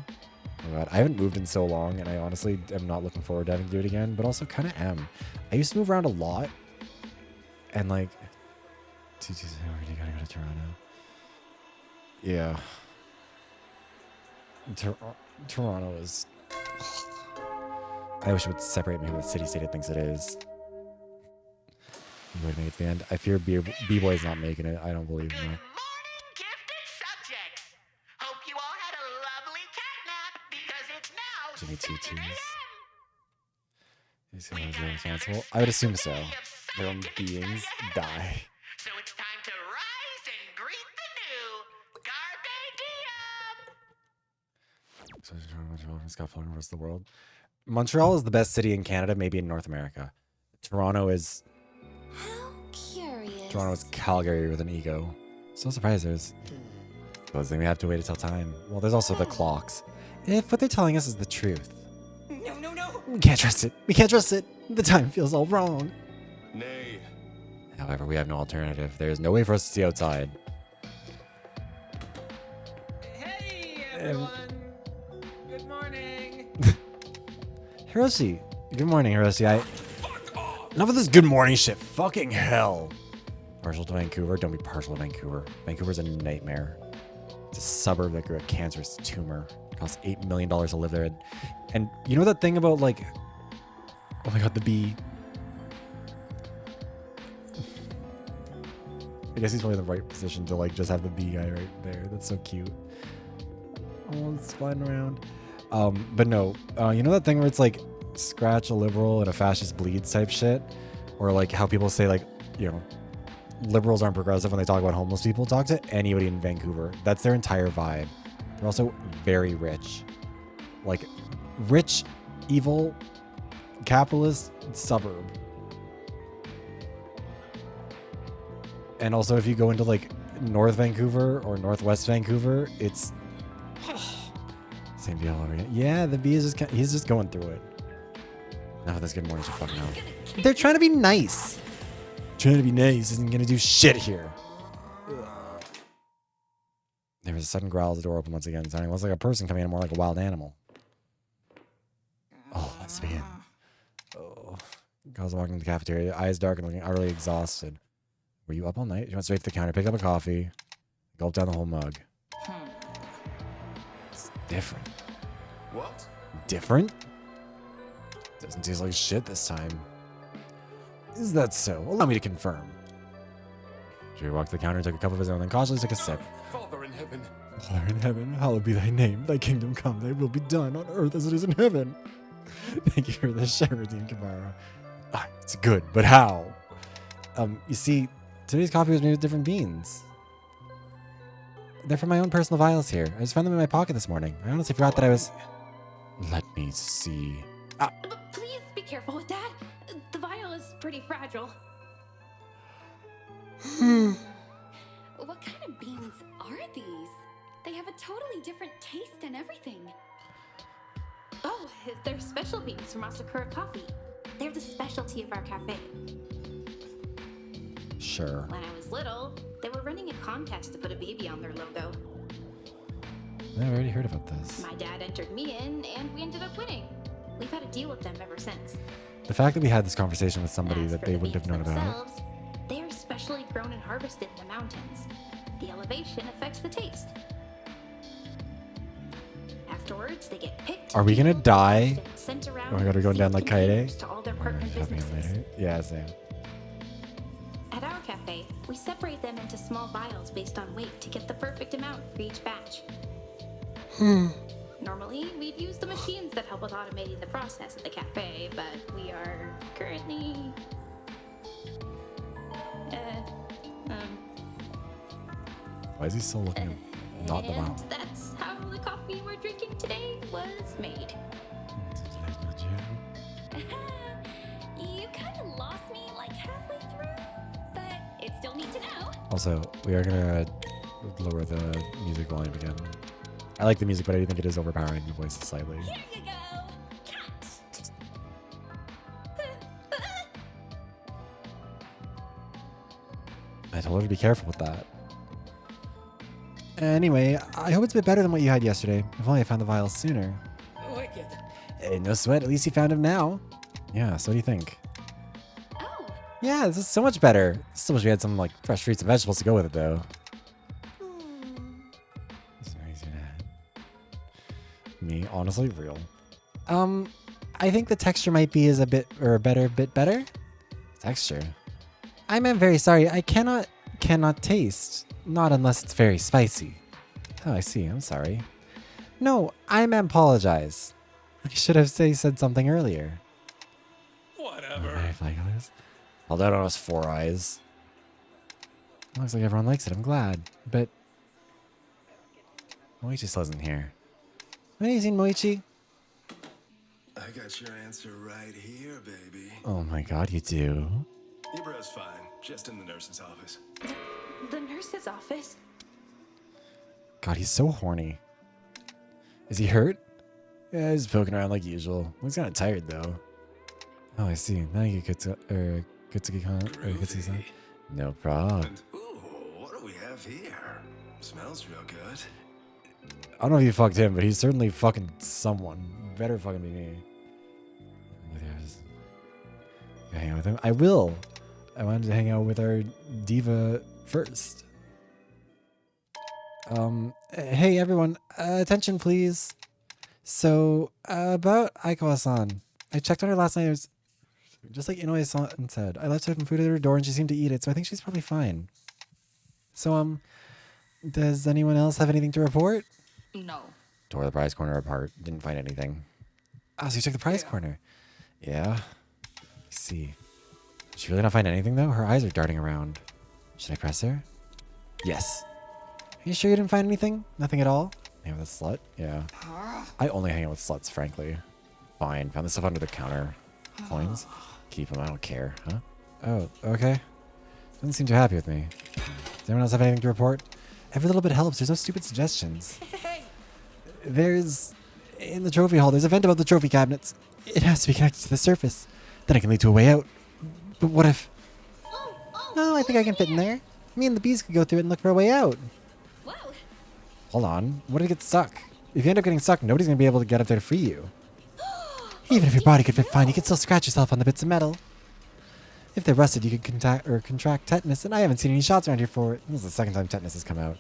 Oh god, I haven't moved in so long, and I honestly am not looking forward to having to do it again, but also kind of am. I used to move around a lot, and like, you gotta go to Toronto. Yeah. Toronto is... I wish it would separate me with the city-state it thinks it is. Going to make it to the end. I fear B-Boy's not making it. I don't believe him. Good morning, gifted subjects. Hope you all had a lovely cat nap because it's now Jimmy 7 Two a.m. Twos. Responsible? I would assume so. Their own beings die. So it's time to rise and greet the new Carpe Diem. Scott Pilgrim vs. the World. Montreal is the best city in Canada, maybe in North America. Toronto is... How curious. Toronto is Calgary with an ego. So surprised there's... Supposing we have to wait until time. Well, there's also the clocks. If what they're telling us is the truth. No. We can't trust it. We can't trust it. The time feels all wrong. Nay. However, we have no alternative. There is no way for us to see outside. Hey, everyone. Good morning. Hiroshi. Good morning, Hiroshi. Enough of this good morning shit. Fucking hell. Partial to Vancouver? Don't be partial to Vancouver. Vancouver's a nightmare. It's a suburb that grew a cancerous tumor. It costs $8 million to live there. And you know that thing about like... Oh my god, the bee. I guess he's probably in the right position to like just have the bee guy right there. That's so cute. Oh, it's flying around. But no, you know that thing where it's like scratch a liberal and a fascist bleeds type shit? Or like how people say like, you know, liberals aren't progressive when they talk about homeless people. Talk to anybody in Vancouver. That's their entire vibe. They're also very rich. Like, rich, evil, capitalist suburb. And also, if you go into, like, North Vancouver or Northwest Vancouver, it's... Same deal over again. Yeah, the bee is just... He's just going through it. Now for this good morning, fucking hell. They're trying to be nice. Trying to be nice isn't gonna do shit here. There was a sudden growl as the door opened once again, sounding less like a person coming in, more like a wild animal. Oh, let's begin. Oh. Kyle's walking to the cafeteria, eyes dark and looking utterly exhausted. Were you up all night? You went straight to the counter, picked up a coffee, gulped down the whole mug. It's different. What? Different? Doesn't taste like shit this time. Is that so? Allow me to confirm. Jerry walked to the counter, took a cup of his own, then cautiously took a sip. Father in heaven. Father in heaven, hallowed be thy name. Thy kingdom come, thy will be done on earth as it is in heaven. Thank you for the Sheridine Kabara. Ah, it's good, but how? You see, today's coffee was made with different beans. They're from my own personal vials here. I just found them in my pocket this morning. I honestly forgot that I was... Let me see. Ah. Please be careful with that. The vial is pretty fragile. What kind of beans are these? They have a totally different taste and everything. Oh, they're special beans from Asakura Coffee. They're the specialty of our cafe. Sure. When I was little, they were running a contest to put a baby on their logo. I've already heard about this. My dad entered me in, and we ended up winning. We've had a deal with them ever since. The fact that we had this conversation with somebody As that for they the wouldn't have known beans about. themselves, they are specially grown and harvested in the mountains. The elevation affects the taste. Afterwards, they get picked. Are we gonna peeled, die? washed, and sent around Oh my god, we're going in down like containers Kaede? to all their Oh, partner it's happening businesses. later. Yeah, same. At our cafe, we separate them into small vials based on weight to get the perfect amount for each batch. Normally, we'd use the machines that help with automating the process at the cafe, but we are currently... Why is he still looking at not the and mouth? that's how the coffee we're drinking today was made. You kind of lost me like halfway through, but it's still neat to know. Also, we are gonna lower the music volume again. I like the music, but I do think it is overpowering the voices slightly. Here you go. Cut. I told her to be careful with that. Anyway, I hope it's a bit better than what you had yesterday. If only I found the vials sooner. Wicked. Hey, no sweat, at least you found him now. Yeah, so what do you think? Oh. Yeah, this is so much better. Still wish we had some like fresh fruits and vegetables to go with it though. Me, honestly, real. I think the texture might be a bit better. Texture. I'm very sorry. I cannot taste. Not unless it's very spicy. Oh, I see. I'm sorry. No, I apologize. I should have said something earlier. Whatever. Very flaggers. All that on us 4 eyes. Looks like everyone likes it. I'm glad. But Moichi still isn't here. Have you seen Moichi? I got your answer right here, baby. Oh my god, you do. Ibra's fine. Just in the nurse's office. The nurse's office? God, he's so horny. Is he hurt? Yeah, he's poking around like usual. He's kind of tired though. Oh, I see. Thank you, Kitsuki-san. No problem. And, ooh, what do we have here? Smells real good. I don't know if you fucked him, but he's certainly fucking someone. Better fucking be me. Can I hang out with him? I will. I wanted to hang out with our diva first. Hey everyone, attention please. So, about Aikawa-san. I checked on her last night. It was just like Inoue-san said. I left some food at her door and she seemed to eat it, so I think she's probably fine. So, does anyone else have anything to report? No. Tore the prize corner apart. Didn't find anything. Oh, so you took the prize corner. Yeah. Let's see. Did she really not find anything though? Her eyes are darting around. Should I press her? Yes. Are you sure you didn't find anything? Nothing at all? Hang out with a slut? Yeah. I only hang out with sluts, frankly. Fine. Found this stuff under the counter. Coins? Keep them. I don't care. Huh? Oh, okay. Doesn't seem too happy with me. Does anyone else have anything to report? Every little bit helps. There's no stupid suggestions. There's... In the trophy hall, there's a vent above the trophy cabinets. It has to be connected to the surface. Then it can lead to a way out. But what if... No, I think I can fit in there. Me and the bees could go through it and look for a way out. Whoa. Hold on. What if it gets stuck? If you end up getting stuck, nobody's going to be able to get up there to free you. Even if your body could fit fine, you could still scratch yourself on the bits of metal. If they're rusted, you could contract tetanus, and I haven't seen any shots around here for it. This is the second time tetanus has come out.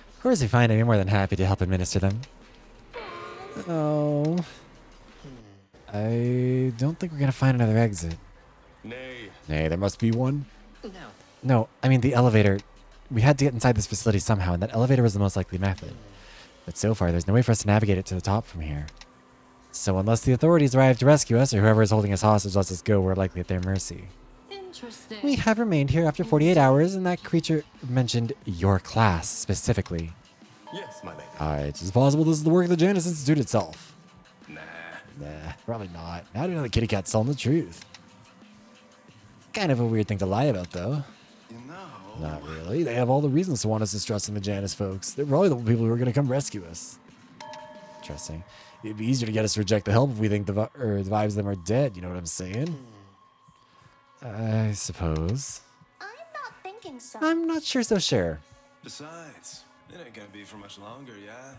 Of course, we find it, we're more than happy to help administer them. Oh. I don't think we're going to find another exit. Nay. Nay, there must be one. No. No, I mean the elevator. We had to get inside this facility somehow, and that elevator was the most likely method. But so far, there's no way for us to navigate it to the top from here. So unless the authorities arrive to rescue us, or whoever is holding us hostage lets us go, we're likely at their mercy. Interesting. We have remained here after 48 hours, and that creature mentioned your class specifically. Yes, my lady. It's possible this is the work of the Janus Institute itself. Nah. Nah, probably not. How do you know the kitty cat's telling the truth? Kind of a weird thing to lie about, though. You know. Not really. They have all the reasons to want us distrusting the Janus folks. They're probably the people who are going to come rescue us. Interesting. It'd be easier to get us to reject the help if we think the vibes of them are dead. You know what I'm saying? I suppose. I'm not thinking so. I'm not sure so sure. Besides, it ain't gonna be for much longer, yeah?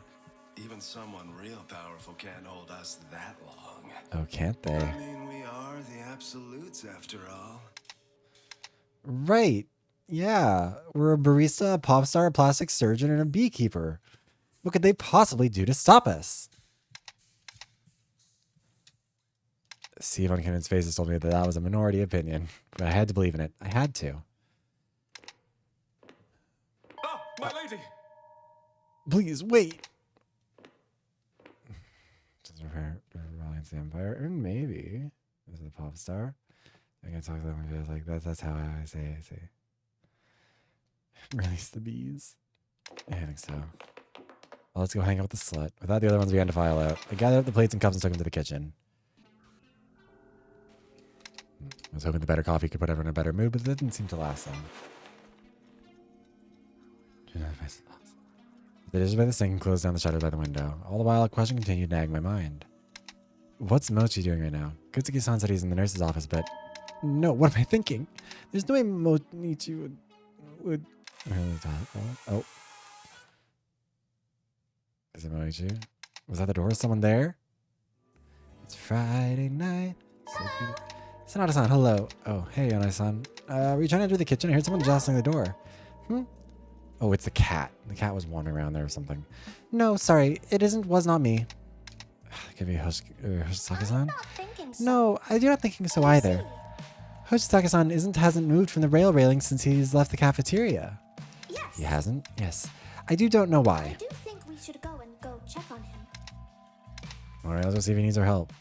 Even someone real powerful can't hold us that long. Oh, can't they? I mean, we are the absolutes after all. Right. Yeah. We're a barista, a pop star, a plastic surgeon, and a beekeeper. What could they possibly do to stop us? Steve on Kennan's faces told me that that was a minority opinion, but I had to believe in it. I had to. Oh, my lady! Please, wait. Just repair Reliance the Empire, and maybe this is a pop star. I can talk to them and like that. That's how I say. Release the bees. I think so. Well, let's go hang out with the slut. Without the other ones, we had to file out. I gathered up the plates and cups and took them to the kitchen. I was hoping the better coffee could put everyone in a better mood, but it didn't seem to last long. The dishes by the sink and closed down the shutters by the window. All the while, a question continued nagging my mind. What's Mochi doing right now? Kutsuki-san said he's in the nurse's office, but... No, what am I thinking? There's no way Mochi would... Oh. Is it Mochi? Was that the door? Someone there? It's Friday night. Sanada-san, hello. Oh, hey, Yonai-san. Were you trying to enter the kitchen? I heard someone jostling the door. Oh, it's the cat. The cat was wandering around there or something. No, sorry. It was not me. Could be Hoshitake-san? No, I do not thinking so either. Hoshitake-san hasn't moved from the rail railing since he's left the cafeteria. Yes. He hasn't? Yes. I don't know why. I do think we should go check on him. Alright, let's go see if he needs our help.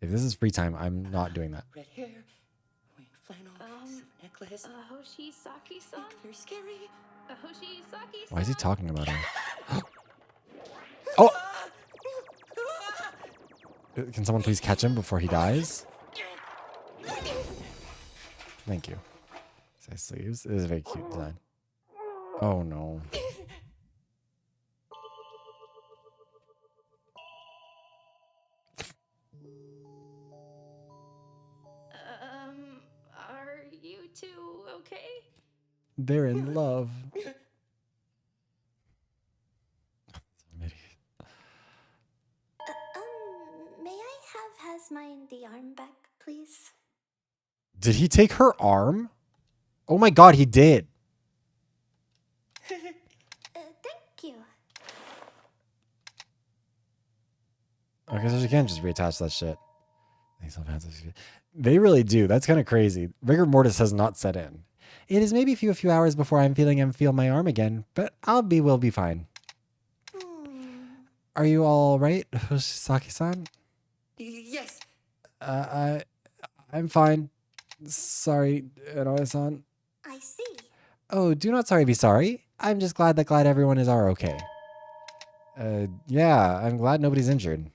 If this is free time, I'm not doing that. Red hair, wearing flannel, necklace. Hoshitake-san? Very scary. Hoshitake-san? Why is he talking about her? Oh! Can someone please catch him before he dies? Thank you. Size sleeves. This is a very cute design. Oh no. Are you two okay? They're in love. May I have Hasmine the arm back, please? Did he take her arm? Oh my god, he did. Thank you. Okay, so she can just reattach that shit. They really do. That's kind of crazy. Rigor mortis has not set in. It is maybe a few hours before I'm feel my arm again, but we'll be fine. Are you all right, Hoshitake-san? Yes. I'm fine. Sorry, Inoue-san. I see. Oh, do not sorry be sorry. I'm just glad everyone is okay. Yeah, I'm glad nobody's injured.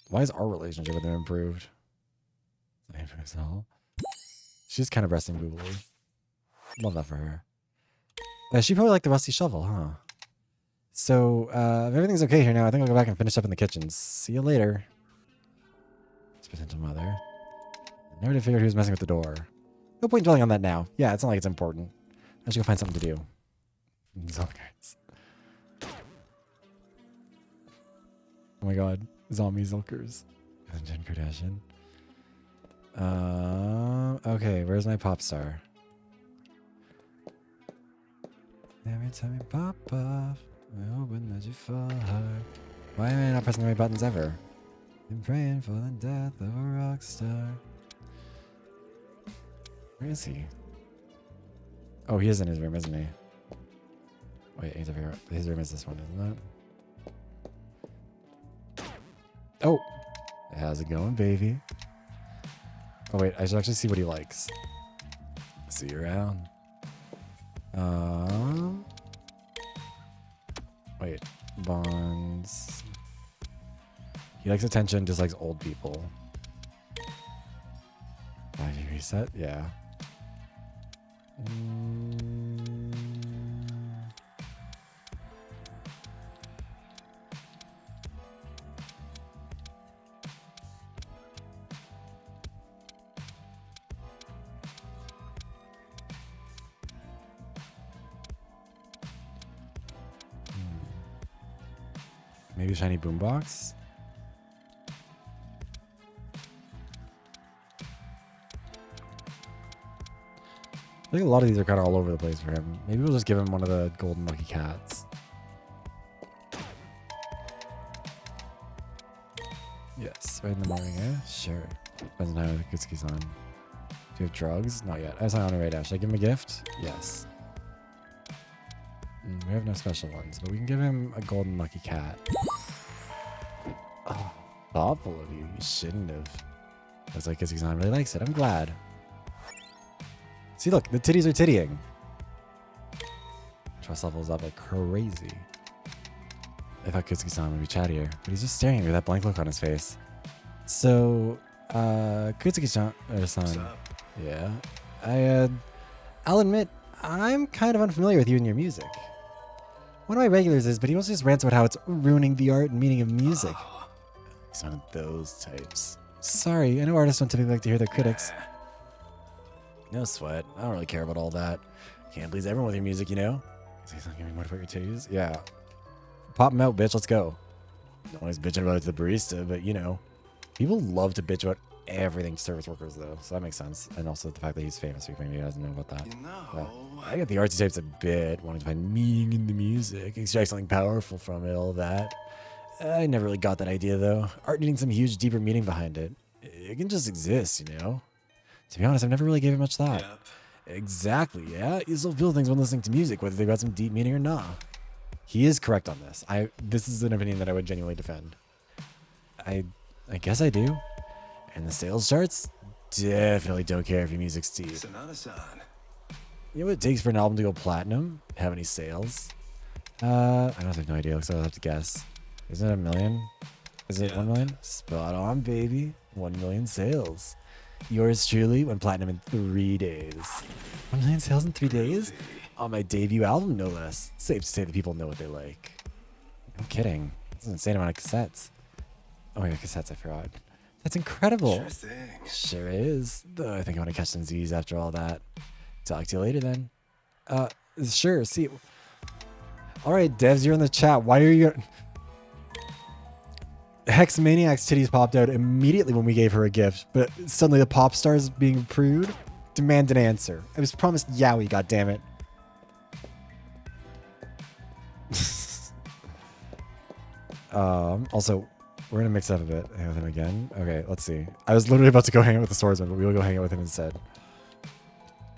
Why is our relationship with them improved? She's kind of resting boobily. Love that for her. She probably liked the rusty shovel, huh? So, if everything's okay here now, I think I'll go back and finish up in the kitchen. See you later. His potential mother. Never did figure out who was messing with the door. No point dwelling on that now. Yeah, it's not like it's important. I should go find something to do. Zulkers. Oh my god. Zombie Zulkers. Jen Kardashian. Okay, where's my pop star? Every time you pop off, I open that you fall hard. Why am I not pressing the right buttons ever? I'm praying for the death of a rock star. Where is he? Oh, he is in his room, isn't he? Wait, he's over here. His room is this one, isn't it? Oh! How's it going, baby? Oh, wait, I should actually see what he likes. See you around. Wait, bonds. He likes attention, dislikes old people. 5 reset? Yeah. Maybe shiny boombox? I think a lot of these are kind of all over the place for him. Maybe we'll just give him one of the golden lucky cats. Yes, right in the morning, eh? Sure. Depends on how the Kutsuki's on. Do you have drugs? Not yet. I was on it right now. Should I give him a gift? Yes. We have no special ones, but we can give him a golden lucky cat. Oh, thoughtful of you. You shouldn't have. Looks like Kutsuki-san really likes it. I'm glad. See, look, the titties are tittying. Trust levels up like crazy. I thought Kutsuki-san would be chattier, but he's just staring at me with that blank look on his face. So, Kutsuki-san, yeah, I'll admit, I'm kind of unfamiliar with you and your music. One of my regulars is, but he mostly just rants about how it's ruining the art and meaning of music. He's one of those types. Sorry, I know artists don't typically like to hear their critics. No sweat. I don't really care about all that. Can't please everyone with your music, you know? Say something more about your titties? Yeah. Pop them out, bitch. Let's go. No one's bitching about it to the barista, but you know. People love to bitch about everything to service workers, though, so that makes sense. And also the fact that he's famous, maybe he doesn't know about that. You know. But I get the artsy types a bit, wanting to find meaning in the music, extract something powerful from it, all that. I never really got that idea, though. Art needing some huge, deeper meaning behind it. It can just exist, you know? To be honest, I've never really gave it much thought. Yep. Exactly, yeah? You still feel things when listening to music, whether they've got some deep meaning or not. He is correct on this. This is an opinion that I would genuinely defend. I guess I do. And the sales charts definitely don't care if your music's deep. Sanada-san. You know what it takes for an album to go platinum? Have any sales? I honestly have no idea, so I'll have to guess. Isn't it 1 million? Is it 1 million? Spot on, baby. 1 million sales. Yours truly went platinum in 3 days. 1 million sales in 3 days? On my debut album, no less. Safe to say that people know what they like. I'm kidding. That's an insane amount of cassettes. Oh yeah, cassettes, I forgot. That's incredible. Sure thing. Sure is. Though I think I want to catch some Z's after all that. Talk to you later then. Sure, see. Alright, devs, you're in the chat. Why are you... Hex Maniac's titties popped out immediately when we gave her a gift, but suddenly the pop stars being prude demand an answer. I was promised yaoi, goddammit. Also, we're gonna mix it up a bit. Hang with him again. Okay, let's see. I was literally about to go hang out with the swordsman, but we will go hang out with him instead.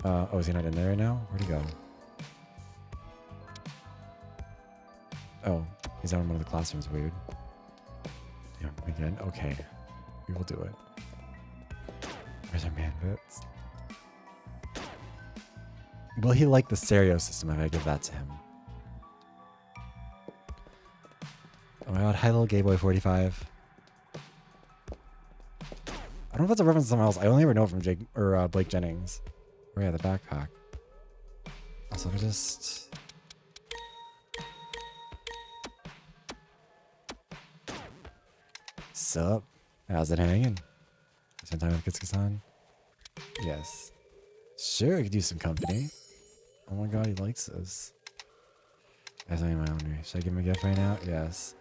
Oh, is he not in there right now? Where'd he go? Oh, He's out in one of the classrooms, weird. Yeah, again, okay. We will do it. Where's our man bits? Will he like the stereo system if I give that to him? Oh my god, hi little gay boy 45. I don't know if that's a reference to something else. I only ever know it from Jake or Blake Jennings. Oh yeah, the backpack. Also, I just... Sup? How's it hanging? Spend time with Kitsuki-san? Yes. Sure, I could use some company. Oh my god, he likes this. That's only my own. Should I give him a gift right now? Yes.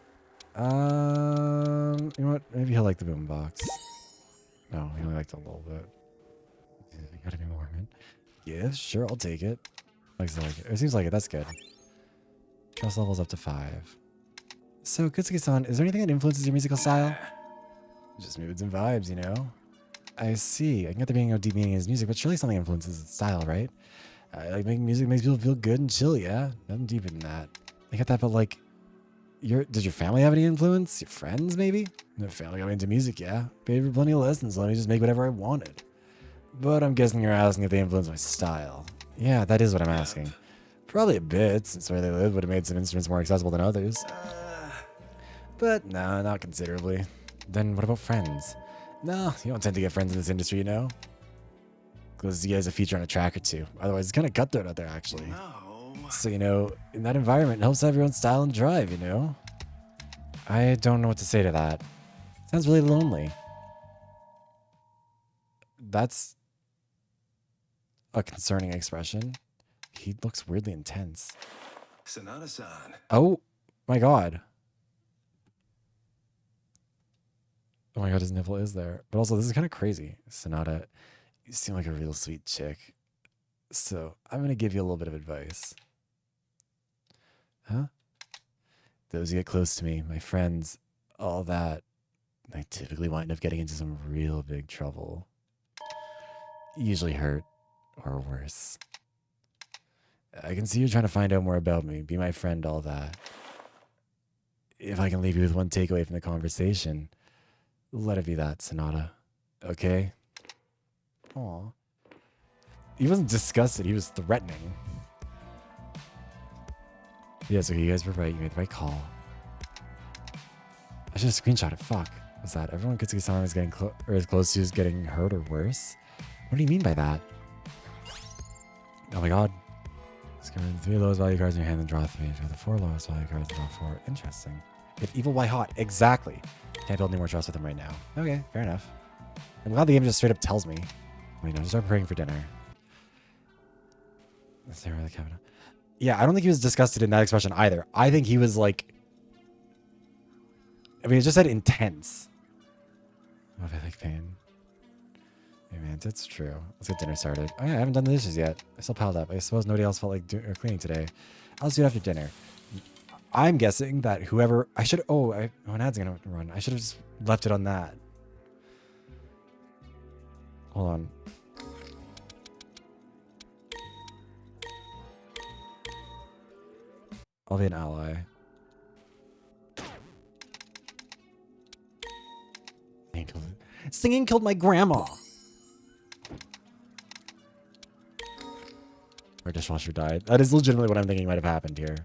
You know what? Maybe he'll like the boombox. No, he only liked a little bit. You gotta be more, man. Yeah, sure, I'll take it. Likes to like it. It seems like it. That's good. Trust level's up to 5. So, Kutsuki-san, is there anything that influences your musical style? Just moods and vibes, you know? I see. I can get there being no deep meaning in his music, but surely something influences its style, right? Like making music makes people feel good and chill, yeah? Nothing deeper than that. I get that, but like, did your family have any influence? Your friends, maybe? Your family got me into music, yeah? Paid for plenty of lessons, let me just make whatever I wanted. But I'm guessing you're asking if they influenced my style. Yeah, that is what I'm asking. Probably a bit, since where they live would have made some instruments more accessible than others. But no, not considerably. Then what about friends? No, you don't tend to get friends in this industry, you know? Because you guys a feature on a track or two. Otherwise, it's kind of cutthroat out there, actually. No. So, you know, in that environment, it helps to have your own style and drive, you know? I don't know what to say to that. Sounds really lonely. That's a concerning expression. He looks weirdly intense. Sanada-san. Oh, my God. Oh my god, his nipple is there. But also, this is kind of crazy. Sonata, you seem like a real sweet chick. So, I'm going to give you a little bit of advice. Huh? Those who get close to me, my friends, all that, I typically wind up getting into some real big trouble. Usually hurt, or worse. I can see you trying to find out more about me, be my friend, all that. If I can leave you with one takeaway from the conversation, let it be that, Sonata. Okay? Aw. He wasn't disgusted, he was threatening. Yes, okay, you guys were right, you made the right call. I should have screenshot it, fuck. What's that? Everyone Kitsuki-sama is getting as close to is getting hurt or worse? What do you mean by that? Oh my god. Discover the 3 lowest value cards in your hand and draw 3. Draw the 4 lowest value cards and draw 4. Interesting. If evil, why hot? Exactly. Can't build any more trust with him right now. Okay, fair enough. I'm glad the game just straight up tells me. Wait, no, just start praying for dinner. Is there the cabinet? Yeah, I don't think he was disgusted in that expression either. I think he was like... I mean, it just said intense. Oh, I like pain. Hey man, that's true. Let's get dinner started. Oh yeah, I haven't done the dishes yet. I still piled up. I suppose nobody else felt like cleaning today. I'll just do it after dinner. I'm guessing that whoever... I should... Oh, an ad's going to run. I should have just left it on that. Hold on. I'll be an ally. Singing killed my grandma. Our dishwasher died. That is legitimately what I'm thinking might have happened here.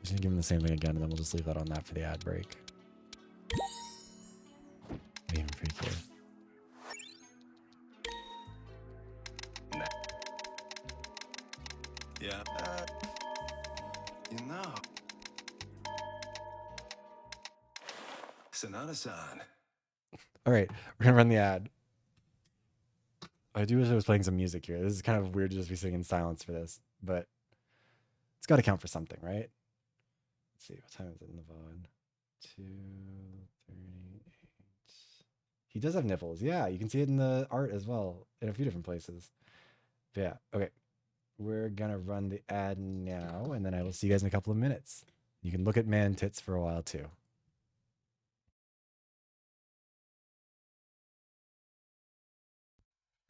Just gonna give him the same thing again, and then we'll just leave that on that for the ad break. Even freak here. Yeah. You know. Sanada-san. All right, we're gonna run the ad. I do wish I was playing some music here. This is kind of weird to just be sitting in silence for this, but it's got to count for something, right? Let's see, what time is it in the VoD? 2:38. He does have nipples. Yeah, you can see it in the art as well, in a few different places. But yeah, okay. We're gonna run the ad now, and then I will see you guys in a couple of minutes. You can look at man tits for a while too.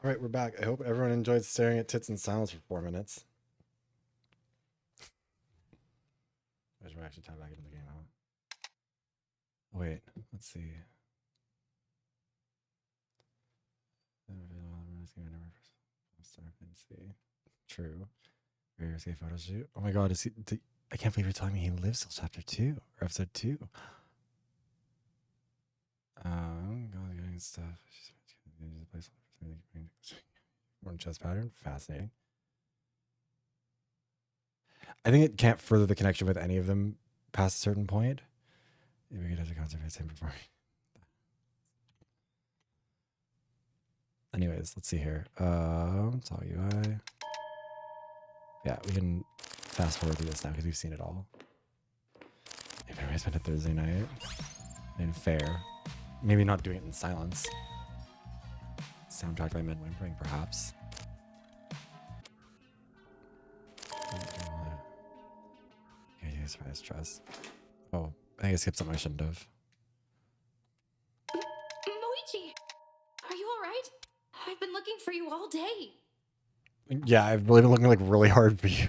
All right, we're back. I hope everyone enjoyed staring at tits in silence for 4 minutes. I should actually tie back into the game, huh? Wait, let's see. True. Very risky photo shoot. Oh my god, I can't believe you're telling me he lives till chapter 2 or episode 2. Getting stuff. One chest pattern. Fascinating. I think it can't further the connection with any of them past a certain point. Maybe we could have the concert at the same performing. Anyways, let's see here. It's all UI. Yeah, we can fast forward through this now because we've seen it all. Maybe I spent a Thursday night. And fair. Maybe not doing it in silence. Soundtrack by Mid Whimpering, perhaps. Yeah, use fast trust. Oh, I think I skipped something I shouldn't have. Moichi, are you alright? I've been looking for you all day. Yeah, I've really been looking like really hard for you.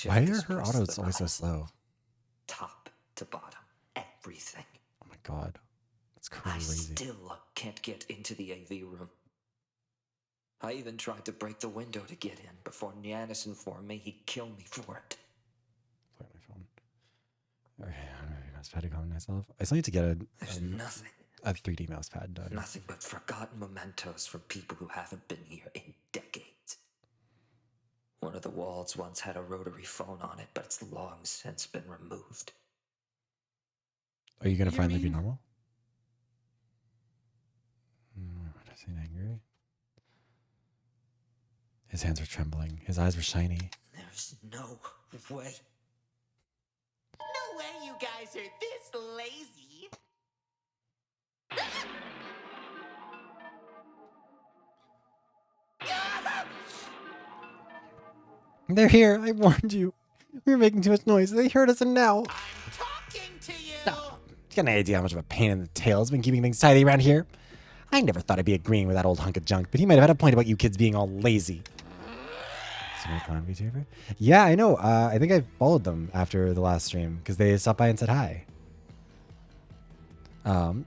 Why are her place autos to the always so bottom. slow? Top to bottom, everything. Oh my god. That's I crazy. still can't get into the AV room. I even tried to break the window to get in before Nyanis informed me he'd kill me for it. Play on my phone. Okay, I'm gonna mouse pad to calm myself. I still need to get There's nothing. a 3D mouse pad done. Nothing but forgotten mementos from people who haven't been here in decades. One of the walls once had a rotary phone on it, but it's long since been removed. Are you gonna finally be normal? I seem angry. His hands were trembling. His eyes were shiny. There's no way. No way you guys are this lazy. They're here. I warned you. We were making too much noise. They heard us, and now. Talking to you. No. You got any idea how much of a pain in the tail has been keeping things tidy around here? I never thought I'd be agreeing with that old hunk of junk, but he might have had a point about you kids being all lazy. Yeah, I know. I think I followed them after the last stream because they stopped by and said hi.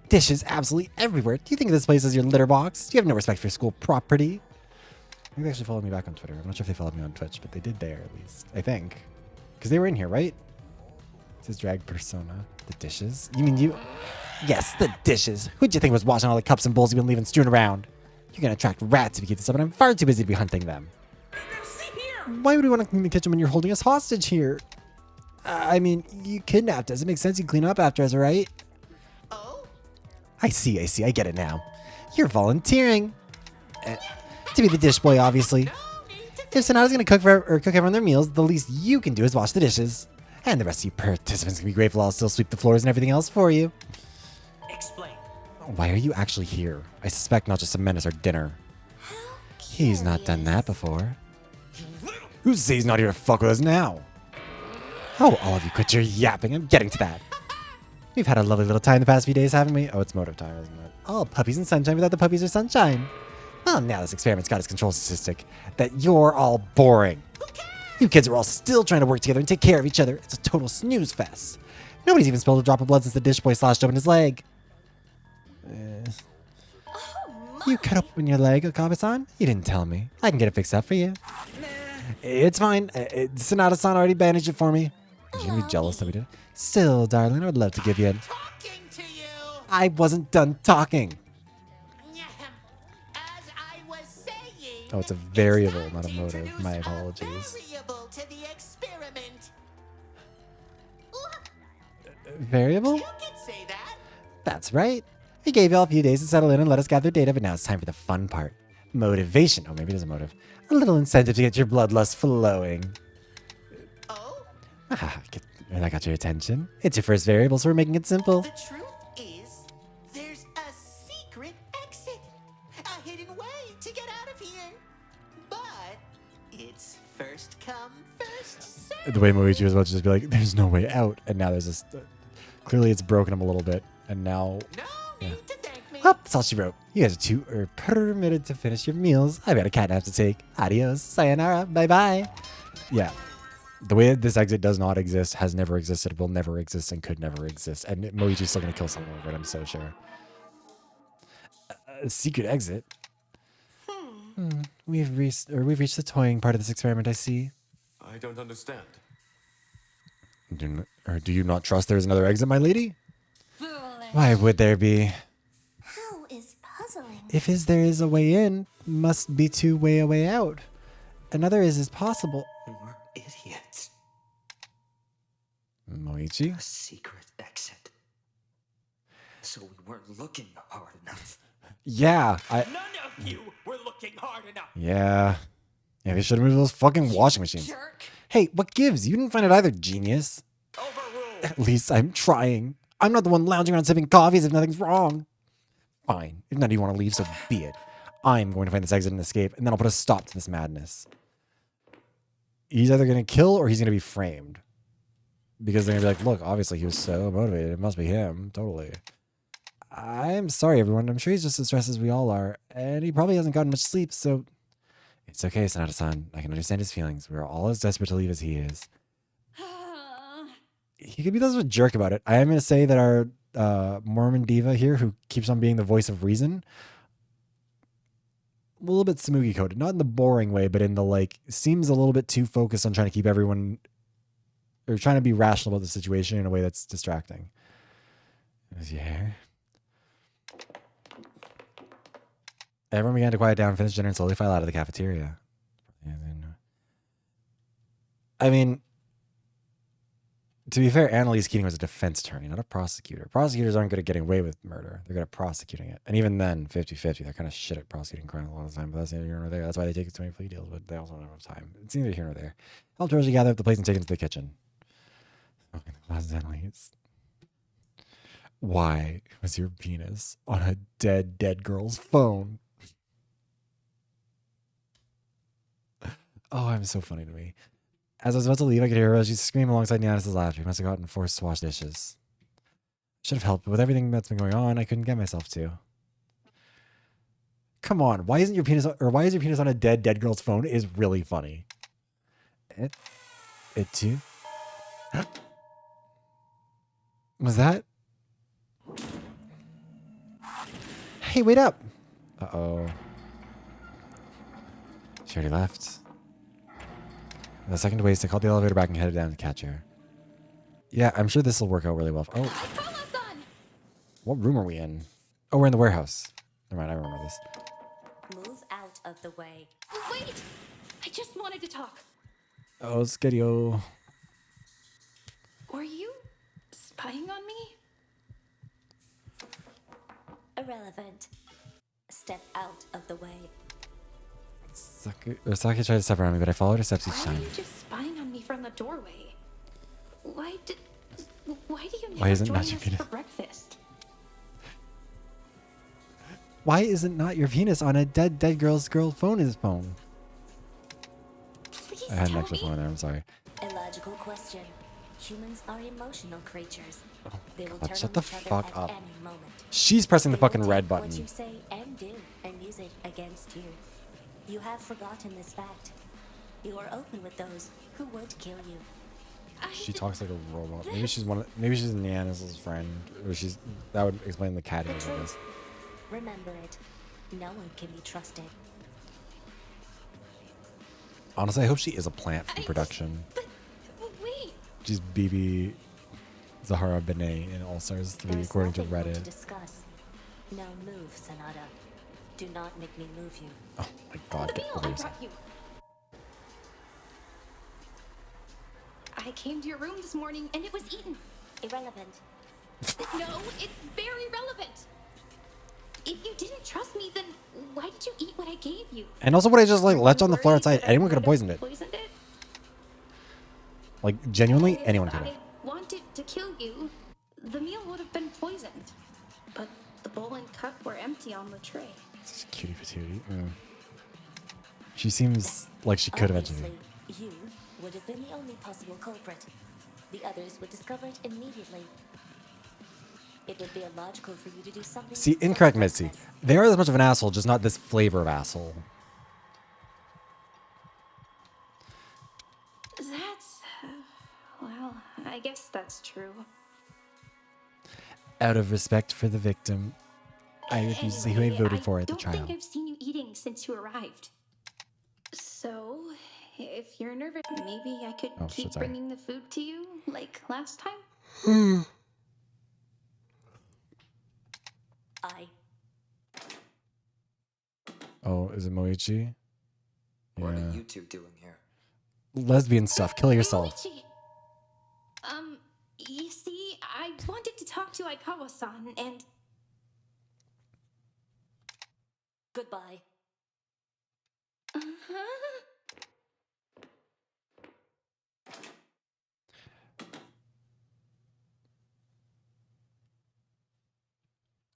Dishes absolutely everywhere. Do you think of this place as your litter box? Do you have no respect for school property? I think they actually followed me back on Twitter. I'm not sure if they followed me on Twitch, but they did there at least. I think. Because they were in here, right? It says drag persona. The dishes? You mean you? Yes, the dishes. Who'd you think was washing all the cups and bowls you've been leaving strewn around? You're gonna attract rats if you keep this up, and I'm far too busy to be hunting them. Why would we want to clean the kitchen when you're holding us hostage here? I mean, you kidnapped us. It makes sense you clean up after us, right? Oh? I see. I get it now. You're volunteering. To be the dish boy, obviously. If Sonata's gonna cook everyone their meals, the least you can do is wash the dishes. And the rest of you participants can be grateful I'll still sweep the floors and everything else for you. Explain. Why are you actually here? I suspect not just to menace our dinner. He's not done that before. Who says he's not here to fuck with us now? Oh, all of you quit your yapping. I'm getting to that. We've had a lovely little time the past few days, haven't we? Oh, it's motive time, isn't it? All puppies and sunshine without the puppies or sunshine. Well, now this experiment's got its control statistic that you're all boring. You kids are all still trying to work together and take care of each other. It's a total snooze fest. Nobody's even spilled a drop of blood since the dish boy slashed open his leg. You cut open your leg, Okabe-san? You didn't tell me. I can get it fixed up for you. It's fine. Sonata-san already bandaged it for me. Are you gonna be jealous that we did? Still, darling, I would love to give you a... I wasn't done talking. As I was saying, Oh, it's a variable, not a motive. My apologies. variable to the experiment. Variable? You could say that. That's right. We gave you all a few days to settle in and let us gather data, but now it's time for the fun part. Motivation. Oh, maybe there's a motive. A little incentive to get your bloodlust flowing. Oh? I got your attention. It's your first variable, so we're making it simple. The truth is, there's a secret exit. A hidden way to get out of here. But it's first come, first served. The way Moichi was about to just be like, there's no way out. And now there's this... clearly it's broken him a little bit. And now... No need to thank me. Oh, that's all she wrote. You guys are permitted to finish your meals. I've got a cat nap to take. Adios. Sayonara. Bye-bye. Yeah. The way that this exit does not exist, has never existed, will never exist, and could never exist. And Moichi's still going to kill someone over it, I'm so sure. Secret exit? We've reached the toying part of this experiment, I see. I don't understand. Do you not trust there's another exit, my lady? Foolish. Why would there be? How is puzzling? If there is a way in, must be a way out. Another is possible. We're idiots. Moichi? A secret exit. So we weren't looking hard enough. Yeah, None of you were looking hard enough. Yeah, they should have moved those fucking washing machines. Jerk. Hey, what gives? You didn't find it either, genius. Overruled. At least I'm trying. I'm not the one lounging around sipping coffee as if nothing's wrong. Fine. If none of you want to leave, so be it. I'm going to find this exit and escape, and then I'll put a stop to this madness. He's either going to kill or he's going to be framed. Because they're going to be like, look, obviously he was so motivated. It must be him. Totally. I'm sorry, everyone. I'm sure he's just as stressed as we all are. And he probably hasn't gotten much sleep, so... It's okay, Sanada-san. I can understand his feelings. We're all as desperate to leave as he is. He could be less of a jerk about it. I am going to say that our Mormon diva here, who keeps on being the voice of reason, a little bit smoogie coded. Not in the boring way, but in the, like, seems a little bit too focused on trying to keep everyone... Or trying to be rational about the situation in a way that's distracting. Is your hair? Everyone began to quiet down, finish dinner, and slowly file out of the cafeteria. I mean, to be fair, Annalise Keating was a defense attorney, not a prosecutor. Prosecutors aren't good at getting away with murder. They're good at prosecuting it. And even then, 50-50. They're kind of shit at prosecuting crime a lot of the time, but that's neither here nor there. That's why they take so many plea deals, but they also don't have enough time. It's neither here nor there. Help Georgie gather up the plates and take them to the kitchen. Okay, the glasses, Annalise. Why was your penis on a dead girl's phone? Oh, I'm so funny to me. As I was about to leave, I could hear Rosie scream alongside Niana's laughter. He must have gotten forced to wash dishes. Should have helped, but with everything that's been going on, I couldn't get myself to. Come on, why isn't your penis, or why is your penis on a dead girl's phone? Is really funny. It too? Was that? Hey, wait up! Uh-oh. She already left. The second to waste, I called the elevator back and headed down to catch her. Yeah, I'm sure this will work out really well. Oh. What room are we in? Oh, we're in the warehouse. Never mind, I remember this. Move out of the way. Wait! I just wanted to talk. Oh, Skedio. Were you spying on me? Irrelevant. Step out of the way. Saki tried to step around me, but I followed her steps each Why time. are you just spying on me from the doorway? Why do you Why never isn't join not your us penis? for breakfast? Why isn't not your penis on a dead girl's phone? His phone. Please I had an tell extra me. phone there. I'm sorry. Illogical question. Humans are emotional creatures. They will God, turn shut on the each other fuck at up. any moment. She's pressing the They will fucking take red what button. you say and do and use it against you. You have forgotten this fact. You are open with those who would kill you. She talks like a robot. Maybe she's maybe she's Niana's friend, or that would explain the cat The image, I guess. truth. Remember it. No one can be trusted. Honestly, I hope she is a plant from production. But wait. She's BB Zahara Benet in All Stars 3, There is according to nothing more Reddit. to discuss. Now move, Sanada. Do not make me move you. Oh my god, The get meal over I yourself. brought you. I came to your room this morning and it was eaten. Irrelevant. No, it's very relevant. If you didn't trust me, then why did you eat what I gave you? And also what I just like left on the floor Worried outside. that I Anyone could have might poisoned it. Poisoned it? Like, genuinely, If anyone could have. I wanted to kill you, the meal would have been poisoned. But the bowl and cup were empty on the tray. Such a cutie patootie. She seems like she could eventually. Obviously, you would have been the only possible culprit. The others would discover it immediately. It would be illogical for you to do something. See, incorrect Mitzi. They are as much of an asshole, just not this flavor of asshole. That's... well, I guess that's true. Out of respect for the victim, I refuse to say who I voted for at the trial. I don't think I've seen you eating since you arrived. So, if you're nervous, maybe I could keep bringing the food to you, like last time? Oh, is it Moichi? What are you two doing here? Lesbian stuff. Kill yourself. Moichi! You see, I wanted to talk to Aikawa-san, and... Goodbye.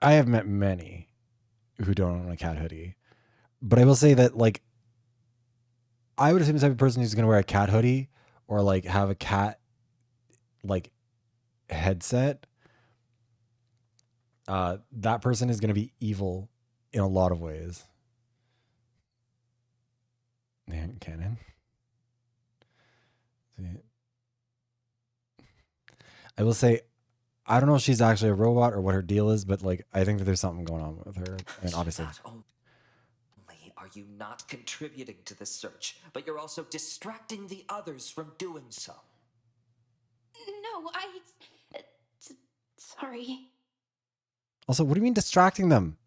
I have met many who don't own a cat hoodie. But I will say that, like, I would assume the type of person who's going to wear a cat hoodie or, like, have a cat, like, headset, that person is going to be evil in a lot of ways. Canon. I will say, I don't know if she's actually a robot or what her deal is, but, like, I think that there's something going on with her. And obviously... Not only are you not contributing to the search, but you're also distracting the others from doing so. No, sorry. Also, what do you mean distracting them?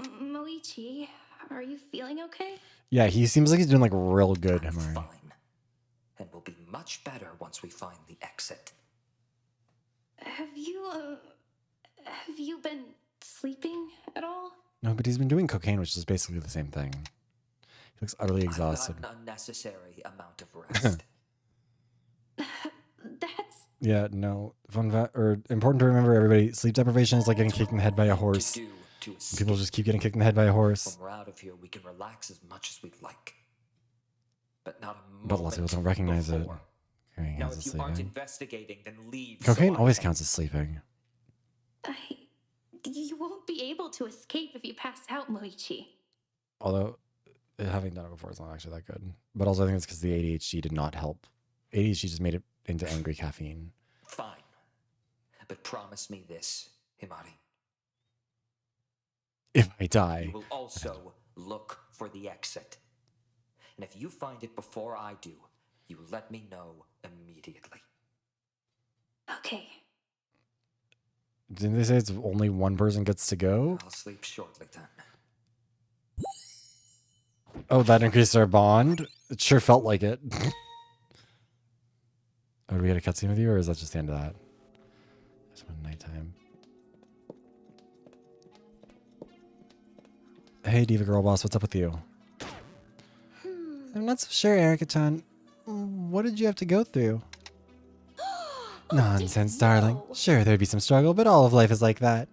Moichi, are you feeling okay? Yeah, he seems like he's doing, like, real good, Himari. Fine. And we'll be much better once we find the exit. Have you been sleeping at all? No, but he's been doing cocaine, which is basically the same thing. He looks utterly exhausted. I've got an unnecessary amount of rest. That's... Yeah, no. Important to remember, everybody, sleep deprivation is like getting kicked in the head by a horse. People just keep getting kicked in the head by a horse. When we're out of here, we can relax as much as we'd like. But not a moment. But lots of people don't recognize it. Now, if you aren't investigating, then leave. Cocaine always counts as sleeping. You won't be able to escape if you pass out, Moichi. Although, having done it before is not actually that good. But also, I think it's because the ADHD did not help. ADHD just made it into angry caffeine. Fine. But promise me this, Himari. If I die. You will also look for the exit. And if you find it before I do, you let me know immediately. Okay. Didn't they say it's only one person gets to go? I'll sleep shortly then. Oh, that increased our bond? It sure felt like it. Oh, do we get a cutscene with you, or is that just the end of that? It's nighttime. Hey, Diva Girl Boss, what's up with you? I'm not so sure, Erica-chan. What did you have to go through? Nonsense, darling. Sure, there'd be some struggle, but all of life is like that.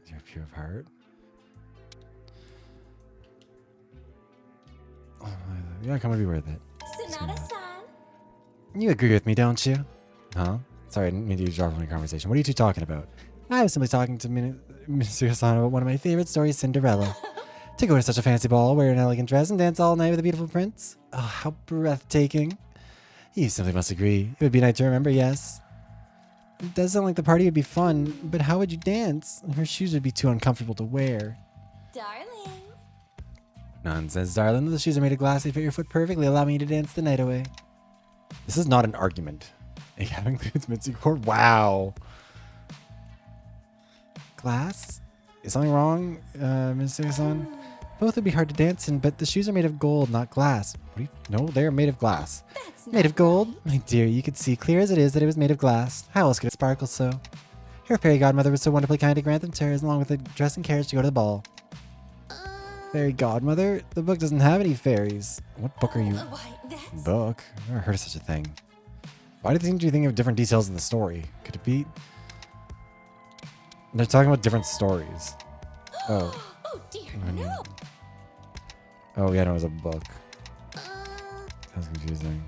You're pure of heart. Oh, you're not going to be worth it. Sonata-san. You agree with me, don't you? Huh? Sorry, I didn't mean to drop on the conversation. What are you two talking about? I was simply talking to Mr. San about one of my favorite stories, Cinderella. To go to such a fancy ball, wear an elegant dress, and dance all night with a beautiful prince? Oh, how breathtaking. You simply must agree. It would be a night to remember, yes. It does sound like the party would be fun, but how would you dance? Her shoes would be too uncomfortable to wear. Darling. Nonsense, darling. The shoes are made of glass. They fit your foot perfectly. Allow me to dance the night away. This is not an argument. Having includes Mitsuko core. Wow. Glass? Is something wrong, Mitsuko-san? Both would be hard to dance in, but the shoes are made of gold, not glass. No, they're made of glass. Made of gold? Right. My dear, you could see clear as it is that it was made of glass. How else could it sparkle so? Her fairy godmother was so wonderfully kind to grant them to her, along with a dress and carriage to go to the ball. Fairy godmother? The book doesn't have any fairies. What book are you? Book? I've never heard of such a thing. Why did they seem to think of different details in the story? Could it be? They're talking about different stories. Oh. Oh dear, no. Oh yeah, no, it was a book. Sounds confusing.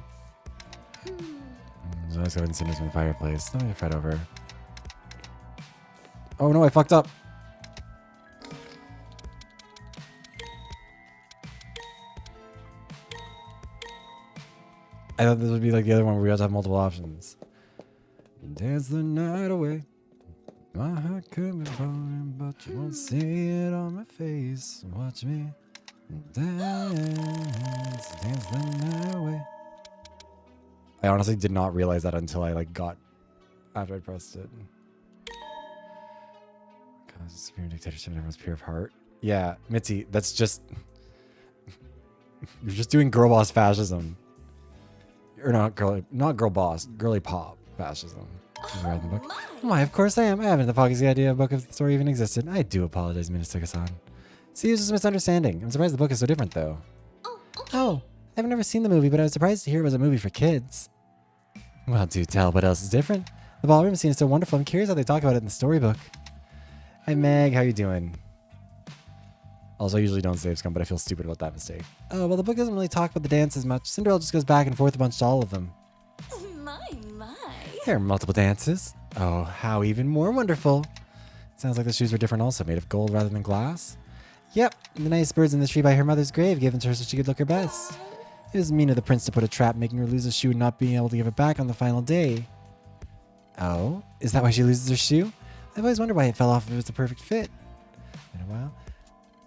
So let's go ahead and send this in the fireplace. Let me fight over. Oh no, I fucked up. I thought this would be like the other one where we have to have multiple options. Dance the night away. My heart could be falling, but you won't see it on my face. Watch me dance, dance the night away. I honestly did not realize that until I like got after I pressed it. God, supreme dictatorship, everyone's pure of heart. Yeah, Mitzi, that's just you're just doing girl boss fascism. Or not girl boss, girly pop fascism. Oh, the book. Why, of course I am. I haven't the foggiest idea a book of the story even existed. I do apologize, Minasuka-san. See, it was just a misunderstanding. I'm surprised the book is so different, though. Oh, I've never seen the movie, but I was surprised to hear it was a movie for kids. Well, do tell, what else is different? The ballroom scene is so wonderful. I'm curious how they talk about it in the storybook. Hi, Meg. How you doing? Also, I usually don't save scum, but I feel stupid about that mistake. Oh, well, the book doesn't really talk about the dance as much. Cinderella just goes back and forth a bunch to all of them. My. There are multiple dances. Oh, how even more wonderful. Sounds like the shoes were different also, made of gold rather than glass. Yep, the nice birds in the tree by her mother's grave gave them to her so she could look her best. It was mean of the prince to put a trap, making her lose a shoe and not being able to give it back on the final day. Oh, is that why she loses her shoe? I've always wondered why it fell off if it was a perfect fit. Been a while.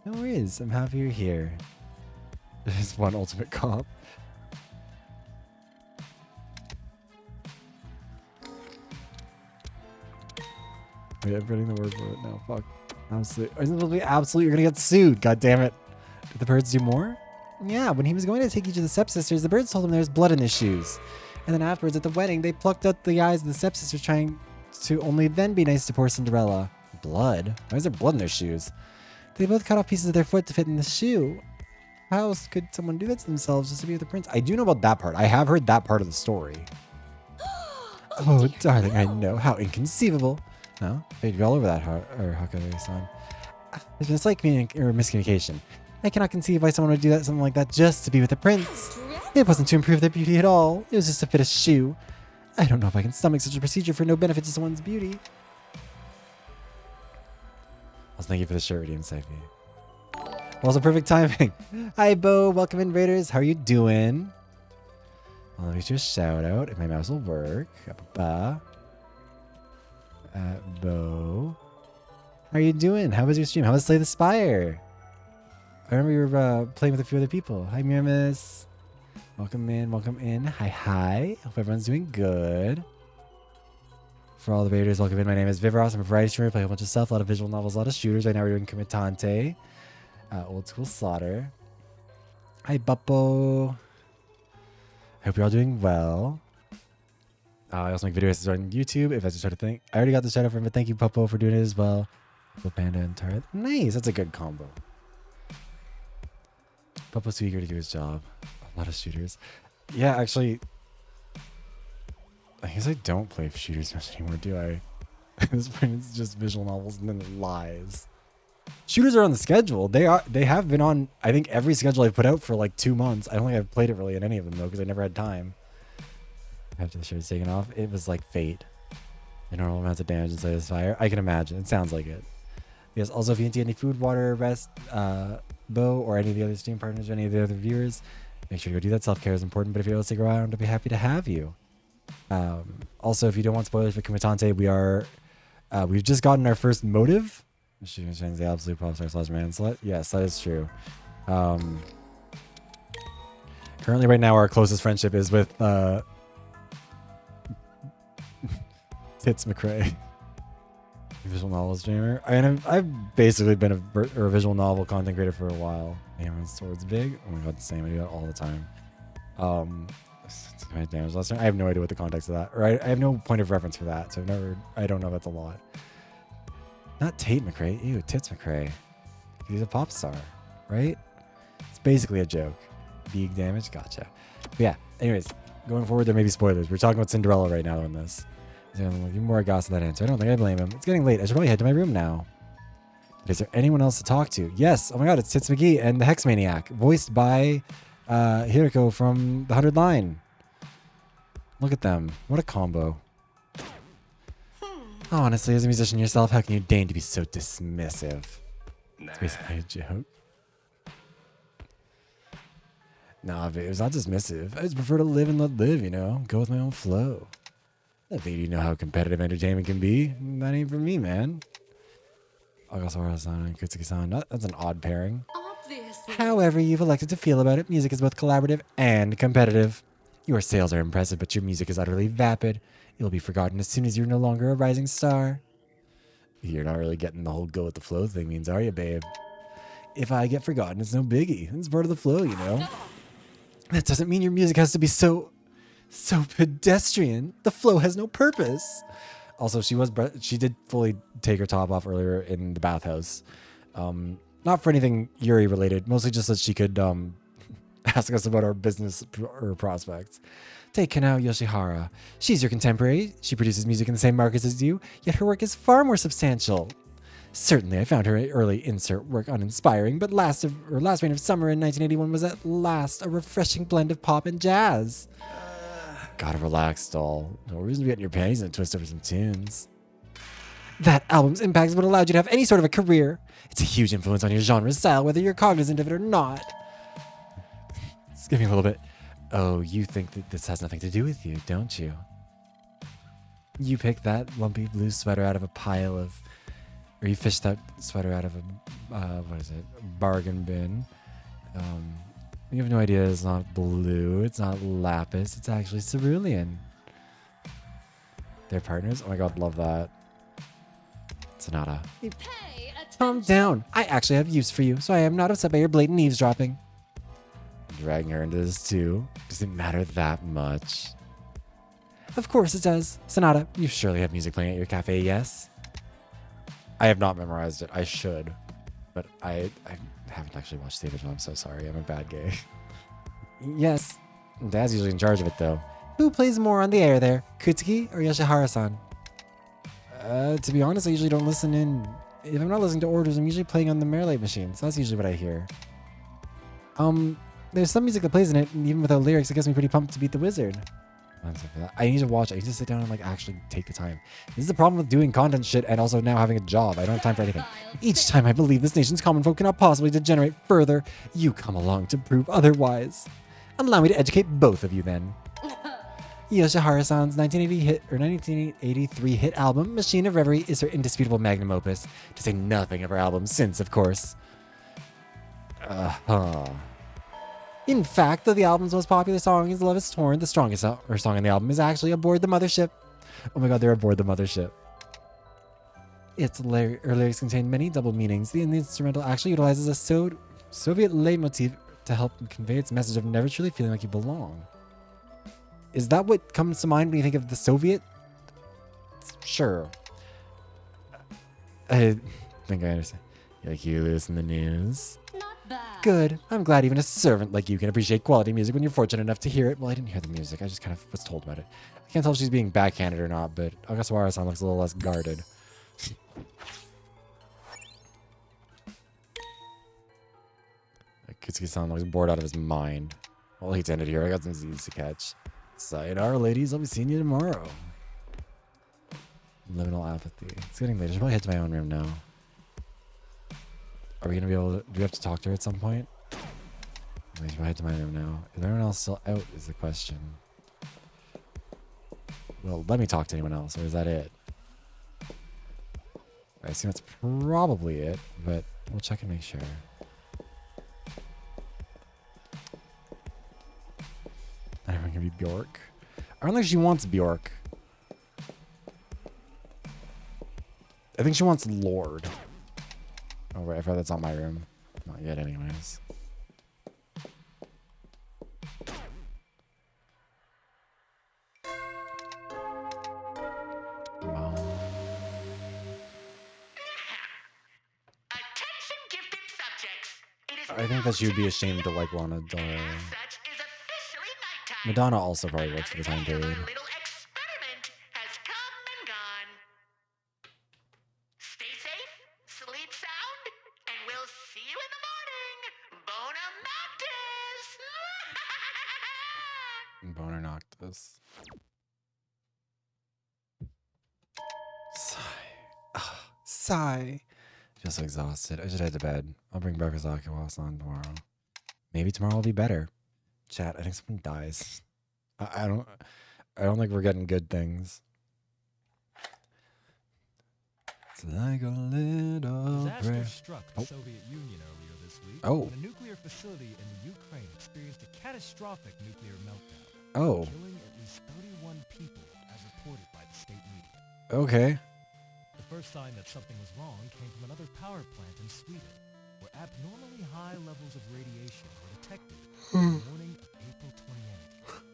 No worries, I'm happy you're here. There's one ultimate comp. Wait, I'm putting the word for it now. Fuck. Absolute. Isn't it supposed to be absolute? You're gonna get sued. God damn it. Did the birds do more? Yeah, when he was going to take each of the stepsisters, the birds told him there was blood in his shoes. And then afterwards at the wedding, they plucked out the eyes of the stepsisters, trying to only then be nice to poor Cinderella. Blood? Why is there blood in their shoes? They both cut off pieces of their foot to fit in the shoe. How else could someone do that to themselves just to be with the prince? I do know about that part. I have heard that part of the story. Oh, darling, I know. How inconceivable. No, they'd be all over that, Hakari-san. There's been a slight miscommunication. I cannot conceive why someone would do something like that just to be with the prince. It wasn't to improve their beauty at all. It was just to fit a shoe. I don't know if I can stomach such a procedure for no benefit to someone's beauty. Also, thank you for the shirt redeem, Saifi. Also, perfect timing. Hi, Bo. Welcome in, Raiders. How are you doing? Well, let me do a shout out if my mouse will work. Bo. How are you doing? How was your stream? How was Slay the Spire? I remember you were playing with a few other people. Hi, Miramis. Welcome in. Welcome in. Hi, hi. Hope everyone's doing good. For all the Raiders, welcome in. My name is Viveros. I'm a variety streamer. Play a bunch of stuff, a lot of visual novels, a lot of shooters. Right now we're doing Kumitantei. Old School Slaughter. Hi, Buppo. I hope you're all doing well. I also make videos on YouTube, if that's the sort of thing. I already got the shout out for him, but thank you, Puppo, for doing it as well. Panda and Tara. Nice. That's a good combo. Puppo's too eager to do his job. A lot of shooters. Yeah, actually, I guess I don't play shooters much anymore, do I? At this point, it's just visual novels and then lies. Shooters are on the schedule. They have been on, I think, every schedule I've put out for like 2 months. I don't think I've played it really in any of them, though, because I never had time. After the shirt's taken off, it was like fate. The normal amounts of damage inside this fire. I can imagine. It sounds like it. Yes, also, if you need any food, water, rest, Bo, or any of the other stream partners or any of the other viewers, make sure you go do that. Self-care is important, but if you're able to stick around, I'll be happy to have you. Also, if you don't want spoilers for Kumitantei, we've just gotten our first motive. She was the absolute pop star slash man slut. Yes, that is true. Currently, right now, our closest friendship is with Tits McRae, visual novel streamer. I mean, I've basically been a visual novel content creator for a while. Hammer and Swords Big. Oh my god, the same. I do that all the time. My damage last time. I have no idea what the context of that. Or I have no point of reference for that, so I don't know if that's a lot. Not Tate McRae. Ew, Tits McRae. He's a pop star, right? It's basically a joke. Big damage. Gotcha. But yeah. Anyways, going forward, there may be spoilers. We're talking about Cinderella right now in this. I'm more aghast at that answer. I don't think I blame him. It's getting late. I should probably head to my room now. But is there anyone else to talk to? Yes. Oh my god, it's Tits McGee and the Hex Maniac, voiced by Hiroko from the 100 Line. Look at them. What a combo. Oh, honestly, as a musician yourself, how can you deign to be so dismissive? It's basically a joke. Nah, babe, it's not dismissive. I just prefer to live and let live, you know? Go with my own flow. I think you know how competitive entertainment can be. That ain't for me, man. Ogasawara-san and Kutsuki-san. That's an odd pairing. Obviously. However you've elected to feel about it, music is both collaborative and competitive. Your sales are impressive, but your music is utterly vapid. You'll be forgotten as soon as you're no longer a rising star. You're not really getting the whole go with the flow thing means, are you, babe? If I get forgotten, it's no biggie. It's part of the flow, you know? That doesn't mean your music has to be so pedestrian. The flow has no purpose. Also, she did fully take her top off earlier in the bathhouse. Not for anything Yuri related, mostly just that she could ask us about our business or prospects. Take Kanao Yoshihara. She's your contemporary. She produces music in the same markets as you, yet her work is far more substantial. Certainly, I found her early insert work uninspiring, but Last Rain of Summer in 1981 was at last a refreshing blend of pop and jazz. Gotta relax, doll. No reason to be getting your panties in a twist over some tunes. That album's impact is what allowed you to have any sort of a career. It's a huge influence on your genre style, whether you're cognizant of it or not. It's giving a little bit. Oh, you think that this has nothing to do with you, don't you? You picked that lumpy blue sweater out of a pile of... Or you fished that sweater out of a... bargain bin. You have no idea it's not blue, it's not lapis, it's actually cerulean. They're partners? Oh my god, love that. Sonata. Calm down. I actually have use for you, so I am not upset by your blatant eavesdropping. Dragging her into this too. Does it matter that much? Of course it does. Sonata, you surely have music playing at your cafe, yes? I have not memorized it. I should. But I haven't actually watched the original. I'm so sorry. I'm a bad gay. Yes. Dad's usually in charge of it, though. Who plays more on the air there? Kutsuki or Yoshihara-san? To be honest, I usually don't listen in. If I'm not listening to orders, I'm usually playing on the Melee machine. So that's usually what I hear. There's some music that plays in it, and even without lyrics, it gets me pretty pumped to beat the wizard. I need to watch it. I need to sit down and actually take the time. This is the problem with doing content shit and also now having a job. I don't have time for anything. Each time I believe this nation's common folk cannot possibly degenerate further, you come along to prove otherwise. Allow me to educate both of you then. Yoshihara-san's 1983 hit album, Machine of Reverie, is her indisputable magnum opus, to say nothing of her albums since, of course. In fact, though the album's most popular song is Love is Torn, the strongest song on the album is actually Aboard the Mothership. Oh my god, they're aboard the mothership. Its lyrics contain many double meanings. The instrumental actually utilizes a Soviet leitmotif to help convey its message of never truly feeling like you belong. Is that what comes to mind when you think of the Soviet? Sure. I think I understand. You like you listen to the news? Good. I'm glad even a servant like you can appreciate quality music when you're fortunate enough to hear it. Well, I didn't hear the music. I just kind of was told about it. I can't tell if she's being backhanded or not, but Ogasawara-san looks a little less guarded. Kutsuki-san looks bored out of his mind. Well, he's ended here. I got some Z's to catch. Sayonara, ladies. I'll be seeing you tomorrow. Liminal apathy. It's getting late. I should probably head to my own room now. Are we going to be able to... Do we have to talk to her at some point? I should head to my room now. Is anyone else still out is the question. Well, let me talk to anyone else, or is that it? I assume that's probably it, but we'll check and make sure. Not everyone can be Bjork. I don't think she wants Bjork. I think she wants Lord. Oh, right. I forgot that's not my room. Not yet, anyways. Attention gifted subjects. It is I think that she would be ashamed to like Lana Del Rey. Madonna also probably works for the time period. little experiment has come and gone. Stay safe, sleep sound, and we'll see you in the morning. Bona Noctis. Boner Noctis. Sigh. Sigh. Feel so exhausted. I should head to bed. I'll bring breakfast Akiwasan tomorrow. Maybe tomorrow will be better. Chat, I think someone dies. I don't think we're getting good things. It's like a little Disaster prayer. struck the Soviet Union earlier this week Oh. when a nuclear facility in the Ukraine experienced a catastrophic nuclear meltdown, Oh. killing at least 31 people, as reported by the state media. Okay. The first sign that something was wrong came from another power plant in Sweden, where abnormally high levels of radiation were detected on the morning of April 28th.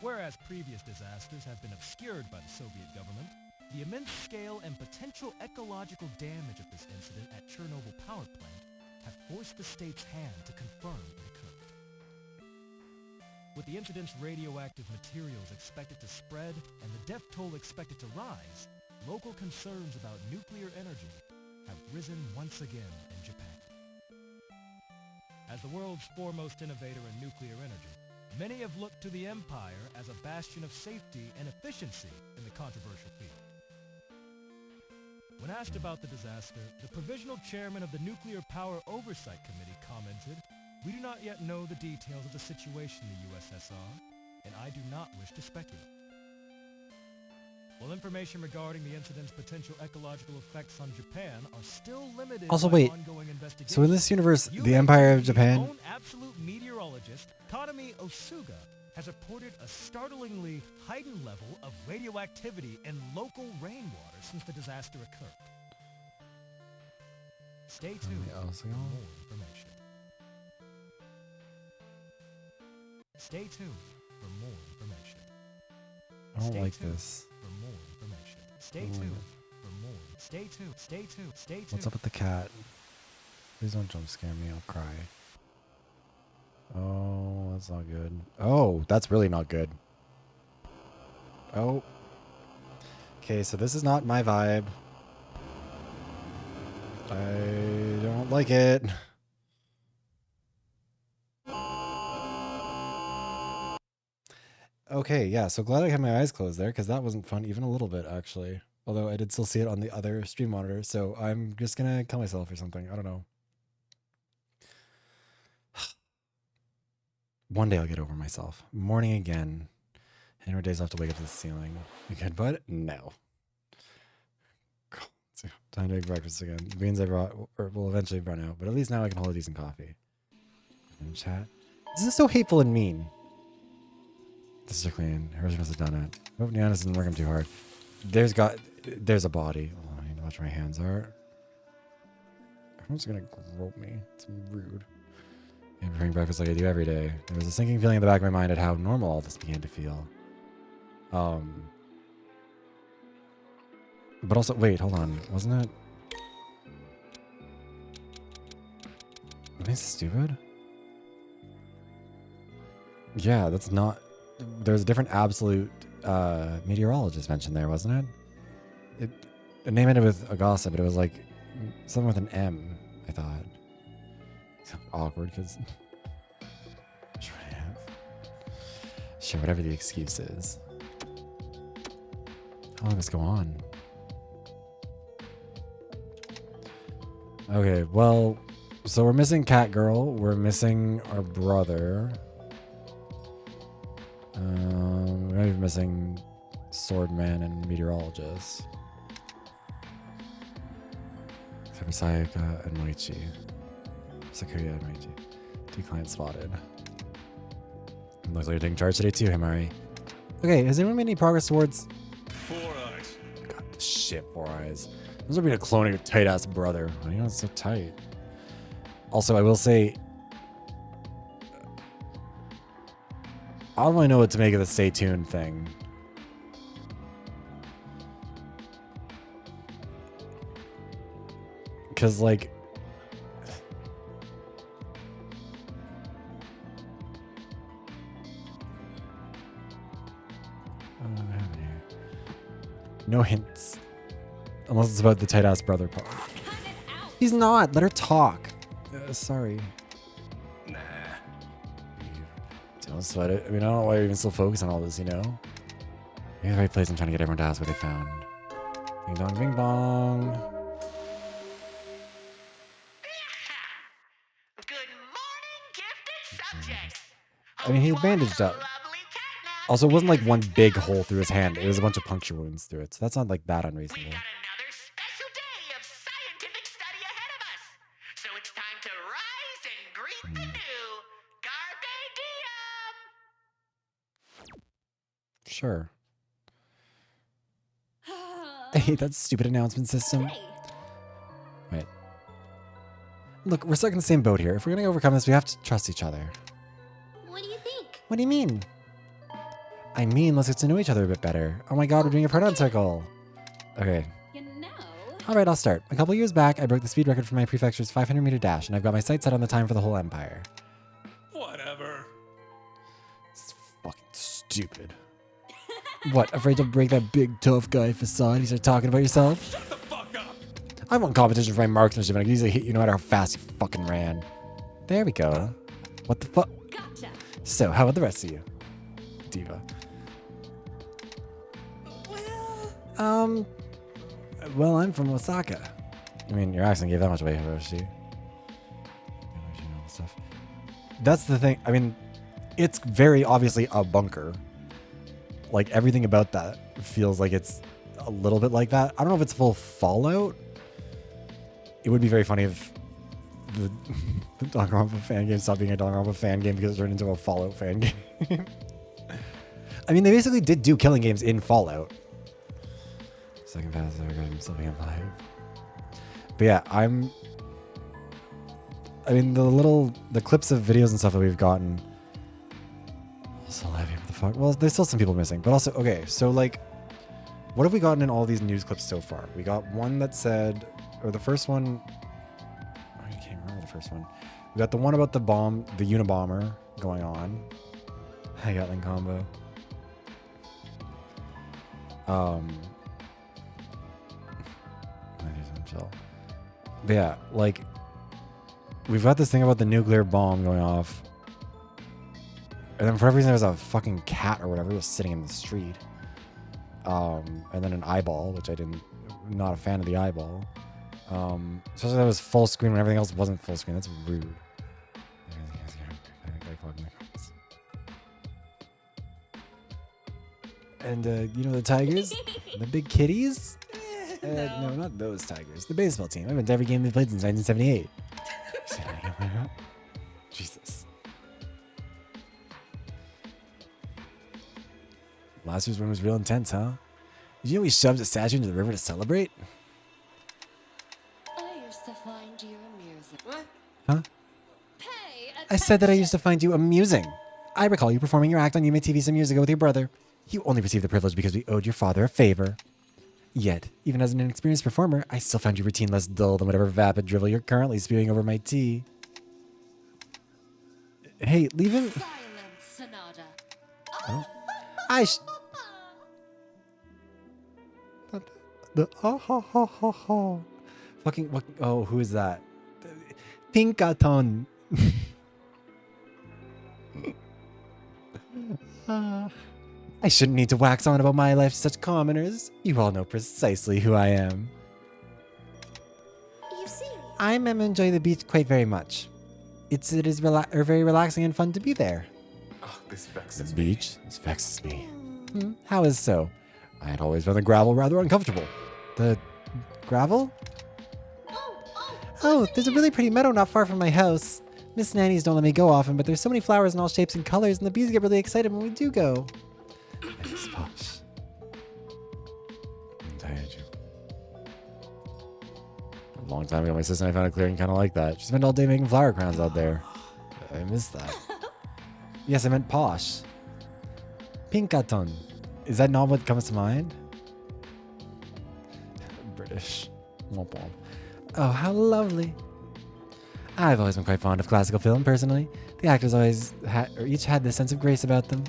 Whereas previous disasters have been obscured by the Soviet government, the immense scale and potential ecological damage of this incident at Chernobyl power plant have forced the state's hand to confirm it occurred. With the incident's radioactive materials expected to spread and the death toll expected to rise, local concerns about nuclear energy have risen once again in Japan. As the world's foremost innovator in nuclear energy, many have looked to the empire as a bastion of safety and efficiency in the controversial field. When asked about the disaster, the provisional chairman of the Nuclear Power Oversight Committee commented, "We do not yet know the details of the situation in the USSR, and I do not wish to speculate." While information regarding the incident's potential ecological effects on Japan are still limited Also, by wait. ongoing investigations, So in this universe, the USG's Empire of Japan. own absolute meteorologist, Tadami Osuga, has reported a startlingly heightened level of radioactivity in local rainwater since the disaster occurred. Stay tuned for more information. Stay tuned for more information. I don't Stay like tuned this. for more information. Stay I don't like tuned it. for more. Stay tuned. Stay tuned. Stay tuned. What's up with the cat? Please don't jump scare me. I'll cry. Oh, that's not good. Oh, that's really not good. Oh. Okay, so this is not my vibe. I don't like it. Okay, yeah, so glad I had my eyes closed there, because that wasn't fun even a little bit, actually. Although I did still see it on the other stream monitor, so I'm just gonna kill myself or something. I don't know. One day I'll get over myself. Morning again. Any more days left to wake up to the ceiling? You good, bud? No. Time to make breakfast again. The beans I brought will eventually run out, but at least now I can hold a decent coffee. In chat. This is so hateful and mean. This is clean. Hers must have done it. Hope Niana's didn't work him too hard. There's a body. Oh, I need to watch where my hands are. Everyone's gonna grope me. It's rude. And preparing breakfast like I do every day. There was a sinking feeling in the back of my mind at how normal all this began to feel. But also, wait, hold on. Wasn't it? Am I stupid? Yeah, that's not... There's a different absolute meteorologist mentioned there, wasn't it? The name ended with Agasa, but it was like something with an M, I thought. It's awkward because... Sure, whatever the excuse is. How long does this go on? Okay, well, so we're missing Cat Girl. We're missing our brother. We're not even missing Swordman and Meteorologist. Except for Sayaka and Moichi. Sakuya and Moichi. 2 clients spotted. Looks like you're taking charge today too, Himari. Okay, has anyone made any progress towards... 4 eyes. God, shit, 4 eyes. Those are being a cloning a tight-ass brother. Why you know it's so tight? Also, I will say... I don't really know what to make of the stay tuned thing. Because, like... No hints. Unless it's about the tight ass brother part. He's not. Let her talk. Sorry. Nah. Don't sweat it. I mean, I don't know why you're even still focused on all this, you know? Maybe the right place I'm trying to get everyone to ask what they found. Ding dong, ding dong. Good morning, gifted subjects. I mean, he was bandaged up. Also, it wasn't like one big hole through his hand. It was a bunch of puncture wounds through it. So that's not like that unreasonable. Another special day of scientific study ahead of us. So it's time to rise and greet the new. Carpe diem! Sure. I hate that stupid announcement system. Wait. Look, we're stuck in the same boat here. If we're going to overcome this, we have to trust each other. What do you think? What do you mean? I mean, let's get to know each other a bit better. Oh my god, we're doing a pronoun circle. Okay. You know. Alright, I'll start. A couple years back, I broke the speed record for my prefecture's 500-meter dash, and I've got my sights set on the time for the whole empire. Whatever. It's fucking stupid. What, afraid to break that big tough guy facade? You start talking about yourself? Shut the fuck up! I won competition for my marksmanship, and I could easily hit you no matter how fast you fucking ran. There we go. What the fuck? Gotcha. So, how about the rest of you? Diva. Well, I'm from Osaka. I mean, your accent gave that much away, Hiroshi. That's the thing. I mean, it's very obviously a bunker. Like, everything about that feels like it's a little bit like that. I don't know if it's full Fallout. It would be very funny if the Danganronpa fan game stopped being a Danganronpa fan game because it turned into a Fallout fan game. I mean, they basically did do killing games in Fallout. Second pass, I'm still being alive. But yeah, I mean, the clips of videos and stuff that we've gotten. So heavy, what the fuck? Well, there's still some people missing, but also, okay, so like, what have we gotten in all these news clips so far? We got one that said, or the first one, I can't remember the first one. We got the one about the bomb, the Unabomber going on. Gatling combo. But yeah, like, we've got this thing about the nuclear bomb going off. And then for some reason there's a fucking cat or whatever just sitting in the street. And then an eyeball, which not a fan of the eyeball. Especially that was full screen when everything else wasn't full screen. That's rude. And, you know the Tigers? The big kitties? No, not those Tigers. The baseball team. I've been to every game they played since 1978. Jesus. Last year's one was real intense, huh? Did you know we shoved a statue into the river to celebrate? I used to find you amusing. What? Huh? Pay I said that I used to find you amusing. I recall you performing your act on Yume TV some years ago with your brother. You only received the privilege because we owed your father a favor. Yet, even as an inexperienced performer, I still found your routine less dull than whatever vapid drivel you're currently spewing over my tea. Hey, leave him. Silence, Sonata. Oh. Fucking what? Oh, who is that? Pinkaton. I shouldn't need to wax on about my life to such commoners. You all know precisely who I am. You see. I enjoy the beach quite very much. It is very relaxing and fun to be there. Oh, this vexes The me. beach? This vexes me. How is so? I had always found the gravel rather uncomfortable. The gravel? Oh, there's a really pretty meadow not far from my house. Miss Nannies don't let me go often, but there's so many flowers in all shapes and colors, and the bees get really excited when we do go. Nice posh. I'm tired, you. A long time ago, my sister and I found a clearing kind of like that. She spent all day making flower crowns out there. I missed that. Yes, I meant posh. Pinkaton. Is that not what comes to mind? British. Womp womp. Oh, how lovely. I've always been quite fond of classical film, personally. The actors each had this sense of grace about them.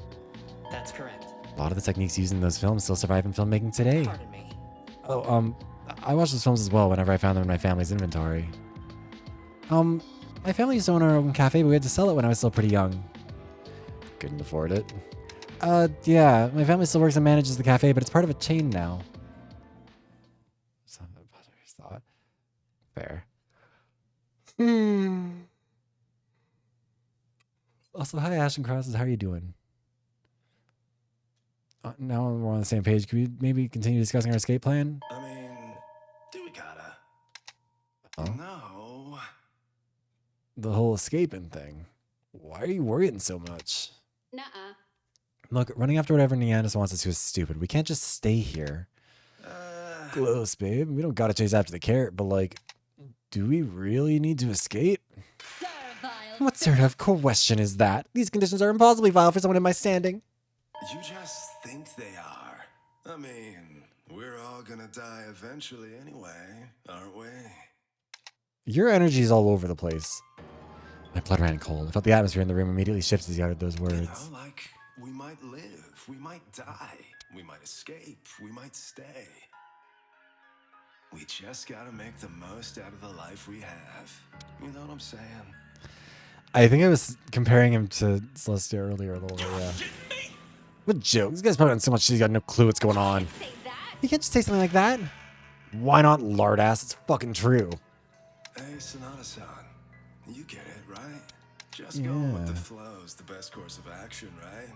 That's correct. A lot of the techniques used in those films still survive in filmmaking today. Pardon me. Oh, I watched those films as well whenever I found them in my family's inventory. My family used to own our own cafe, but we had to sell it when I was still pretty young. Couldn't afford it. Yeah, my family still works and manages the cafe, but it's part of a chain now. Thought. Fair. Also, Also, hi, Ashton Crosses. How are you doing? Now we're on the same page. Can we maybe continue discussing our escape plan? I mean, do we gotta? Oh. No. The whole escaping thing. Why are you worrying so much? Nuh-uh. Look, running after whatever Neanderthal wants us to is stupid. We can't just stay here. Close, babe. We don't gotta chase after the carrot, but like, do we really need to escape? What sort of question is that? These conditions are impossibly vile for someone in my standing. You just think they are. I mean, we're all gonna die eventually anyway, aren't we? Your energy is all over the place. My blood ran cold. I felt the atmosphere in the room immediately shift as he uttered those words. You know, like, we might live, we might die, we might escape, we might stay. We just gotta make the most out of the life we have. You know what I'm saying? I think I was comparing him to Celestia earlier a little bit, yeah. What joke? This guy's probably on so much shit, he's got no clue what's going on. You can't just say something like that. Why not, lard ass? It's fucking true. Hey, Sonata-san, you get it, right? Just going with the flow is the best course of action, right?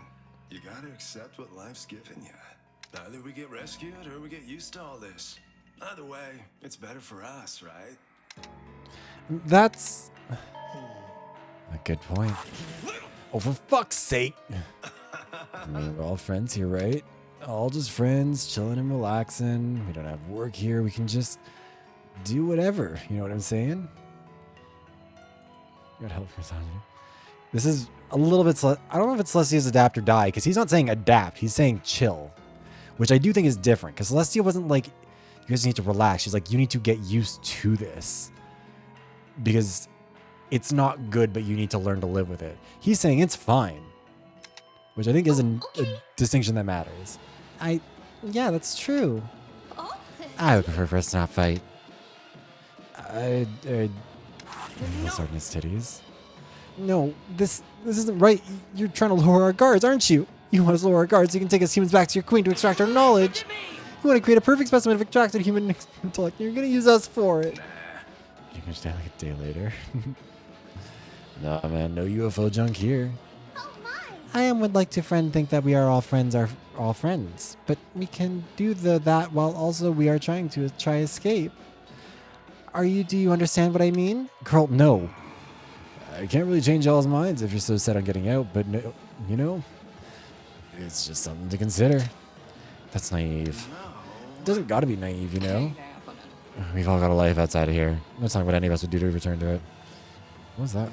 You gotta accept what life's giving you. Either we get rescued or we get used to all this. Either way, it's better for us, right? That's a good point. Oh, for fuck's sake. I mean, we're all friends here, right? All just friends, chilling and relaxing. We don't have work here. We can just do whatever. You know what I'm saying? Got help for Sanji. This is a little bit... I don't know if it's Celestia's adapt or die, because he's not saying adapt. He's saying chill, which I do think is different, because Celestia wasn't like, you guys need to relax. She's like, you need to get used to this, because it's not good, but you need to learn to live with it. He's saying it's fine, which I think is a distinction that matters. Yeah, that's true. I would prefer for us to not fight. Starting his titties. No, this isn't right. You're trying to lower our guards, aren't you? You want us to lower our guards so you can take us humans back to your queen to extract our knowledge. You want to create a perfect specimen of extracted human intellect. You're going to use us for it. You can stay like a day later. Nah, man, no UFO junk here. I would like to think that we are all friends, but we can do that while also we are trying to escape. Do you understand what I mean? Girl, no. I can't really change y'all's minds if you're so set on getting out, but no, you know, it's just something to consider. That's naive. It doesn't gotta be naive, you know? We've all got a life outside of here. That's not what any of us would do to return to it. What was that?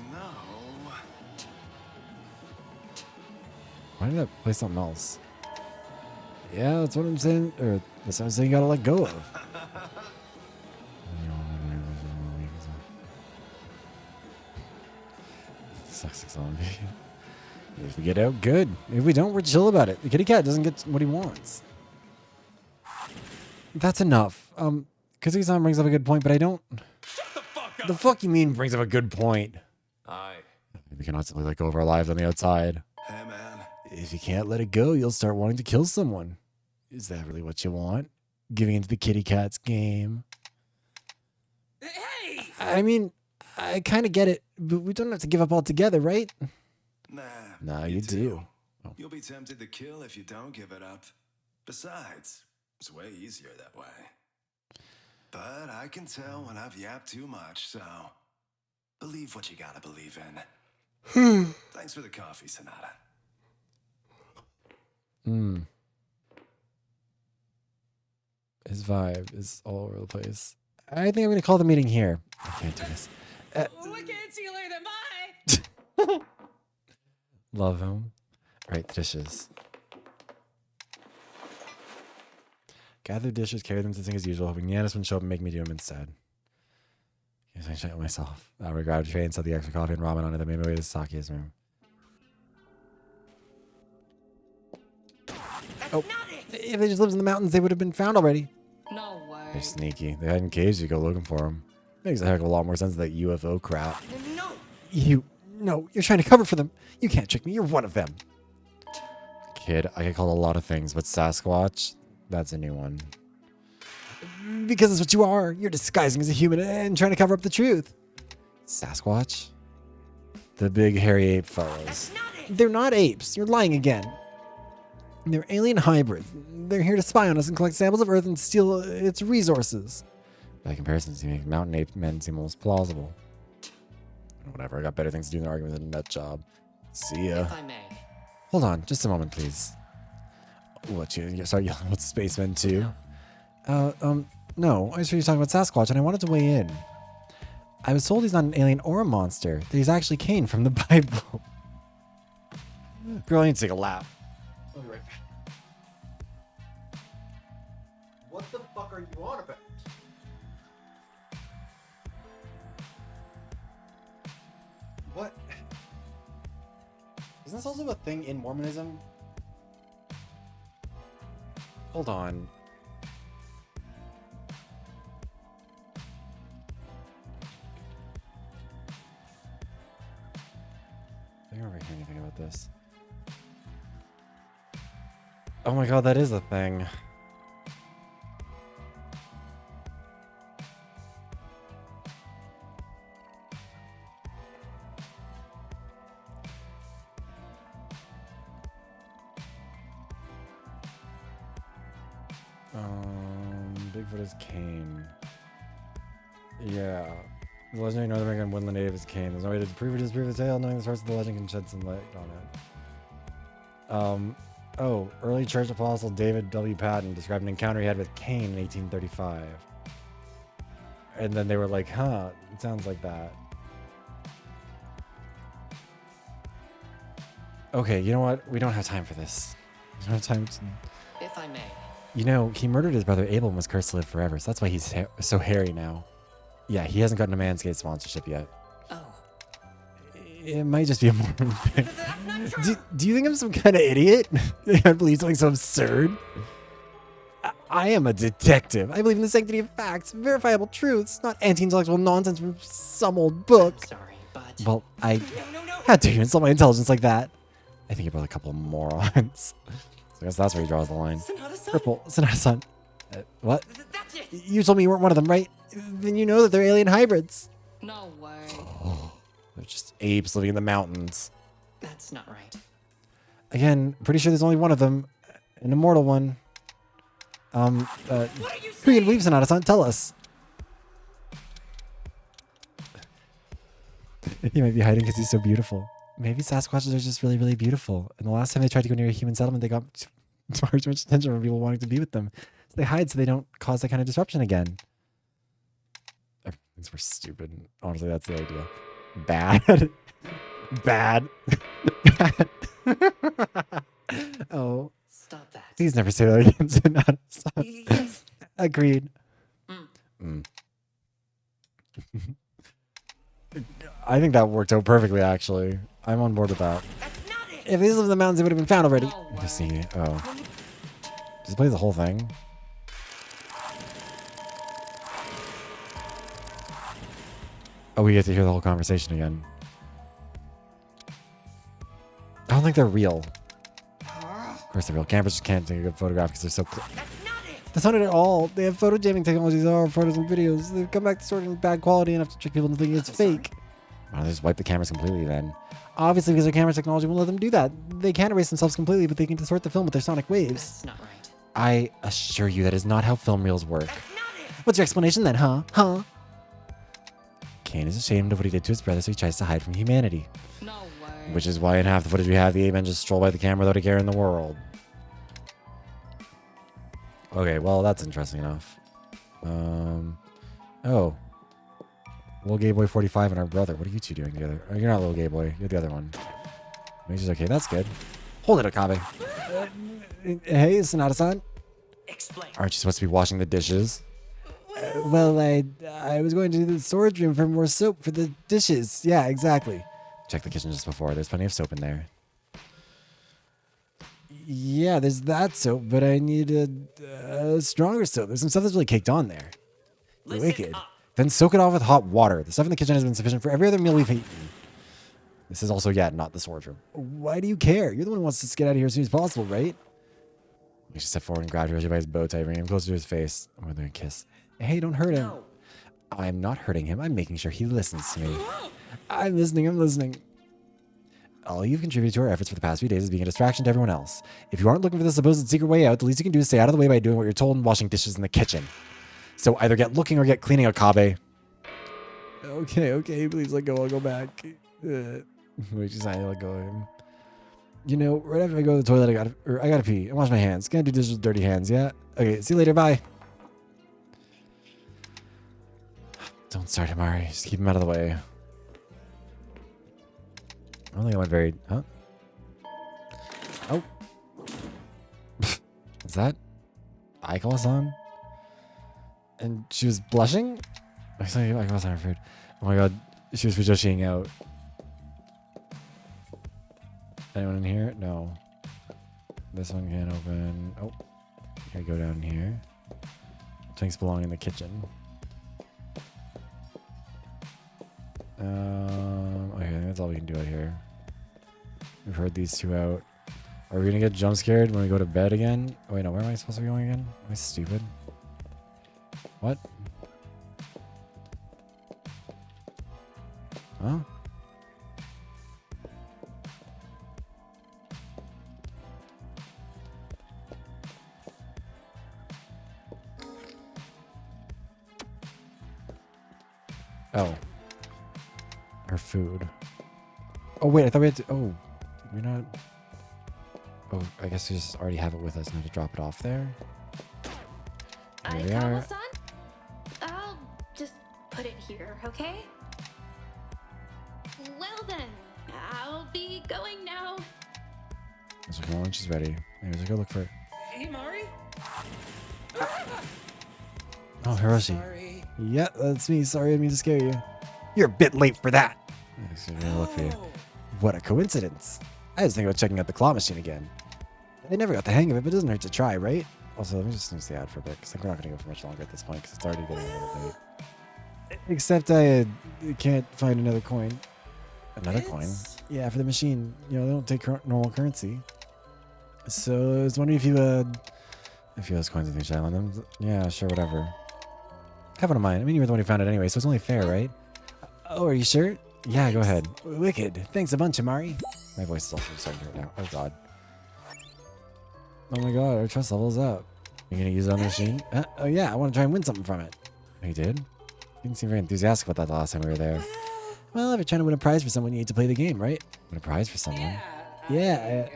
Why did that play something else? Yeah, that's what I'm saying. Or that's what I'm saying you gotta let go of. Sucks zombie. If we get out, good. If we don't, we're chill about it. The kitty cat doesn't get what he wants. That's enough. Kazuki-san brings up a good point, but I don't... Shut the fuck up! The fuck you mean brings up a good point? Aye. We cannot simply let go of our lives on the outside. Hey, man. If you can't let it go, you'll start wanting to kill someone. Is that really what you want? Giving into the kitty cat's game? Hey! I mean, I kind of get it, but we don't have to give up altogether, right? Nah, you do. Oh. You'll be tempted to kill if you don't give it up. Besides, it's way easier that way. But I can tell when I've yapped too much, so believe what you gotta believe in. Thanks for the coffee, Sonata. His vibe is all over the place. I think I'm going to call the meeting here. I can't do this. Wicked, see you later, bye! Love him. Right, the dishes. Gather dishes, carry them to the sink as usual, hoping Yanis wouldn't show up and make me do them instead. Guess I shut it myself. I grabbed a tray and set the extra coffee and ramen on it, then made my way to Saki's room. If they just lived in the mountains, they would have been found already. No way. They're sneaky. They hadn't caged you, go looking for them. Makes a heck of a lot more sense than that UFO crap. No, you're trying to cover for them. You can't trick me. You're one of them. Kid, I get called a lot of things, but Sasquatch, that's a new one. Because it's what you are. You're disguising as a human and trying to cover up the truth. Sasquatch? The big hairy ape fellas. They're not apes. You're lying again. They're alien hybrids. They're here to spy on us and collect samples of Earth and steal its resources. By comparison, you make mountain ape men seem almost plausible. Whatever, I got better things to do than arguing with a nut job. See ya. If I may. Hold on, just a moment, please. What, you start yelling about spacemen too? No, I just heard you talking about Sasquatch and I wanted to weigh in. I was told he's not an alien or a monster, that he's actually Cain from the Bible. Girl, I need to take a lap. I'll be right back. What the fuck are you on about? What? Isn't this also a thing in Mormonism? Hold on. I don't ever hear anything about this. Oh my god, that is a thing. Bigfoot is Cain. Yeah. The legendary North American woodland ape is Cain. There's no way to prove or disprove the tale. Knowing the source of the legend can shed some light on it. Oh, early church apostle David W. Patton described an encounter he had with Cain in 1835. And then they were like, huh, it sounds like that. Okay, you know what? We don't have time for this. We don't have time to... If I may. You know, he murdered his brother Abel and was cursed to live forever, so that's why he's so hairy now. Yeah, he hasn't gotten a Manscaped sponsorship yet. Oh. It might just be a Mormon thing. Do you think I'm some kind of idiot? I believe something so absurd? I am a detective. I believe in the sanctity of facts, verifiable truths, not anti-intellectual nonsense from some old book. I'm sorry, but... Well, how dare you insult my intelligence like that? I think you're both a couple of morons. So I guess that's where he draws the line. Purple, Sonata-san. What? That's it. You told me you weren't one of them, right? Then you know that they're alien hybrids. No way. Oh, they're just apes living in the mountains. That's not right. Again, pretty sure there's only one of them. An immortal one. Who can believe Sonata-san? Tell us. He might be hiding because he's so beautiful. Maybe Sasquatches are just really, really beautiful. And the last time they tried to go near a human settlement, they got far too much attention from people wanting to be with them. So they hide so they don't cause that kind of disruption again. Things were stupid. Honestly, that's the idea. Bad. Bad. Bad. Oh. Stop that. Please never say that again. Sonata-san. Yes. Agreed. I think that worked out perfectly, actually. I'm on board with that. If these live in the mountains, they would have been found already. Just see. Oh. Just play the whole thing. Oh, we get to hear the whole conversation again. I don't think they're real. Of course they're real. Cameras just can't take a good photograph because they're so close. That's not it at all. They have photo jamming technologies that are photos and videos. They've come back to sort in bad quality enough to trick people into thinking it's fake. Why don't they just wipe the cameras completely then? Obviously, because their camera technology won't let them do that. They can't erase themselves completely, but they can distort the film with their sonic waves. That's not right. I assure you that is not how film reels work. What's your explanation then, huh? Huh? Cain is ashamed of what he did to his brother, so he tries to hide from humanity. No way. Which is why in half the footage we have, the ape-men just stroll by the camera without a care in the world. Okay, well, that's interesting enough. Oh. Little Gay Boy 45 and our brother. What are you two doing together? Oh, you're not Little Gay Boy. You're the other one. Maybe she's okay. That's good. Hold it, Okabe. Hey, Sonata-san. Explain. Aren't you supposed to be washing the dishes? Well, I was going to the storage room for more soap for the dishes. Yeah, exactly. Check the kitchen just before. There's plenty of soap in there. Yeah, there's that soap, but I need a stronger soap. There's some stuff that's really caked on there. You're wicked. Then soak it off with hot water. The stuff in the kitchen has been sufficient for every other meal we've eaten. This is also, not the storage room. Why do you care? You're the one who wants to get out of here as soon as possible, right? He stepped forward and grabbed Yoshi by his bow tie, bringing him closer to his face. I'm going to kiss. Hey, don't hurt him. No. I'm not hurting him. I'm making sure he listens to me. I'm listening. all you've contributed to our efforts for the past few days is being a distraction to everyone else. If you aren't looking for the supposed secret way out, the least you can do is stay out of the way by doing what you're told and washing dishes in the kitchen. So either get looking or get cleaning, Okabe. Okay, please let go. I'll go back. Wait, she's not let go of him. You know, right after I go to the toilet, I gotta pee and wash my hands. Can't do dishes with dirty hands, yeah? Okay, see you later, bye. Don't start him, Ari. Just keep him out of the way. I don't think I went very... Huh? Oh. Is that Aikawa-san? And she was blushing? I saw Aikawa-san her food. Oh my god. She was Fujoshiing out. Anyone in here? No. This one can't open. Oh. Gotta go down here. Things belong in the kitchen. Okay, I think that's all we can do out here. We've heard these two out. Are we gonna get jump scared when we go to bed again? Oh, wait, no, where am I supposed to be going again? Am I stupid? What? Huh? Oh. Her food. Oh, wait, I thought we had to... Oh, did we not... Oh, I guess we just already have it with us and have to drop it off there. There we are. Aikawa-san? I'll just put it here, okay? Well then, I'll be going now. So come on when she's ready. Anyways, I'll go look for it. Hey, Mari? Oh, Hiroshi. Sorry. Yeah, that's me. Sorry, I didn't mean to scare you. You're a bit late for that. I'm gonna look for you. What a coincidence. I was thinking about checking out the claw machine again. I never got the hang of it, but it doesn't hurt to try, right? Also, let me just snooze the ad for a bit, because we're not going to go for much longer at this point, because it's already getting a little late. Except I can't find another coin. Another coin? Yeah, for the machine. You know, they don't take normal currency. So I was wondering if you has coins with your shine on them. Yeah, sure, whatever. Have one of mine. I mean, you were the one who found it anyway, so it's only fair, right? Oh, are you sure? Yeah, go ahead. Wicked. Thanks a bunch, Amari. My voice is also starting to hurt now. Oh, God. Oh, my God. Our trust level's up. You going to use it on the machine? Oh, yeah. I want to try and win something from it. Oh, you did? You didn't seem very enthusiastic about that the last time we were there. Well, if you're trying to win a prize for someone, you need to play the game, right? Win a prize for someone? Yeah.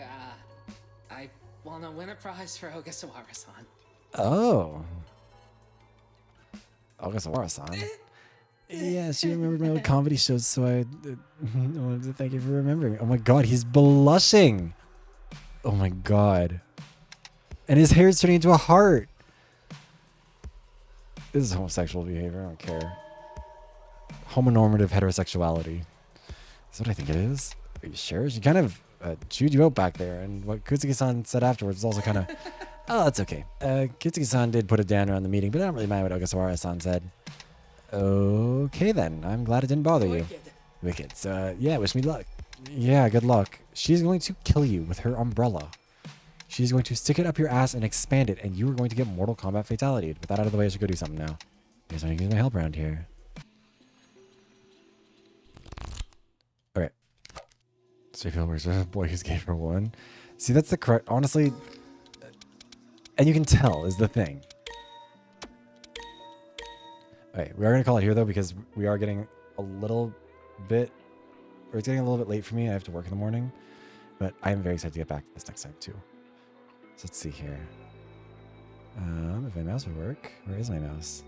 I want to win a prize for Ogasawara-san. Oh. Ogasawara-san? Yeah, she remembered my old comedy shows, so I wanted to thank you for remembering. Oh my god, he's blushing! Oh my god. And his hair is turning into a heart! This is homosexual behavior, I don't care. Homonormative heterosexuality. That's what I think it is. Are you sure? She kind of chewed you out back there, and what Kutsugi-san said afterwards was also kind of... Oh, that's okay. Kutsugi-san did put it down around the meeting, but I don't really mind what Ogasawara-san said. Okay then, I'm glad it didn't bother you. Wicked. So, yeah, wish me luck. Yeah, good luck. She's going to kill you with her umbrella. She's going to stick it up your ass and expand it, and you are going to get Mortal Kombat fatality. With that out of the way, I should go do something now. Here's how you get my help around here. Okay. So where's the boy who's gave her one? See, that's the correct... Honestly... And you can tell is the thing. Okay, we are going to call it here, though, because we are getting a little bit... Or it's getting a little bit late for me. I have to work in the morning. But I am very excited to get back to this next time, too. So let's see here. If my mouse would work. Where is my mouse?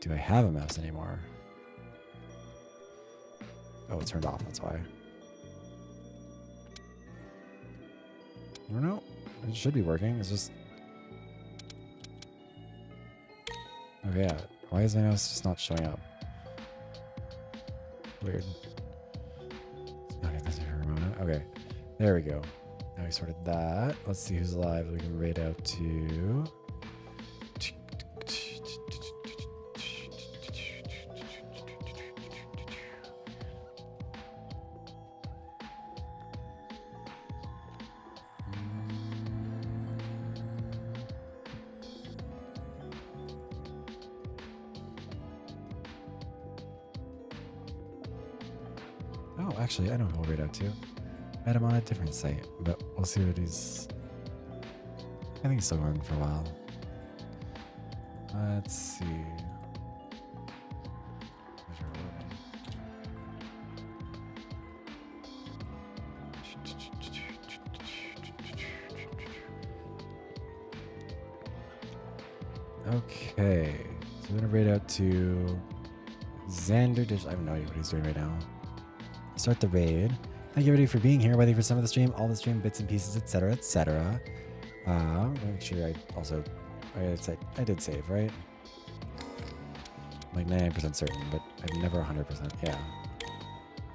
Do I have a mouse anymore? Oh, it turned off. That's why. I don't know. It should be working. It's just... Okay, yeah. Why is my mouse just not showing up? Weird. Okay, there we go. Now we sorted that. Let's see who's alive. We can raid out to... Oh, actually, I know who we'll raid out to. Met him on a different site, but we'll see what he's... I think he's still going for a while. Let's see. Okay, so we're gonna raid out to Xander Dish. I have no idea what he's doing right now. Start the raid. Thank you everybody for being here, whether for some of the stream, all the stream, bits and pieces, etc., etc. Make sure I did save, right? I'm like 99% certain, but I'm never 100%. Yeah,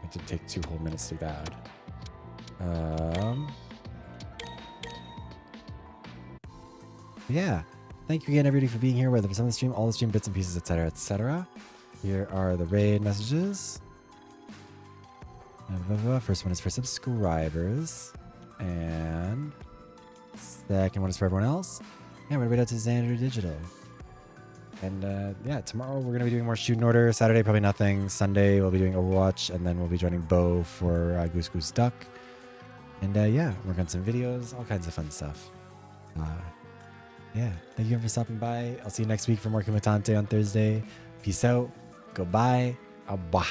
it did take 2 whole minutes to do that. Yeah. Thank you again, everybody, for being here, whether for some of the stream, all the stream, bits and pieces, etc., etc. Here are the raid messages. First one is for subscribers. And second one is for everyone else. And we're raid out to Xander Digital. And yeah, tomorrow we're going to be doing more Student Order. Saturday, probably nothing. Sunday, we'll be doing Overwatch. And then we'll be joining Bo for Goose Goose Duck. And yeah, work on some videos, all kinds of fun stuff. Yeah, thank you for stopping by. I'll see you next week for more Kumitantei on Thursday. Peace out. Goodbye. Au revoir.